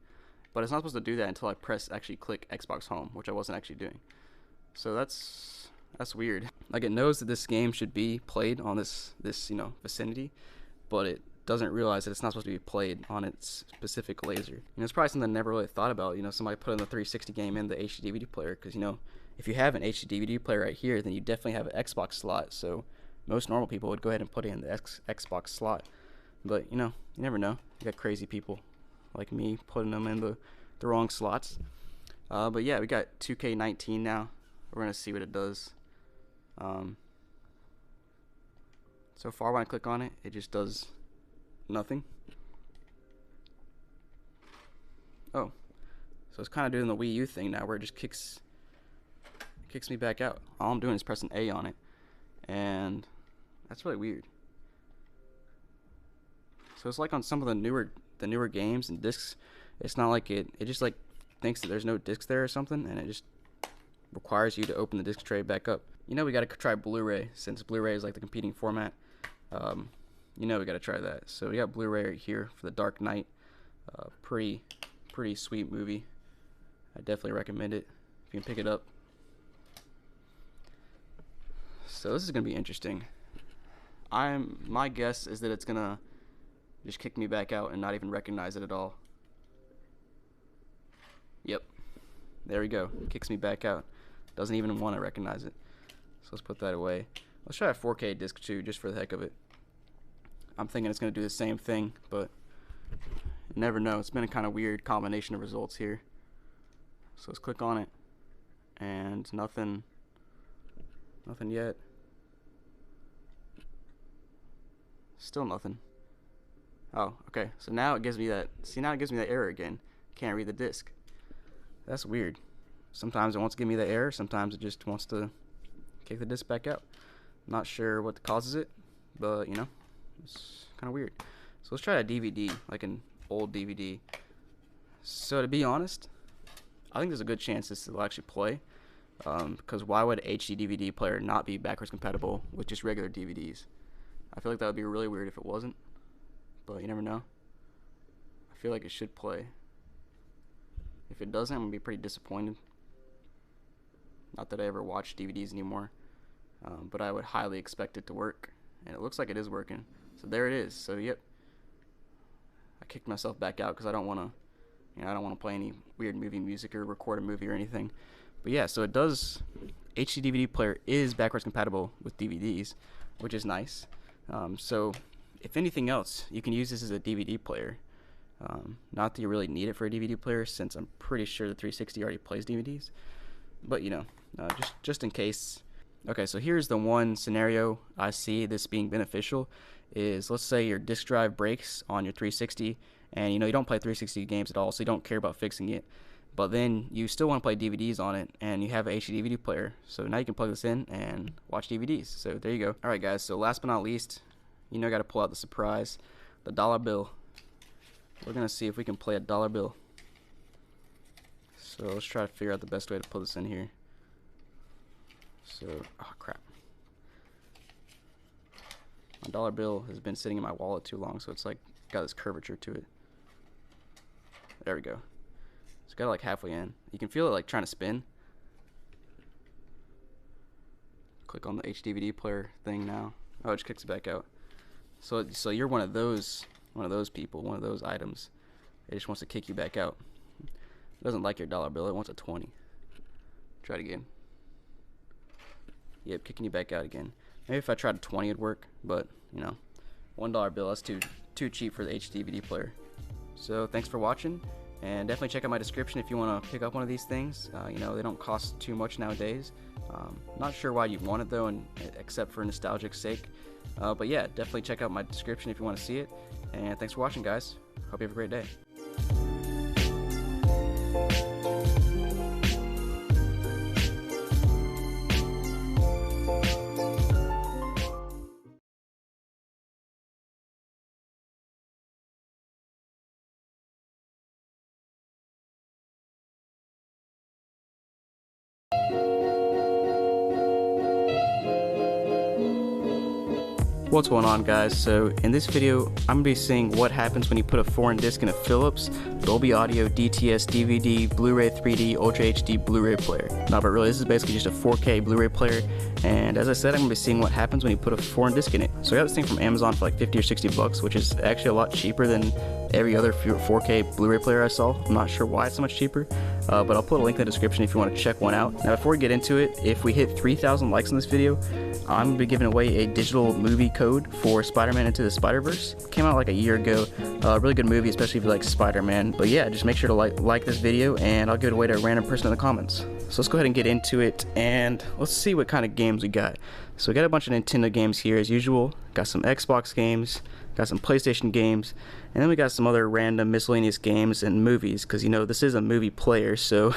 But it's not supposed to do that until I actually click Xbox Home, which I wasn't actually doing. So that's weird. Like, it knows that this game should be played on this you know, vicinity, but it doesn't realize that it's not supposed to be played on its specific laser. You know, it's probably something I never really thought about. You know, somebody put in the 360 game in the HD DVD player, because, you know, if you have an HD DVD player right here, then you definitely have an Xbox slot. So most normal people would go ahead and put it in the Xbox slot. But, you know, you never know. You got crazy people like me putting them in the wrong slots. But yeah, we got 2K19 now. We're gonna see what it does. So far when I click on it, it just does nothing. Oh, so it's kind of doing the Wii U thing now, where it just kicks me back out. All I'm doing is pressing A on it, and that's really weird. So it's like on some of the newer games and discs, it's not like it just like thinks that there's no discs there or something, and it just requires you to open the disc tray back up. You know, we got to try Blu-ray, since Blu-ray is like the competing format. You know, we got to try that. So we got Blu-ray right here for The Dark Knight. Pretty sweet movie. I definitely recommend it if you can pick it up. So this is gonna be interesting. My guess is that it's gonna just kick me back out and not even recognize it at all. Yep, there we go. It kicks me back out. Doesn't even want to recognize it. So let's put that away. Let's try a 4K disc too, just for the heck of it. I'm thinking it's gonna do the same thing, but you never know. It's been a kind of weird combination of results here. So let's click on it, and nothing yet. Still nothing. Oh, okay. So now it gives me that. See, now it gives me that error again. Can't read the disc. That's weird. Sometimes it wants to give me the error. Sometimes it just wants to kick the disc back out. Not sure what causes it, but you know, it's kind of weird. So let's try a DVD, like an old DVD. So to be honest, I think there's a good chance this will actually play, Because why would HD DVD player not be backwards compatible with just regular DVDs? I feel like that would be really weird if it wasn't, but you never know. I feel like it should play. If it doesn't, I'm gonna be pretty disappointed. Not that I ever watch DVDs anymore, but I would highly expect it to work, and it looks like it is working. So there it is. So yep, I kicked myself back out because I don't want to, I don't want to play any weird movie music or record a movie or anything. But yeah, so it does. HD DVD player is backwards compatible with DVDs, which is nice. So if anything else, you can use this as a DVD player. Not that you really need it for a DVD player, since I'm pretty sure the 360 already plays DVDs. But you know, just in case. Okay, so here's the one scenario I see this being beneficial is, let's say your disk drive breaks on your 360, and you don't play 360 games at all, so you don't care about fixing it. But then you still want to play DVDs on it, and you have an HD DVD player. So now you can plug this in and watch DVDs. So there you go. All right, guys. So last but not least, got to pull out the surprise, the dollar bill. We're gonna see if we can play a dollar bill. So let's try to figure out the best way to put this in here. So, oh crap. My dollar bill has been sitting in my wallet too long, so it's like got this curvature to it. There we go. It's got it like halfway in. You can feel it like trying to spin. Click on the HDVD player thing now. Oh, it just kicks it back out. So you're one of those people, one of those items. It just wants to kick you back out. It doesn't like your dollar bill. It wants a 20. Try it again. Yep, kicking you back out again. Maybe if I tried a 20 it'd work, but $1 bill, that's too cheap for the HDVD player. So thanks for watching, and definitely check out my description if you want to pick up one of these things. They don't cost too much nowadays. Not sure why you'd want it though, except for nostalgic sake. But yeah, definitely check out my description if you want to see it. And thanks for watching, guys. Hope you have a great day. What's going on, guys? So in this video I'm gonna be seeing what happens when you put a foreign disc in a Philips Dolby Audio DTS DVD Blu-ray 3D Ultra HD Blu-ray player. No, but really this is basically just a 4K Blu-ray player, and as I said, I'm gonna be seeing what happens when you put a foreign disc in it. So I got this thing from Amazon for like 50 or 60 bucks, which is actually a lot cheaper than every other 4K Blu-ray player I saw. I'm not sure why it's so much cheaper, but I'll put a link in the description if you want to check one out. Now before we get into it, if we hit 3,000 likes on this video, I'm going to be giving away a digital movie code for Spider-Man Into the Spider-Verse. Came out like a year ago. Really good movie, especially if you like Spider-Man. But yeah, just make sure to like this video, and I'll give it away to a random person in the comments. So let's go ahead and get into it, and let's see what kind of games we got. So we got a bunch of Nintendo games here as usual. Got some Xbox games, got some PlayStation games, and then we got some other random miscellaneous games and movies, because this is a movie player, so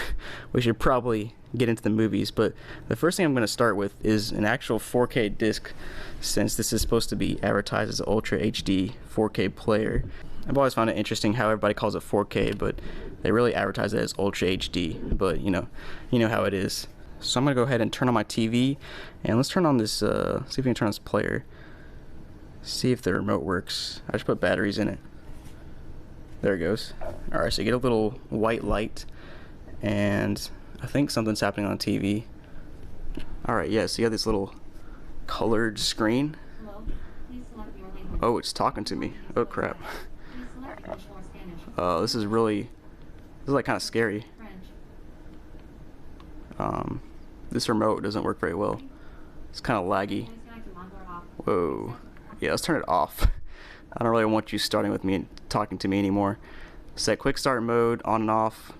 we should probably get into the movies. But the first thing I'm going to start with is an actual 4K disc, since this is supposed to be advertised as an Ultra HD 4K player. I've always found it interesting how everybody calls it 4K, but they really advertise it as Ultra HD. But you know how it is. So I'm going to go ahead and turn on my TV, and let's turn on this, see if we can turn on this player. See if the remote works. I just put batteries in it. There it goes. Alright, so you get a little white light, and I think something's happening on the TV. Alright, yeah, so you have this little colored screen. Oh, it's talking to me. Oh crap. This is like kind of scary. This remote doesn't work very well. It's kind of laggy. Whoa. Yeah, let's turn it off. I don't really want you starting with me and talking to me anymore. Set quick start mode, on and off.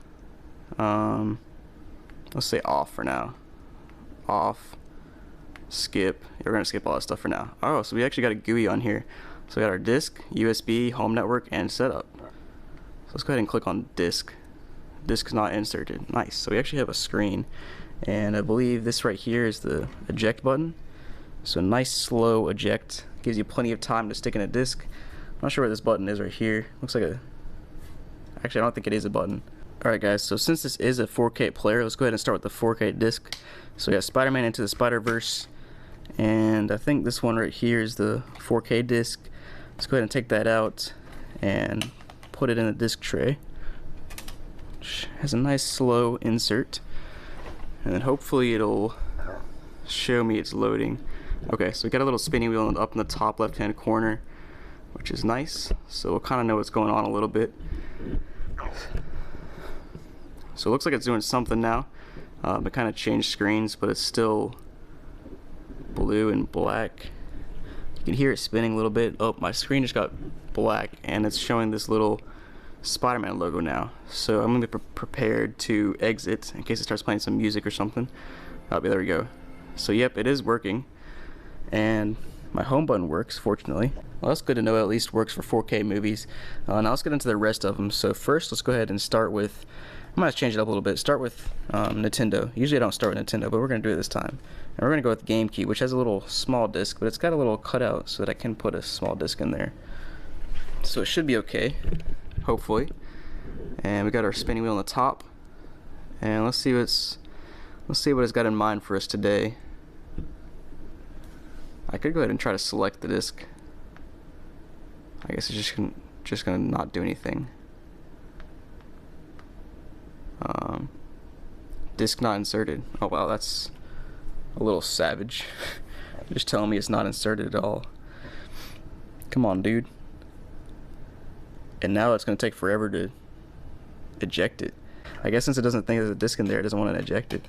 Let's say off for now. Off. Skip. Yeah, we're gonna skip all that stuff for now. Oh, so we actually got a GUI on here. So we got our disk, USB, home network, and setup. So let's go ahead and click on disk. Disk not inserted. Nice. So we actually have a screen, and I believe this right here is the eject button. So nice slow eject. Gives you plenty of time to stick in a disc. I'm not sure where this button is right here. Looks like actually I don't think it is a button. Alright guys, so since this is a 4K player, let's go ahead and start with the 4K disc. So we got Spider-Man Into the Spider-Verse, and I think this one right here is the 4K disc. Let's go ahead and take that out and put it in the disc tray, which has a nice slow insert, and then hopefully it'll show me it's loading. Okay, so we got a little spinning wheel up in the top left hand corner, which is nice, so we'll kind of know what's going on a little bit. So it looks like it's doing something now. It kind of changed screens, but it's still blue and black. You can hear it spinning a little bit. Oh, my screen just got black, and it's showing this little Spider-Man logo now. So I'm going to be prepared to exit in case it starts playing some music or something. Oh, there we go. So yep, it is working, and my home button works, fortunately. Well, that's good to know. It at least works for 4K movies. Now let's get into the rest of them. So first, let's go ahead and start with, I'm going to change it up a little bit. Start with Nintendo. Usually I don't start with Nintendo, but we're going to do it this time. And we're going to go with GameCube, which has a little small disc, but it's got a little cutout so that I can put a small disc in there. So it should be okay, hopefully. And we got our spinning wheel on the top. And let's see what it's got in mind for us today. I could go ahead and try to select the disc. I guess it's just gonna not do anything. Disc not inserted. Oh wow, that's a little savage. Just telling me it's not inserted at all. Come on, dude. And now it's gonna take forever to eject it. I guess since it doesn't think there's a disc in there, it doesn't want to eject it.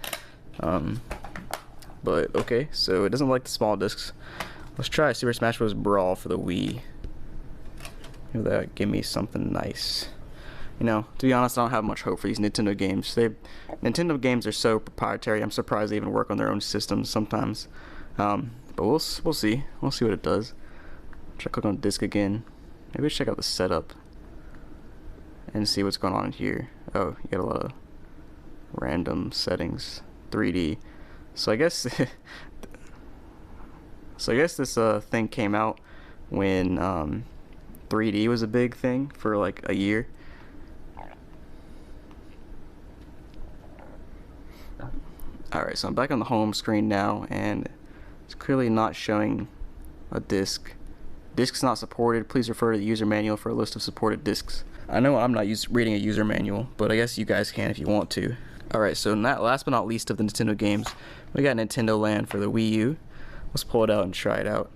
But okay, so it doesn't like the small discs. Let's try Super Smash Bros. Brawl for the Wii. Maybe that give me something nice. You know, to be honest, I don't have much hope for these Nintendo games. Nintendo games are so proprietary. I'm surprised they even work on their own systems sometimes. But we'll see. We'll see what it does. Try click on disc again. Maybe check out the setup and see what's going on in here. Oh, you got a lot of random settings. 3D. So I guess this thing came out when 3D was a big thing for like a year. Alright, so I'm back on the home screen now, and it's clearly not showing a disc. Discs not supported. Please refer to the user manual for a list of supported discs. I know I'm not reading a user manual, but I guess you guys can if you want to. Alright, so last but not least of the Nintendo games, we got Nintendo Land for the Wii U. Let's pull it out and try it out.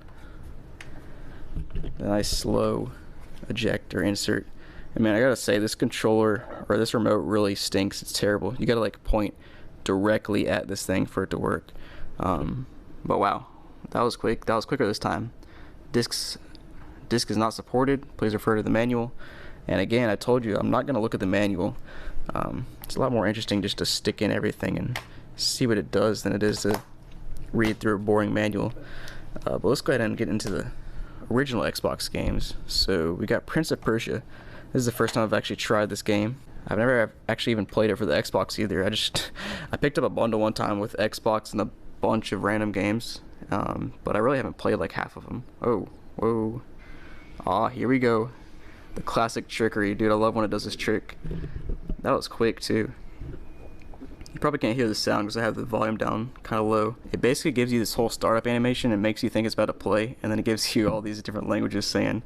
A nice slow eject or insert. I mean, I gotta say, this controller or this remote really stinks. It's terrible. You gotta like point directly at this thing for it to work. But wow, that was quick. That was quicker this time. Disc is not supported. Please refer to the manual. And again, I told you I'm not gonna look at the manual. It's a lot more interesting just to stick in everything and see what it does than it is to read through a boring manual. But let's go ahead and get into the original Xbox games. So we got Prince of Persia. This is the first time I've actually tried this game. I've never actually even played it for the Xbox either. I picked up a bundle one time with Xbox and a bunch of random games, but I really haven't played like half of them. Oh, whoa. Aw, here we go. The classic trickery. Dude, I love when it does this trick. That was quick too. You probably can't hear the sound because I have the volume down kind of low. It basically gives you this whole startup animation and makes you think it's about to play, and then it gives you all these different languages saying,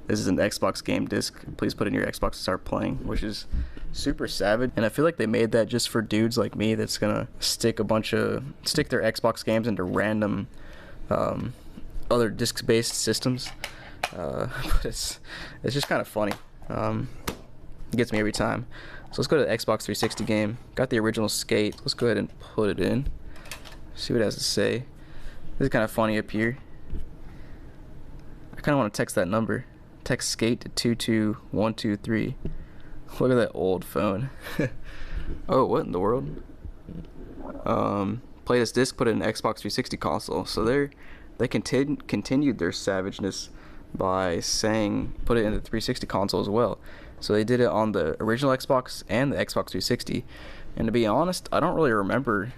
this is an Xbox game disc, please put in your Xbox to start playing, which is super savage. And I feel like they made that just for dudes like me that's gonna stick their Xbox games into random other disc-based systems. But it's just kind of funny. It gets me every time. So let's go to the Xbox 360 game. Got the original Skate. Let's go ahead and put it in. See what it has to say. This is kind of funny up here. I kind of want to text that number. Text Skate to 22123. Look at that old phone. Oh, what in the world? Play this disc, put it in an Xbox 360 console. So they continued their savageness by saying put it in the 360 console as well. So they did it on the original Xbox and the Xbox 360. And to be honest, I don't really remember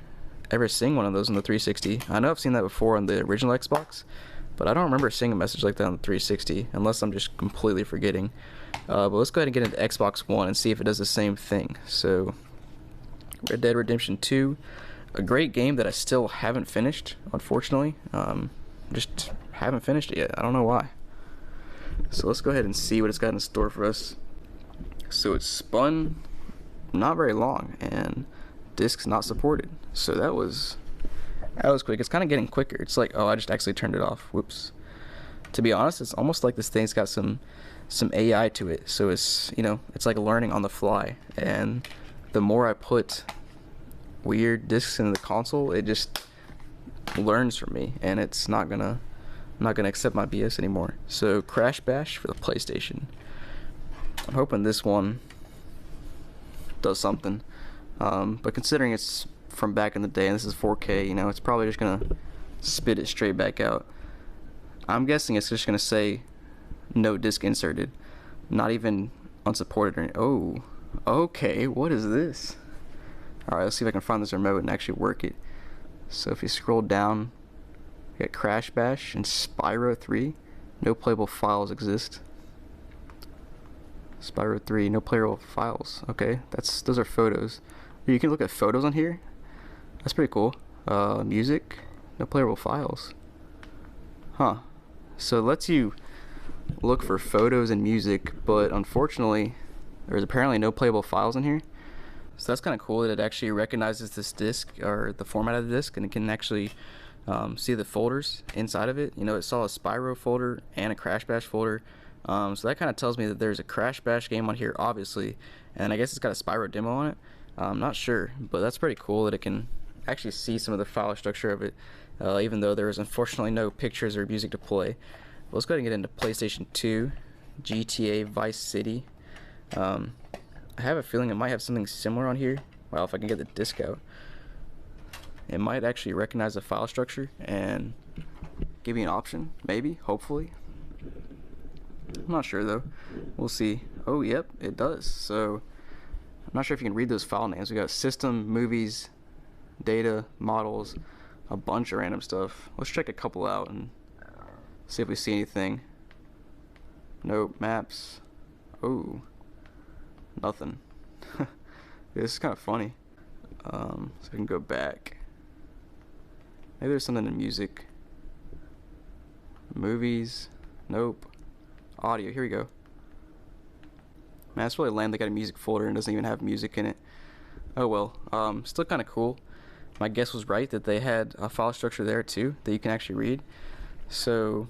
ever seeing one of those on the 360. I know I've seen that before on the original Xbox, but I don't remember seeing a message like that on the 360, unless I'm just completely forgetting. But let's go ahead and get into Xbox One and see if it does the same thing. So, Red Dead Redemption 2, a great game that I still haven't finished, unfortunately. Just haven't finished it yet. I don't know why. So let's go ahead and see what it's got in store for us. So it's spun not very long, and discs not supported. So that was quick. It's kind of getting quicker. It's like, oh, I just actually turned it off. Whoops. To be honest, it's almost like this thing's got some AI to it. So it's, you know, it's like learning on the fly. And the more I put weird discs into the console, it just learns from me, and it's not gonna accept my BS anymore. So Crash Bash for the PlayStation. I'm hoping this one does something. But considering it's from back in the day and this is 4K, you know, it's probably just gonna spit it straight back out. I'm guessing it's just gonna say no disc inserted, not even unsupported or oh, okay, what is this? Alright, let's see if I can find this remote and actually work it. So if you scroll down, you got Crash Bash and Spyro 3. No playable files exist. Spyro 3, no playable files. Okay, those are photos. You can look at photos on here. That's pretty cool. Music, no playable files. Huh. So it lets you look for photos and music, but unfortunately, there's apparently no playable files in here. So that's kind of cool that it actually recognizes this disc, or the format of the disc, and it can actually see the folders inside of it. You know, it saw a Spyro folder and a Crash Bash folder. So that kind of tells me that there's a Crash Bash game on here, obviously, and I guess it's got a Spyro demo on it. I'm not sure, but that's pretty cool that it can actually see some of the file structure of it, even though there is unfortunately no pictures or music to play. Well, let's go ahead and get into PlayStation 2, GTA Vice City. I have a feeling it might have something similar on here. Well, if I can get the disc out, it might actually recognize the file structure and give me an option, maybe, hopefully. I'm not sure though. We'll see. Oh, yep, it does. So I'm not sure if you can read those file names. We got system, movies, data, models, a bunch of random stuff. Let's check a couple out and see if we see anything. Nope, maps. Oh, nothing. This is kind of funny. So I can go back. Maybe there's something in music. Movies. Nope. Audio. Here we go. Man, it's really lame they got a music folder and doesn't even have music in it. Oh well. Still kind of cool. My guess was right that they had a file structure there too that you can actually read. So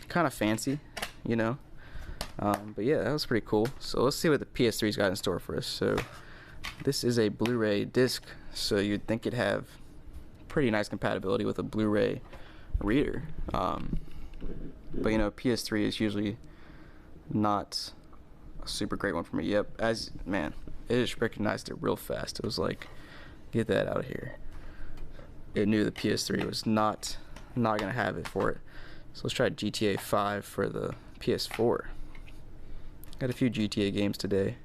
kind of fancy, you know. But yeah, that was pretty cool. So let's see what the PS3's got in store for us. So this is a Blu-ray disc, so you'd think it'd have pretty nice compatibility with a Blu-ray reader. But you know, PS3 is usually not a super great one for me. Yep, man, it just recognized it real fast. It was like, get that out of here. It knew the PS3 was not gonna have it for it. So let's try GTA 5 for the PS4. Got a few GTA games today.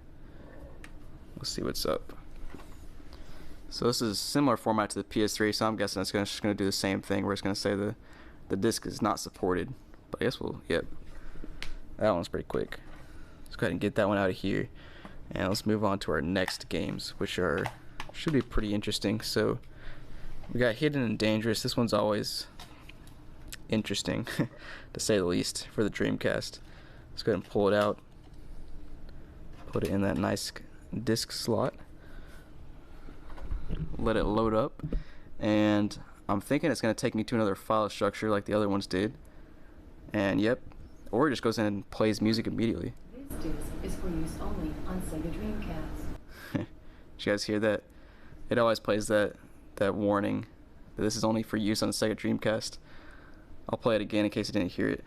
Let's see what's up. So this is similar format to the PS3, so I'm guessing it's just gonna do the same thing where it's gonna say the disc is not supported. But I guess yep. That one's pretty quick. Let's go ahead and get that one out of here. And let's move on to our next games, which should be pretty interesting. So we got Hidden and Dangerous. This one's always interesting, to say the least, for the Dreamcast. Let's go ahead and pull it out. Put it in that nice disc slot. Let it load up. And I'm thinking it's going to take me to another file structure like the other ones did. And yep, or it just goes in and plays music immediately. This disc is for use only on Sega Dreamcast. Did you guys hear that? It always plays that warning that this is only for use on the Sega Dreamcast. I'll play it again in case you didn't hear it.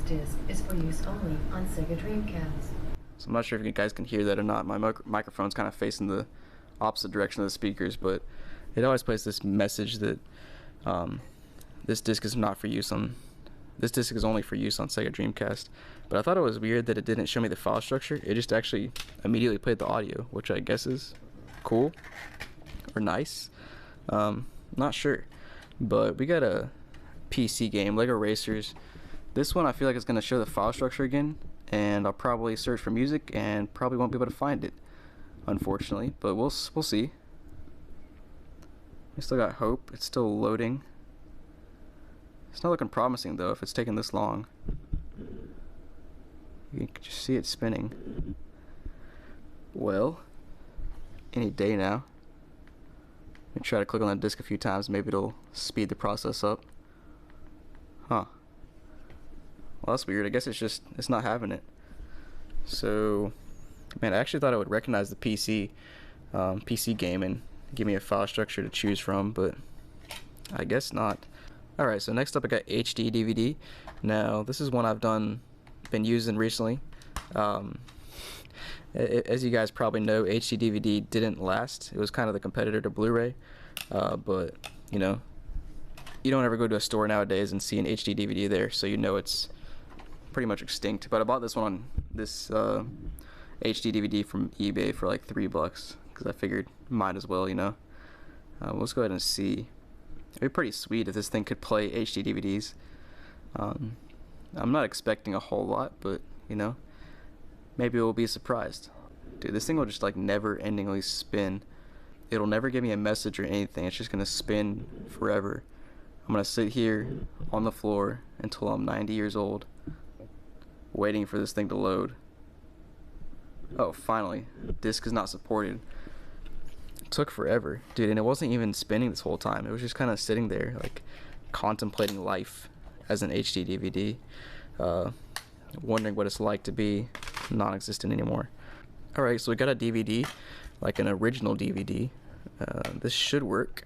This disc is for use only on Sega Dreamcast. So I'm not sure if you guys can hear that or not. My microphone's kind of facing the opposite direction of the speakers, but it always plays this message that this disc is not for use on. This disc is only for use on Sega Dreamcast. But I thought it was weird that it didn't show me the file structure. It just actually immediately played the audio, which I guess is cool or nice. Not sure. But we got a PC game, Lego Racers. This one I feel like it's going to show the file structure again, and I'll probably search for music and probably won't be able to find it, unfortunately, but we'll see. We still got hope. It's still loading. It's not looking promising though if it's taking this long. You can just see it spinning. Well, any day now. Let me try to click on that disc a few times, maybe it'll speed the process up. Huh. Well, that's weird. I guess it's not having it. So, man, I actually thought I would recognize the PC game and give me a file structure to choose from, but I guess not. Alright, so next up I got HD DVD. Now, this is one I've been using recently. As you guys probably know, HD DVD didn't last. It was kind of the competitor to Blu-ray, but you know, you don't ever go to a store nowadays and see an HD DVD there, so you know it's pretty much extinct. But I bought this one on this HD DVD from eBay for like $3 because I figured might as well, you know. Let's go ahead and see. It'd be pretty sweet if this thing could play HD DVDs. I'm not expecting a whole lot, but you know, maybe we'll be surprised. Dude, this thing will just like never-endingly spin. It'll never give me a message or anything. It's just gonna spin forever. I'm gonna sit here on the floor until I'm 90 years old, waiting for this thing to load. Oh, finally. Disc is not supported. It took forever, dude, and it wasn't even spinning this whole time. It was just kind of sitting there, like contemplating life as an HD DVD, wondering what it's like to be non-existent anymore. Alright, so we got a DVD, like an original DVD. This should work.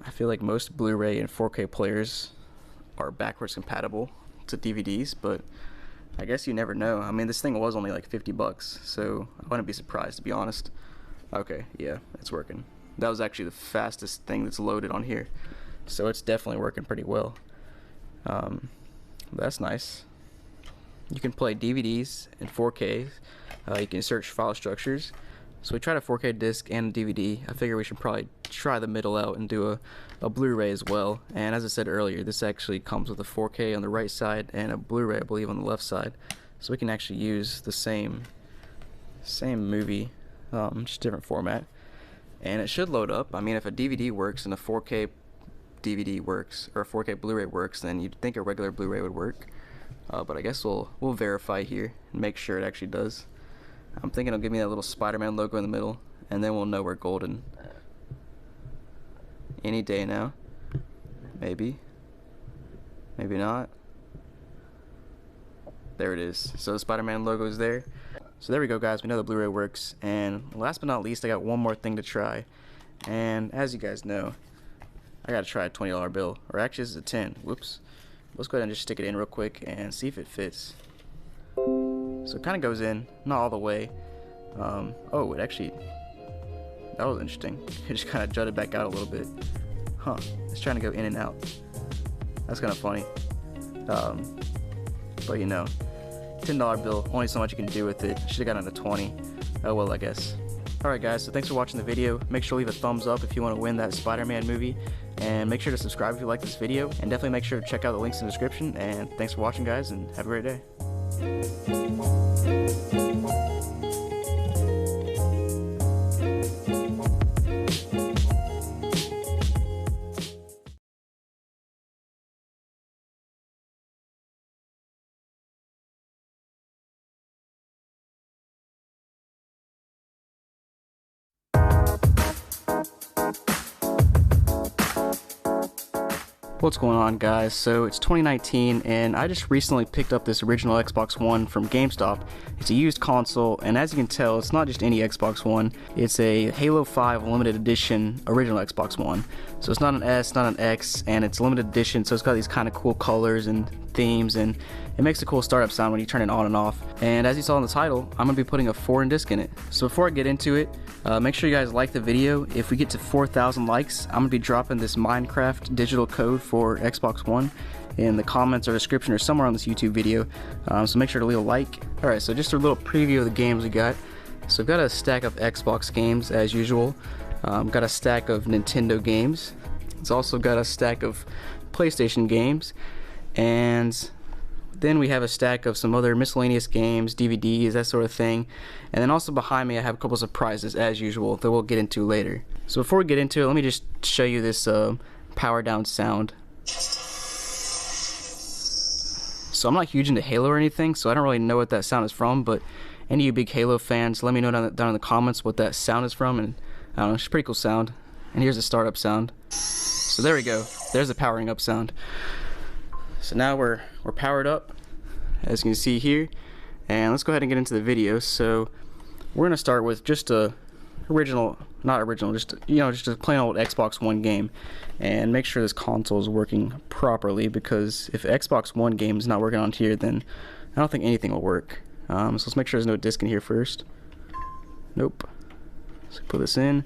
I feel like most Blu-ray and 4K players are backwards compatible to DVDs, but I guess you never know. I mean, this thing was only like $50, so I wouldn't be surprised, to be honest. Okay, yeah, it's working. That was actually the fastest thing that's loaded on here, so it's definitely working pretty well. That's nice. You can play DVDs in 4K. You can search file structures. So we tried a 4K disc and a DVD. I figure we should probably try the middle out and do a Blu-ray as well. And as I said earlier, this actually comes with a 4K on the right side and a Blu-ray, I believe, on the left side. So we can actually use the same movie, just different format. And it should load up. I mean, if a DVD works and a 4K DVD works, or a 4K Blu-ray works, then you'd think a regular Blu-ray would work. But I guess we'll verify here and make sure it actually does. I'm thinking it'll give me that little Spider-Man logo in the middle, and then we'll know we're golden. Any day now. Maybe. Maybe not. There it is. So the Spider-Man logo is there. So there we go, guys. We know the Blu-ray works. And last but not least, I got one more thing to try. And as you guys know, I gotta try a $20 bill. Or actually, this is a 10. Whoops. Let's go ahead and just stick it in real quick and see if it fits. So it kind of goes in, not all the way. Oh, it actually, that was interesting. It just kind of jutted back out a little bit. Huh, it's trying to go in and out. That's kind of funny. But you know, $10 bill, only so much you can do with it. Should have gotten a 20. Oh well, I guess. Alright guys, so thanks for watching the video. Make sure to leave a thumbs up if you want to win that Spider-Man movie. And make sure to subscribe if you like this video. And definitely make sure to check out the links in the description. And thanks for watching, guys, and have a great day. What's going on, guys? So it's 2019 and I just recently picked up this original Xbox One from GameStop. It's a used console, and as you can tell, it's not just any Xbox One. It's a Halo 5 limited edition original Xbox One. So it's not an S, not an X, and it's limited edition, so it's got these kind of cool colors and themes, and it makes a cool startup sound when you turn it on and off. And as you saw in the title, I'm going to be putting a foreign disc in it. So before I get into it, make sure you guys like the video. If we get to 4,000 likes, I'm going to be dropping this Minecraft digital code for Xbox One in the comments or description or somewhere on this YouTube video. So make sure to leave a like. Alright, so just a little preview of the games we got. So I've got a stack of Xbox games as usual. Got a stack of Nintendo games. It's also got a stack of PlayStation games, and then we have a stack of some other miscellaneous games, DVDs, that sort of thing. And then also behind me I have a couple surprises as usual that we'll get into later. So before we get into it, let me just show you this power down sound. So I'm not huge into Halo or anything, so I don't really know what that sound is from, but any of you big Halo fans, let me know down in the comments what that sound is from, and I don't know, it's a pretty cool sound. And here's the startup sound. So there we go. There's the powering up sound. So now we're powered up, as you can see here, and let's go ahead and get into the video. So we're gonna start with just a not original, just a plain old Xbox One game, and make sure this console is working properly, because if Xbox One game is not working on here, then I don't think anything will work. So let's make sure there's no disc in here first. Nope. So put this in.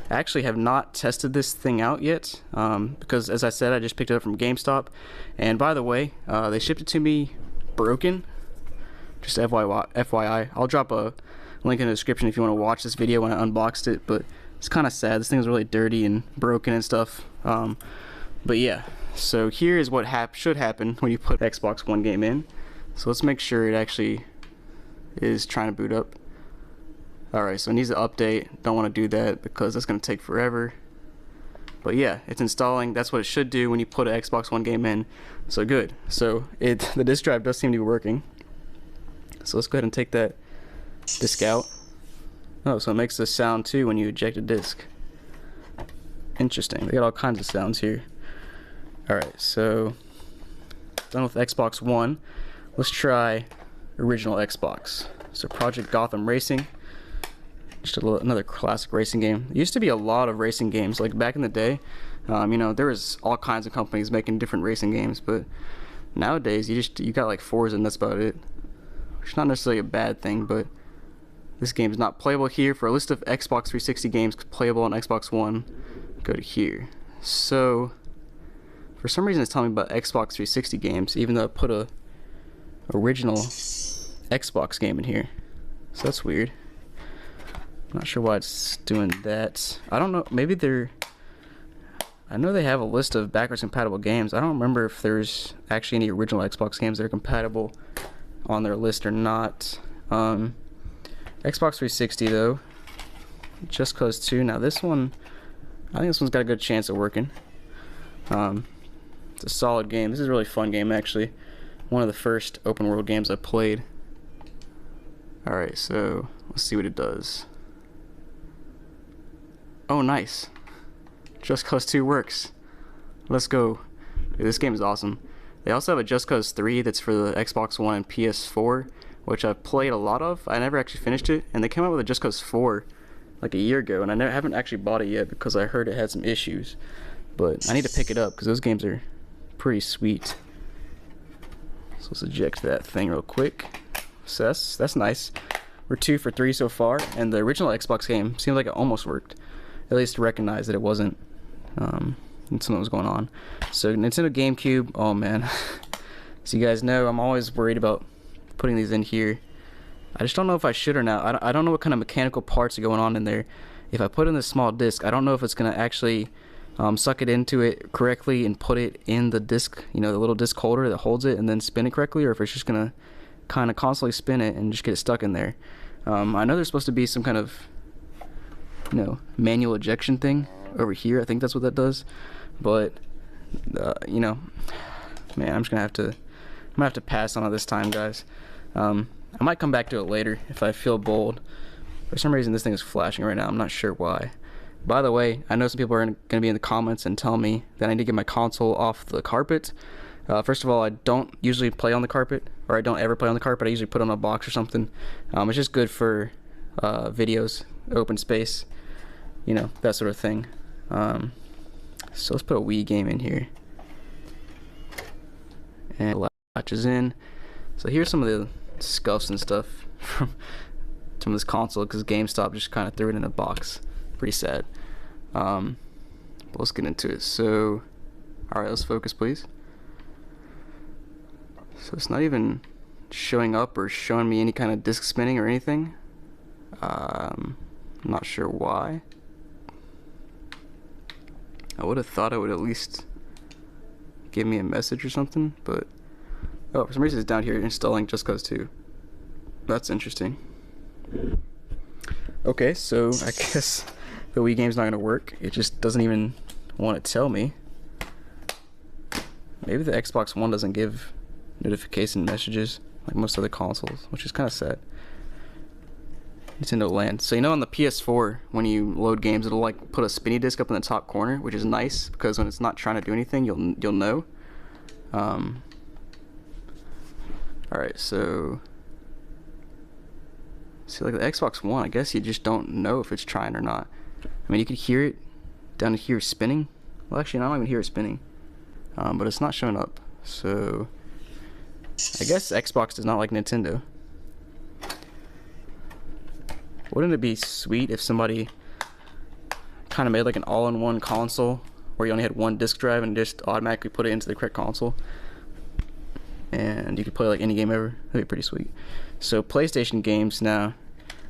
I actually have not tested this thing out yet, because as I said, I just picked it up from GameStop, and by the way, they shipped it to me broken. Just FYI, I'll drop a link in the description if you want to watch this video when I unboxed it, but it's kind of sad. This thing is really dirty and broken and stuff. But yeah, so here is what should happen when you put Xbox One game in. So let's make sure it actually is trying to boot up. Alright, so it needs to update. Don't want to do that because that's going to take forever. But yeah, it's installing. That's what it should do when you put an Xbox One game in. So good. So the disk drive does seem to be working. So let's go ahead and take that disk out. Oh, so it makes this sound too when you eject a disk. Interesting. They got all kinds of sounds here. Alright, so done with Xbox One. Let's try original Xbox. So Project Gotham Racing. Just another classic racing game. There used to be a lot of racing games, like back in the day. You know, there was all kinds of companies making different racing games, but nowadays you got like Forza and that's about it. Which is not necessarily a bad thing, but this game is not playable here. For a list of Xbox 360 games playable on Xbox One, go to here. So for some reason it's telling me about Xbox 360 games, even though I put a original Xbox game in here. So that's weird. Not sure why it's doing that. I don't know, maybe I know they have a list of backwards compatible games. I don't remember if there's actually any original Xbox games that are compatible on their list or not. Xbox 360 though, Just Cause 2. Now this one, I think this one's got a good chance of working. It's a solid game. This is a really fun game actually. One of the first open world games I played. Alright, so let's see what it does. Oh, nice. Just Cause 2 works. Let's go. Dude, this game is awesome. They also have a Just Cause 3 that's for the Xbox One and PS4, which I've played a lot of. I never actually finished it, and they came out with a Just Cause 4 like a year ago, and I haven't actually bought it yet because I heard it had some issues. But I need to pick it up because those games are pretty sweet. So let's eject that thing real quick. So that's nice. We're 2 for 3 so far, and the original Xbox game seemed like it almost worked. At least recognize that it wasn't something was going on. So Nintendo GameCube, oh man. So you guys know I'm always worried about putting these in here. I just don't know if I should or not. I don't know what kind of mechanical parts are going on in there. If I put in this small disc, I don't know if it's gonna actually suck it into it correctly and put it in the disc, you know, the little disc holder that holds it, and then spin it correctly, or if it's just gonna kind of constantly spin it and just get it stuck in there. I know there's supposed to be some kind of, you know, manual ejection thing over here. I think that's what that does. But you know, man, I'm gonna have to pass on it this time, guys. I might come back to it later if I feel bold. For some reason this thing is flashing right now. I'm not sure why. By the way, I know some people are gonna be in the comments and tell me that I need to get my console off the carpet. First of all, I don't usually play on the carpet, or I don't ever play on the carpet. I usually put it on a box or something. It's just good for videos, open space, you know, that sort of thing. So let's put a Wii game in here. And it latches in. So here's some of the scuffs and stuff from this console, because GameStop just kind of threw it in a box. Pretty sad. But let's get into it. So, alright, let's focus, please. So it's not even showing up or showing me any kind of disc spinning or anything. I'm not sure why. I would have thought it would at least give me a message or something, but oh, for some reason it's down here installing Just Cause 2. That's interesting. Okay, so I guess the Wii game's not gonna work. It just doesn't even want to tell me. Maybe the Xbox One doesn't give notification messages like most other consoles, which is kind of sad. Nintendo Land. So you know on the PS4, when you load games, it'll like put a spinny disc up in the top corner, which is nice because when it's not trying to do anything, you'll know. All right, so see, like the Xbox One, I guess you just don't know if it's trying or not. I mean, you could hear it down here spinning. Well, actually, I don't even hear it spinning, but it's not showing up. So I guess Xbox does not like Nintendo. Wouldn't it be sweet if somebody kind of made like an all-in-one console where you only had one disc drive and just automatically put it into the correct console, and you could play like any game ever? That'd be pretty sweet. So PlayStation games now,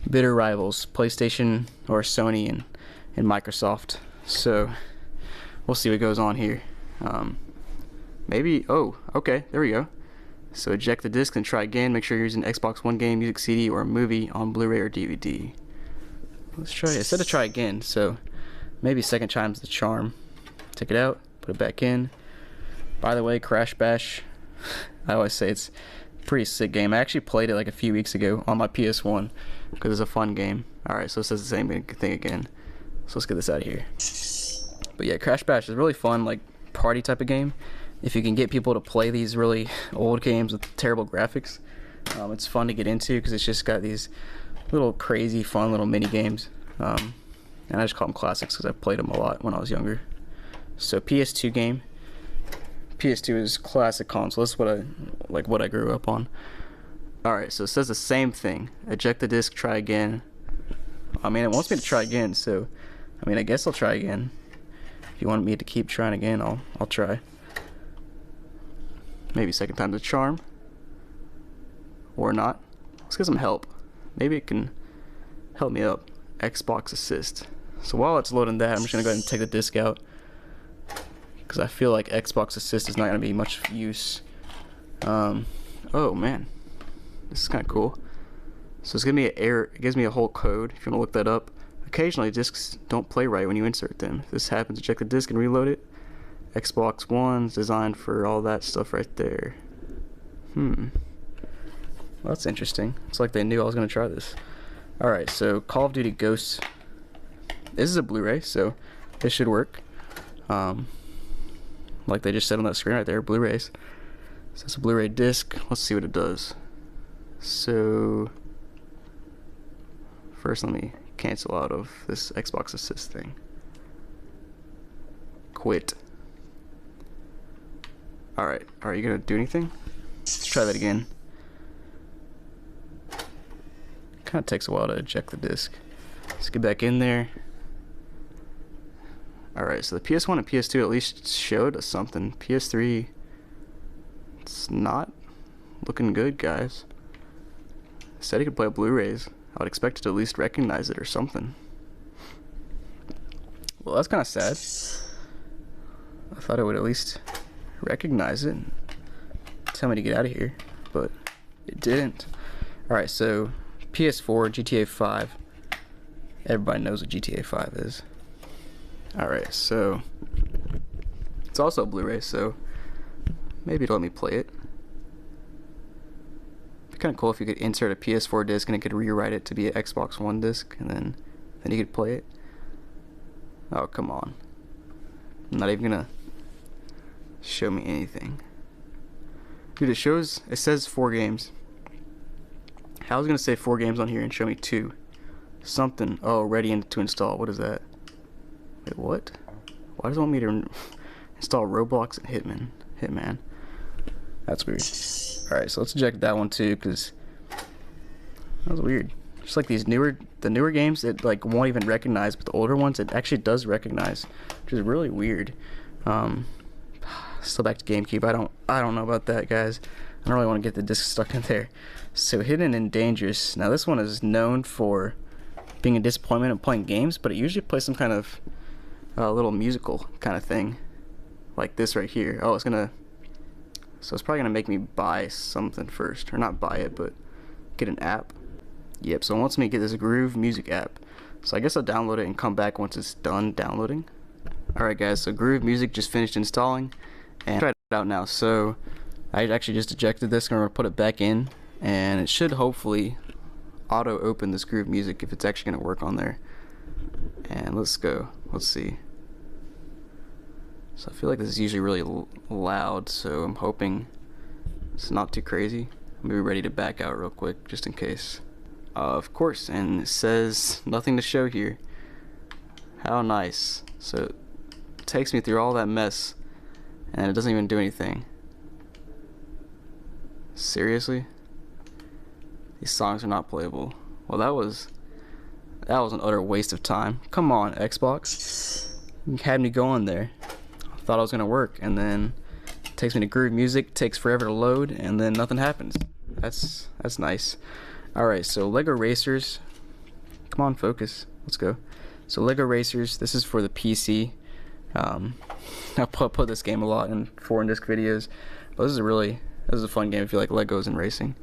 bitter rivals, PlayStation or Sony and Microsoft. So we'll see what goes on here. Maybe, oh, okay, there we go. So eject the disc and try again. Make sure you're using Xbox One game, music CD, or a movie on Blu-ray or DVD. Let's try it. It said to try again, so maybe second time's the charm. Take it out, put it back in. By the way, Crash Bash, I always say it's a pretty sick game. I actually played it like a few weeks ago on my PS1 because it's a fun game. Alright, so it says the same thing again. So let's get this out of here. But yeah, Crash Bash is really fun, like party type of game. If you can get people to play these really old games with terrible graphics, it's fun to get into because it's just got these little crazy fun little mini games, and I just call them classics because I played them a lot when I was younger. So PS2 game. PS2 is classic console. This is what I grew up on. Alright, so it says the same thing. Eject the disc, try again. I mean, it wants me to try again, so I mean, I guess I'll try again. If you want me to keep trying again, I'll try. Maybe second time's a charm. Or not. Let's get some help. Maybe it can help me up. Xbox Assist. So while it's loading that, I'm just going to go ahead and take the disc out, because I feel like Xbox Assist is not going to be much use. Oh man. This is kind of cool. So it's giving me an error. It gives me a whole code if you want to look that up. Occasionally discs don't play right when you insert them. If this happens, check the disc and reload it. Xbox One's designed for all that stuff right there. Well, that's interesting. It's like they knew I was going to try this. Alright, so Call of Duty Ghosts. This is a Blu-ray, so this should work. Like they just said on that screen right there, Blu-rays. So it's a Blu-ray disc. Let's see what it does. So first let me cancel out of this Xbox Assist thing. Quit. Alright, are you gonna do anything? Let's try that again. Kinda takes a while to eject the disc. Let's get back in there. Alright, so the PS1 and PS2 at least showed us something. PS3, it's not looking good, guys. It said you could play Blu-rays. I would expect it to at least recognize it or something. Well, that's kinda sad. I thought it would at least recognize it and tell me to get out of here, but it didn't. Alright, so PS4, GTA 5. Everybody knows what GTA 5 is. Alright, so it's also a Blu-ray, so maybe it'll let me play it. It'd be kind of cool if you could insert a PS4 disc and it could rewrite it to be an Xbox One disc, and then you could play it. Oh, come on. I'm not even gonna show me anything. Dude, it says 4 games. How was it gonna say 4 games on here and show me 2? Something. Oh, ready to install. What is that? Wait, what? Why does it want me to install Roblox and Hitman? That's weird. Alright, so let's eject that one too, because that was weird. Just like the newer games, it like won't even recognize, but the older ones it actually does recognize, which is really weird. Still back to GameCube. I don't know about that, guys. I don't really want to get the disc stuck in there. So Hidden and Dangerous. Now this one is known for being a disappointment of playing games, but it usually plays some kind of a little musical kind of thing, like this right here. Oh, so it's probably gonna make me buy something first, or not buy it, but get an app. Yep, so it wants me to get this Groove Music app. So I guess I'll download it and come back once it's done downloading. Alright guys, so Groove Music just finished installing, and try it out now. So I actually just ejected this, and I'm gonna put it back in, and it should hopefully auto open this Groove Music if it's actually gonna work on there. And let's go. Let's see. So I feel like this is usually really loud, so I'm hoping it's not too crazy. I'm gonna be ready to back out real quick just in case. Of course, and it says nothing to show here. How nice. So it takes me through all that mess and it doesn't even do anything. Seriously? These songs are not playable. Well, that was an utter waste of time. Come on, Xbox. You had me going there. I thought it was gonna work, and then it takes me to Groove Music, takes forever to load, and then nothing happens. That's nice. Alright, so Lego Racers. Come on, focus. Let's go. So Lego Racers, this is for the PC. I put this game a lot in foreign disc videos, but this is a fun game if you like Legos and racing.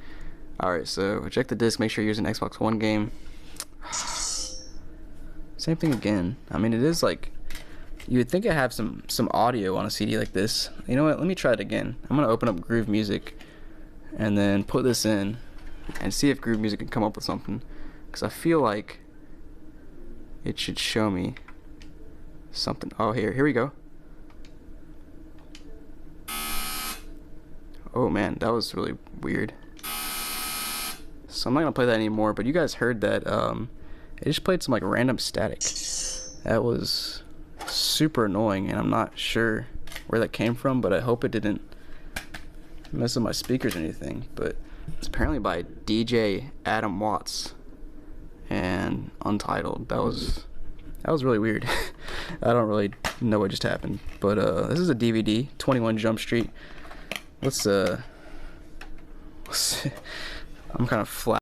Alright, so eject the disc, make sure you're using an Xbox One game. Same thing again. I mean, it is like, you would think I have some audio on a CD like this. You know what, let me try it again. I'm gonna open up Groove Music and then put this in and see if Groove Music can come up with something, because I feel like it should show me something. Oh, here we go. Oh man, that was really weird. So I'm not gonna play that anymore, but you guys heard that it just played some like random static. That was super annoying, and I'm not sure where that came from, but I hope it didn't mess up my speakers or anything. But it's apparently by DJ Adam Watts and Untitled. That was really weird. I don't really know what just happened, but this is a DVD, 21 Jump Street. Let's I'm kind of flat.